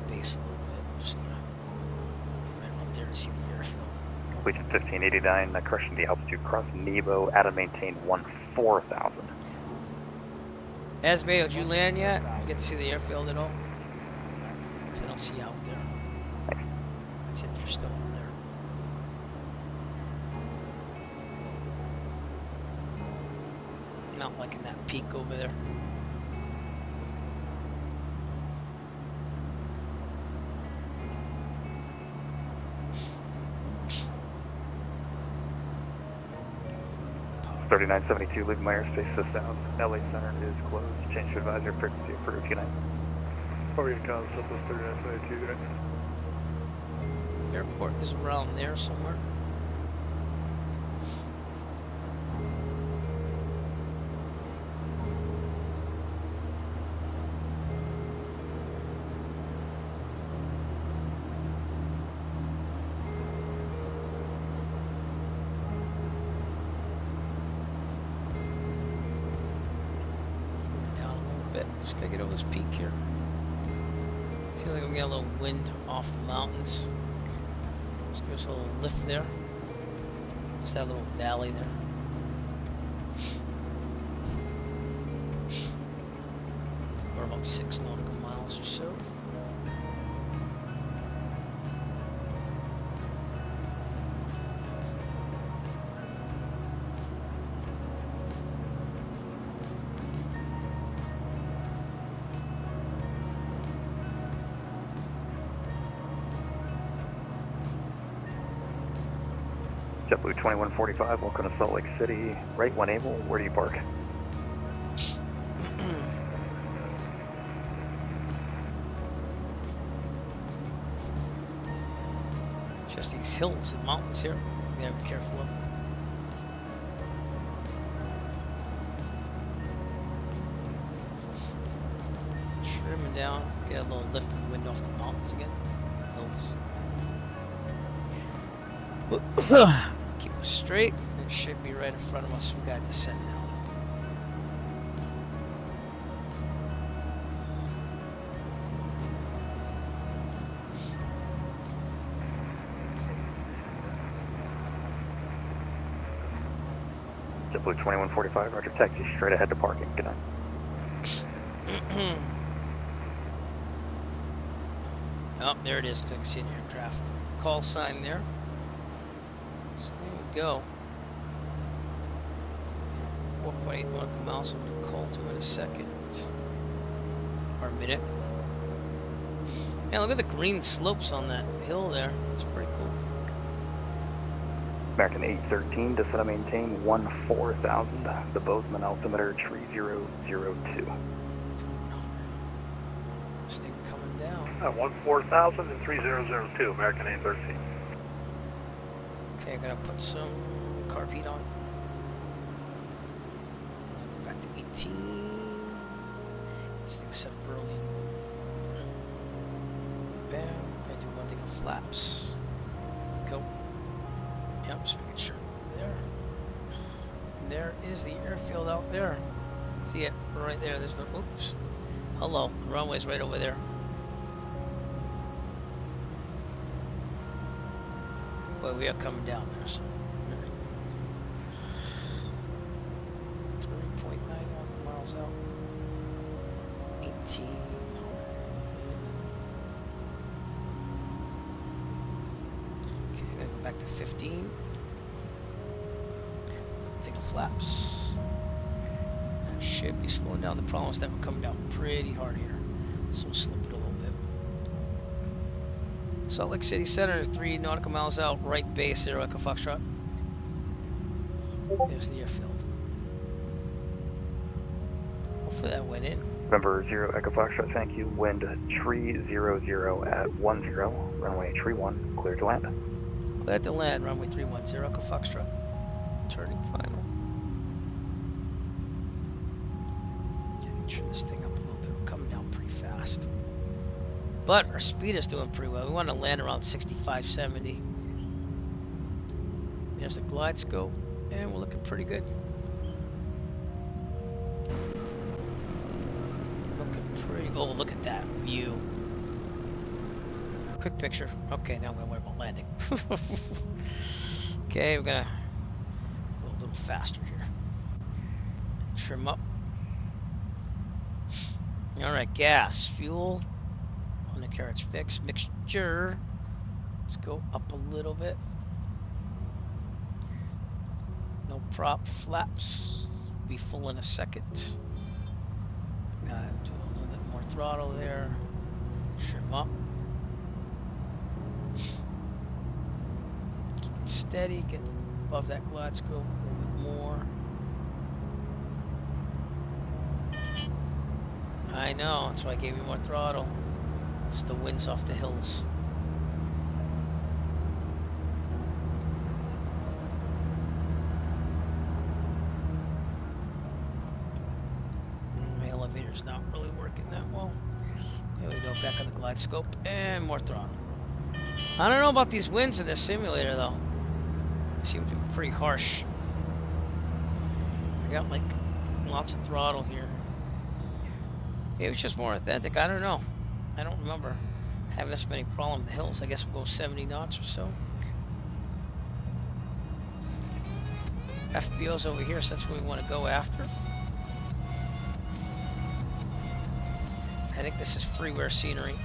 base a little bit, just right out there to see the airfield. Legion 1589 crushing the altitude cross Nebo at and maintain 14,000. Esme, did you land yet? You get to see the airfield at all? Because I don't see you out there. That's if you're still over there. Not liking that peak over there. .3972 leaving my airspace system. LA Center is closed. Change to advisor frequency approved. Good night. Oregon Comm, Southwest 3972, good night. Airport is around there somewhere. Down a little bit. Just gotta get over this peak here. Seems like we got a little wind off the mountains. Just give us a little lift there. Just that little valley there. We're about 6 nautical miles or so. JetBlue 2145, welcome to Salt Lake City. Right when able, where do you park? Just these hills and mountains here. We gotta be careful of. Trimming down, get a little lift and wind off the mountains again. Hills. Keep it straight. It should be right in front of us. We got to descend now. JetBlue 2145, roger, taxi straight ahead to parking. Good night. Oh, there it is. I can see an aircraft. Call sign there. So there you go. 4.8 nautical miles. I'm going to call to in a second. Or a minute. Yeah, look at the green slopes on that hill there. It's pretty cool. American 813, descend and maintain 14,000. The Bozeman altimeter 3002. This thing coming down. 14,000 and 3002, American 813. Okay, I'm gonna put some carb heat on. Go back to 18. This thing's set up early. Bam. Gonna do one thing with flaps. Go. Yep, just making sure. There. And there is the airfield out there. See it right there. There's the. Oops. Hello. The runway's right over there. But we are coming down there, so. 3.9 nautical miles out. 18. Okay, I'm gonna go back to 15. Think of flaps. That should be slowing down. The problem is that we're coming down pretty hard here, so we'll slip it a little bit. Salt Lake City Center, 3 nautical miles out, right base, 0 Echo Foxtrot. There's the airfield. Hopefully that went in. November 0 Echo Foxtrot, thank you. Wind tree 00 at 10, runway tree 1, clear to land. Clear to land, runway 31, 0 Echo Foxtrot. Turning final. Turn this thing up a little bit. We're coming down pretty fast. But our speed is doing pretty well. We want to land around 65, 70. There's the glide scope, and we're looking pretty good. Oh, look at that view. Quick picture. Okay, now I'm gonna worry about landing. Okay, we're gonna go a little faster here. Trim up. Alright, gas, fuel. On the carriage fix. Mixture. Let's go up a little bit. No prop flaps. Be full in a second. Do a little bit more throttle there. Trim up. Keep it steady. Get above that glide scope a little bit more. I know, that's why I gave you more throttle. It's the winds off the hills. My elevator's not really working that well. There we go, back on the glide scope and more throttle. I don't know about these winds in this simulator though. They seem to be pretty harsh. I got like lots of throttle here. It was just more authentic. I don't know. I don't remember having this many problems in the hills. I guess we'll go 70 knots or so. FBO's over here, so that's where we want to go after. I think this is freeware scenery.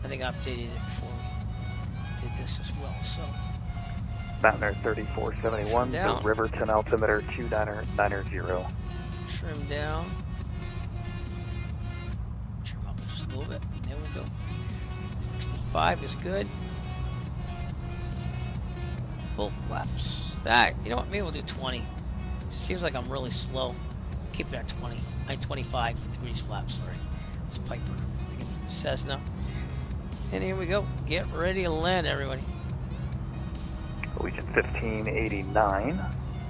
I think I updated it before we did this as well. So Mountain Air 3471, the Riverton altimeter 2990. Trim down. Trim up just a little bit. There we go. 65 is good. Full flaps. Alright, you know what? Maybe we'll do 20. It seems like I'm really slow. Keep it at 20. 25 degrees flaps, sorry. It's Piper. I think it's Cessna. And here we go. Get ready to land, everybody. Region 1589.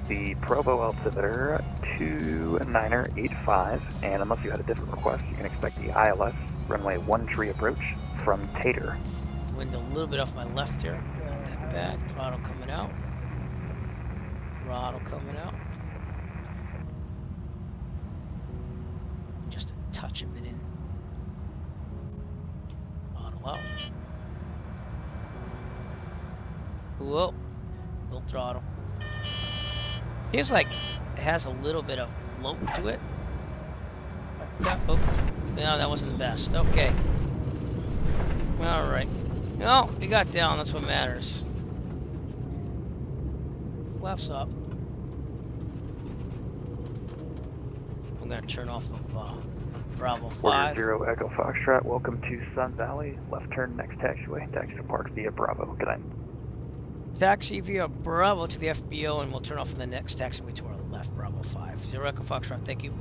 The Provo altimeter 2985. And unless you had a different request, you can expect the ILS runway 13 approach from Tater. Wind a little bit off my left here. Grab that back. Throttle coming out. Throttle coming out. Just a touch of it in. Throttle out. Whoa. Little throttle. Feels like it has a little bit of float to it. But, oh, no, that wasn't the best. Okay. Alright. No, we got down. That's what matters. Flaps up. I'm going to turn off of Bravo 5. 0 Echo Foxtrot, welcome to Sun Valley. Left turn next taxiway. Taxi to park via Bravo. Good night. Taxi via Bravo to the FBO, and we'll turn off on the next taxiway to our left, Bravo 5. 0 Echo Foxtrot, thank you.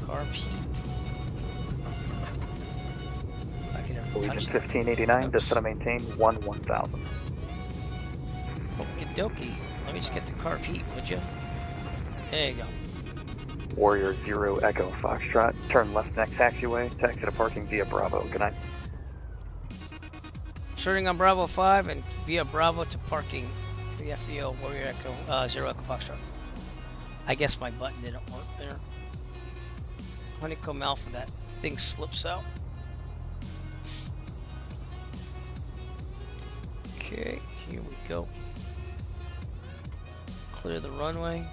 Carb heat. Region 1589, descend and maintain 1000. Okie dokie. Let me just get the carb heat, would you? There you go. Warrior 0 Echo Foxtrot, turn left next taxiway. Taxi to parking via Bravo. Good night. Turning on Bravo 5 and via Bravo to parking to the FBO, Warrior Echo, 0 Echo Foxtrot. I guess my button didn't work there. Honeycomb Alpha, that thing slips out. Okay, here we go. Clear the runway.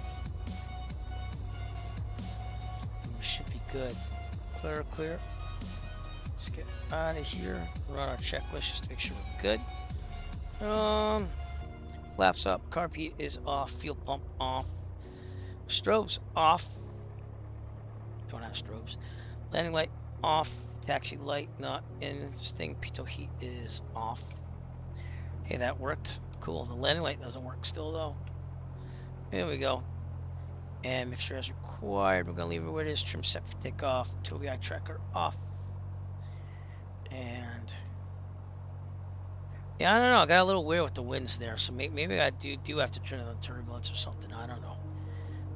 good. Clear, clear. Let's get out of here. Run our checklist just to make sure we're good. Flaps up. Carpet is off. Fuel pump off. Strobes off. Don't have strobes. Landing light off. Taxi light not in this thing. Pitot heat is off. Hey, that worked. Cool. The landing light doesn't work still though. There we go. And mixture as required. We're gonna leave it where it is. Trim set for takeoff. TOBI tracker off. And yeah, I don't know. I got a little weird with the winds there, so maybe I do have to turn on the turbulence or something. I don't know.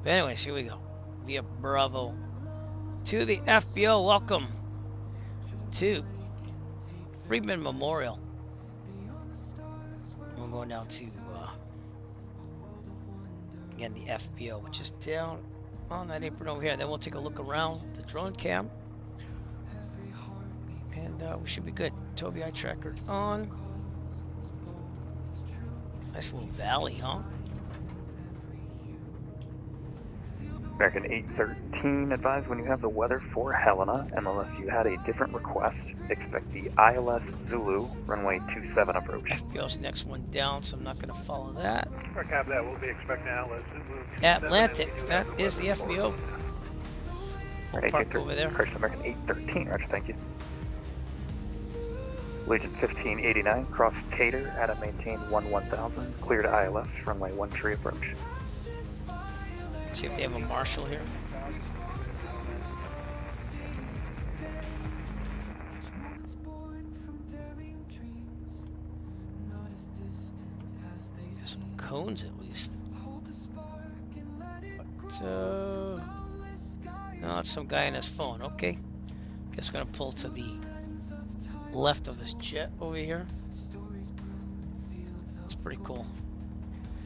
But anyways, here we go. Via Bravo to the FBO. Welcome to Freedman Memorial. We're going down to again the FBO, which is down on that apron over here. Then we'll take a look around the drone cam, and we should be good. TOBI tracker on. Nice little valley, huh? American 813, advise when you have the weather for Helena, and unless you had a different request, expect the ILS Zulu, runway 27 approach. FBO's next one down, so I'm not going to follow that. Copy that. We'll be expecting ILS Zulu. Atlantic, that is the FBO. We'll park over there. Correction, American 813, roger, thank you. Legion 1589, cross Cater at a maintain 1000, clear to ILS, runway 13 approach. See if they have a marshal here. There's some cones at least. But, no, it's some guy on his phone. Okay. Guess we're gonna pull to the left of this jet over here. It's pretty cool.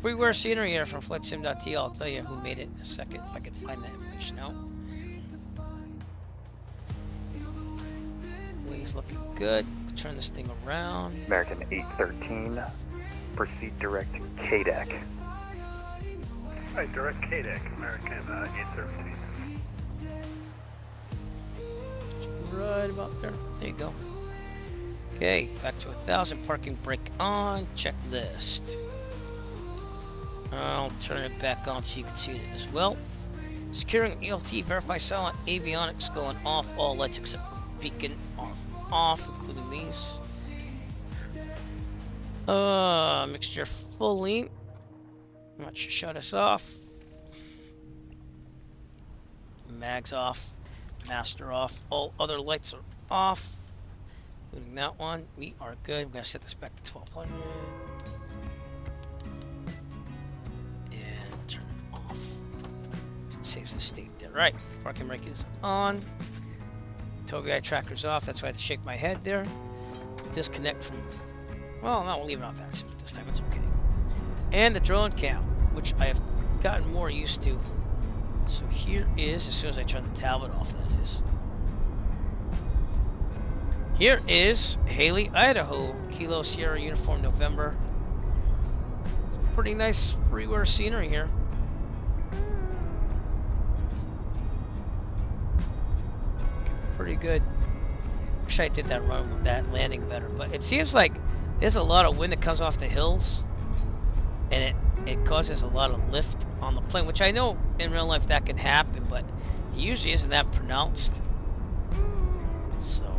Freeware scenery here from FlightSim.tl. I'll tell you who made it in a second if I can find that information out. Wings looking good. Turn this thing around. American 813, proceed direct KJAC. Right, direct KJAC, American 813. Right about there. There you go. Okay, back to 1000. Parking brake on. Checklist. I'll turn it back on so you can see it as well. Securing ELT, verify silent, avionics going off, all lights except for beacon are off, including these. Mixture fully. That should shut us off. Mags off, master off, all other lights are off, including that one. We are good. We're gonna set this back to 1200. Saves the state there. Right, parking brake is on. TOBI tracker's off. That's why I had to shake my head there. Disconnect from. Well, no, we'll leave it on fast this time. It's okay. And the drone cam, which I have gotten more used to. So here is, as soon as I turn the tablet off, that is. Here is Hailey, Idaho, Kilo Sierra Uniform November. It's pretty nice freeware scenery here. Pretty good. Wish I did that run with that landing better, but it seems like there's a lot of wind that comes off the hills, and it causes a lot of lift on the plane, which I know in real life that can happen, but it usually isn't that pronounced. So,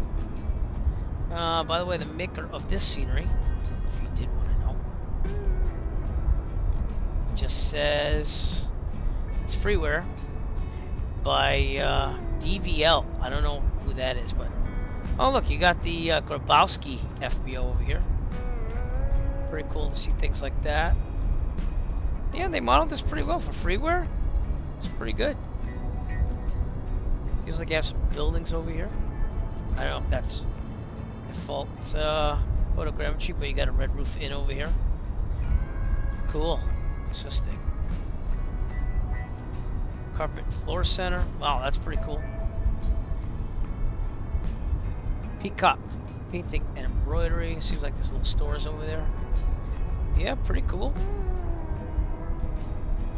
by the way, the maker of this scenery, if you did want to know, just says it's freeware by DVL. I don't know who that is, but oh look, you got the Grabowski FBO over here. Pretty cool to see things like that. Yeah, they modeled this pretty well for freeware. It's pretty good. Seems like you have some buildings over here. I don't know if that's default photogrammetry, but you got a red roof in over here. Cool. What's this thing? Carpet floor center. Wow, that's pretty cool. Peacock painting and embroidery. Seems like there's little stores over there. Yeah, pretty cool.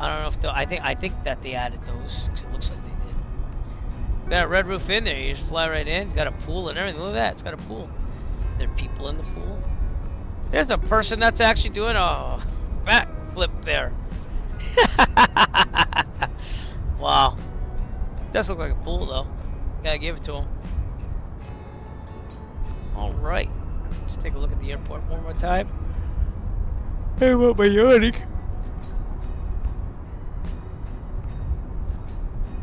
I don't know if I think that they added those because it looks like they did. Got a red roof in there. You just fly right in. It's got a pool and everything. Look at that. It's got a pool. There are people in the pool. There's a person that's actually doing a back flip there. Wow. Does look like a pool though. Gotta give it to him. Alright. Let's take a look at the airport one more time. Hey, what am I yawning?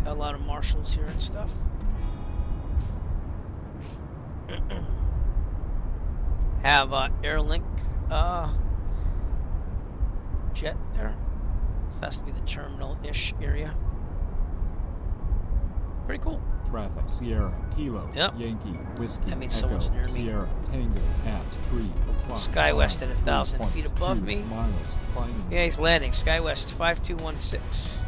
Got a lot of marshals here and stuff. Have Airlink jet there. This has to be the terminal-ish area. Pretty cool. Traffic Sierra Kilo Yankee Whiskey That means Echo someone's near me. Sierra Tango at 3 o'clock. SkyWest at 1,000 feet above me. Miles climbing. Yeah, he's landing. SkyWest 5216.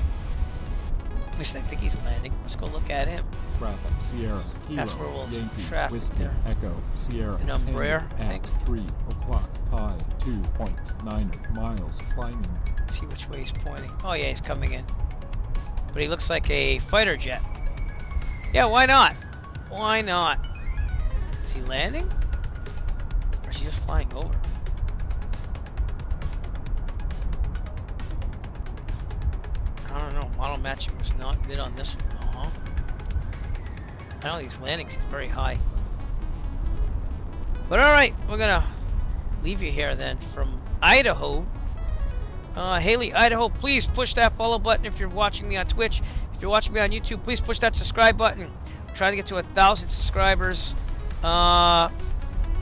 At least I think he's landing. Let's go look at him. Traffic Sierra Kilo That's where we'll Yankee traffic Whiskey there. Echo Sierra An Umbraer, Tango I at think. 3 o'clock. High 2.9 miles climbing. See which way he's pointing. Oh yeah, he's coming in. But he looks like a fighter jet. Yeah, why not? Why not? Is he landing? Or is he just flying over? I don't know. Model matching was not good on this one. I know these landings is very high. But alright, we're gonna leave you here then from Idaho. Hailey, Idaho, please push that follow button if you're watching me on Twitch. If you're watching me on YouTube, please push that subscribe button. I'm trying to get to 1,000 subscribers. I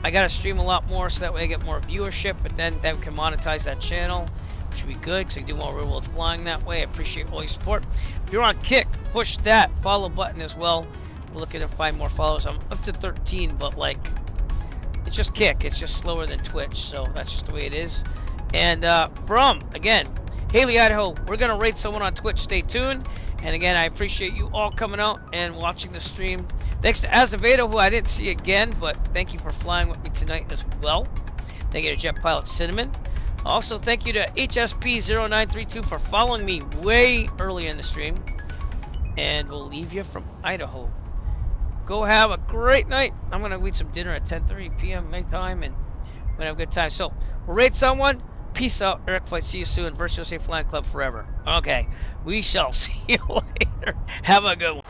gotta stream a lot more so that way I get more viewership, but then we can monetize that channel, which would be good because I do more real world flying that way. I appreciate all your support. If you're on Kick, push that follow button as well. We're looking to find more followers. I'm up to 13, but like, it's just Kick. It's just slower than Twitch, so that's just the way it is. And from, again, Hailey, Idaho, we're going to rate someone on Twitch. Stay tuned. And again, I appreciate you all coming out and watching the stream. Thanks to Azevedo, who I didn't see again, but thank you for flying with me tonight as well. Thank you to Jet Pilot Cinnamon. Also, thank you to HSP0932 for following me way earlier in the stream. And we'll leave you from Idaho. Go have a great night. I'm going to eat some dinner at 10:30 p.m. my time, and we're going to have a good time. So, we'll rate someone. Peace out, Eric Flight. See you soon. Virtual Safe Flying Club forever. Okay, we shall see you later. Have a good one.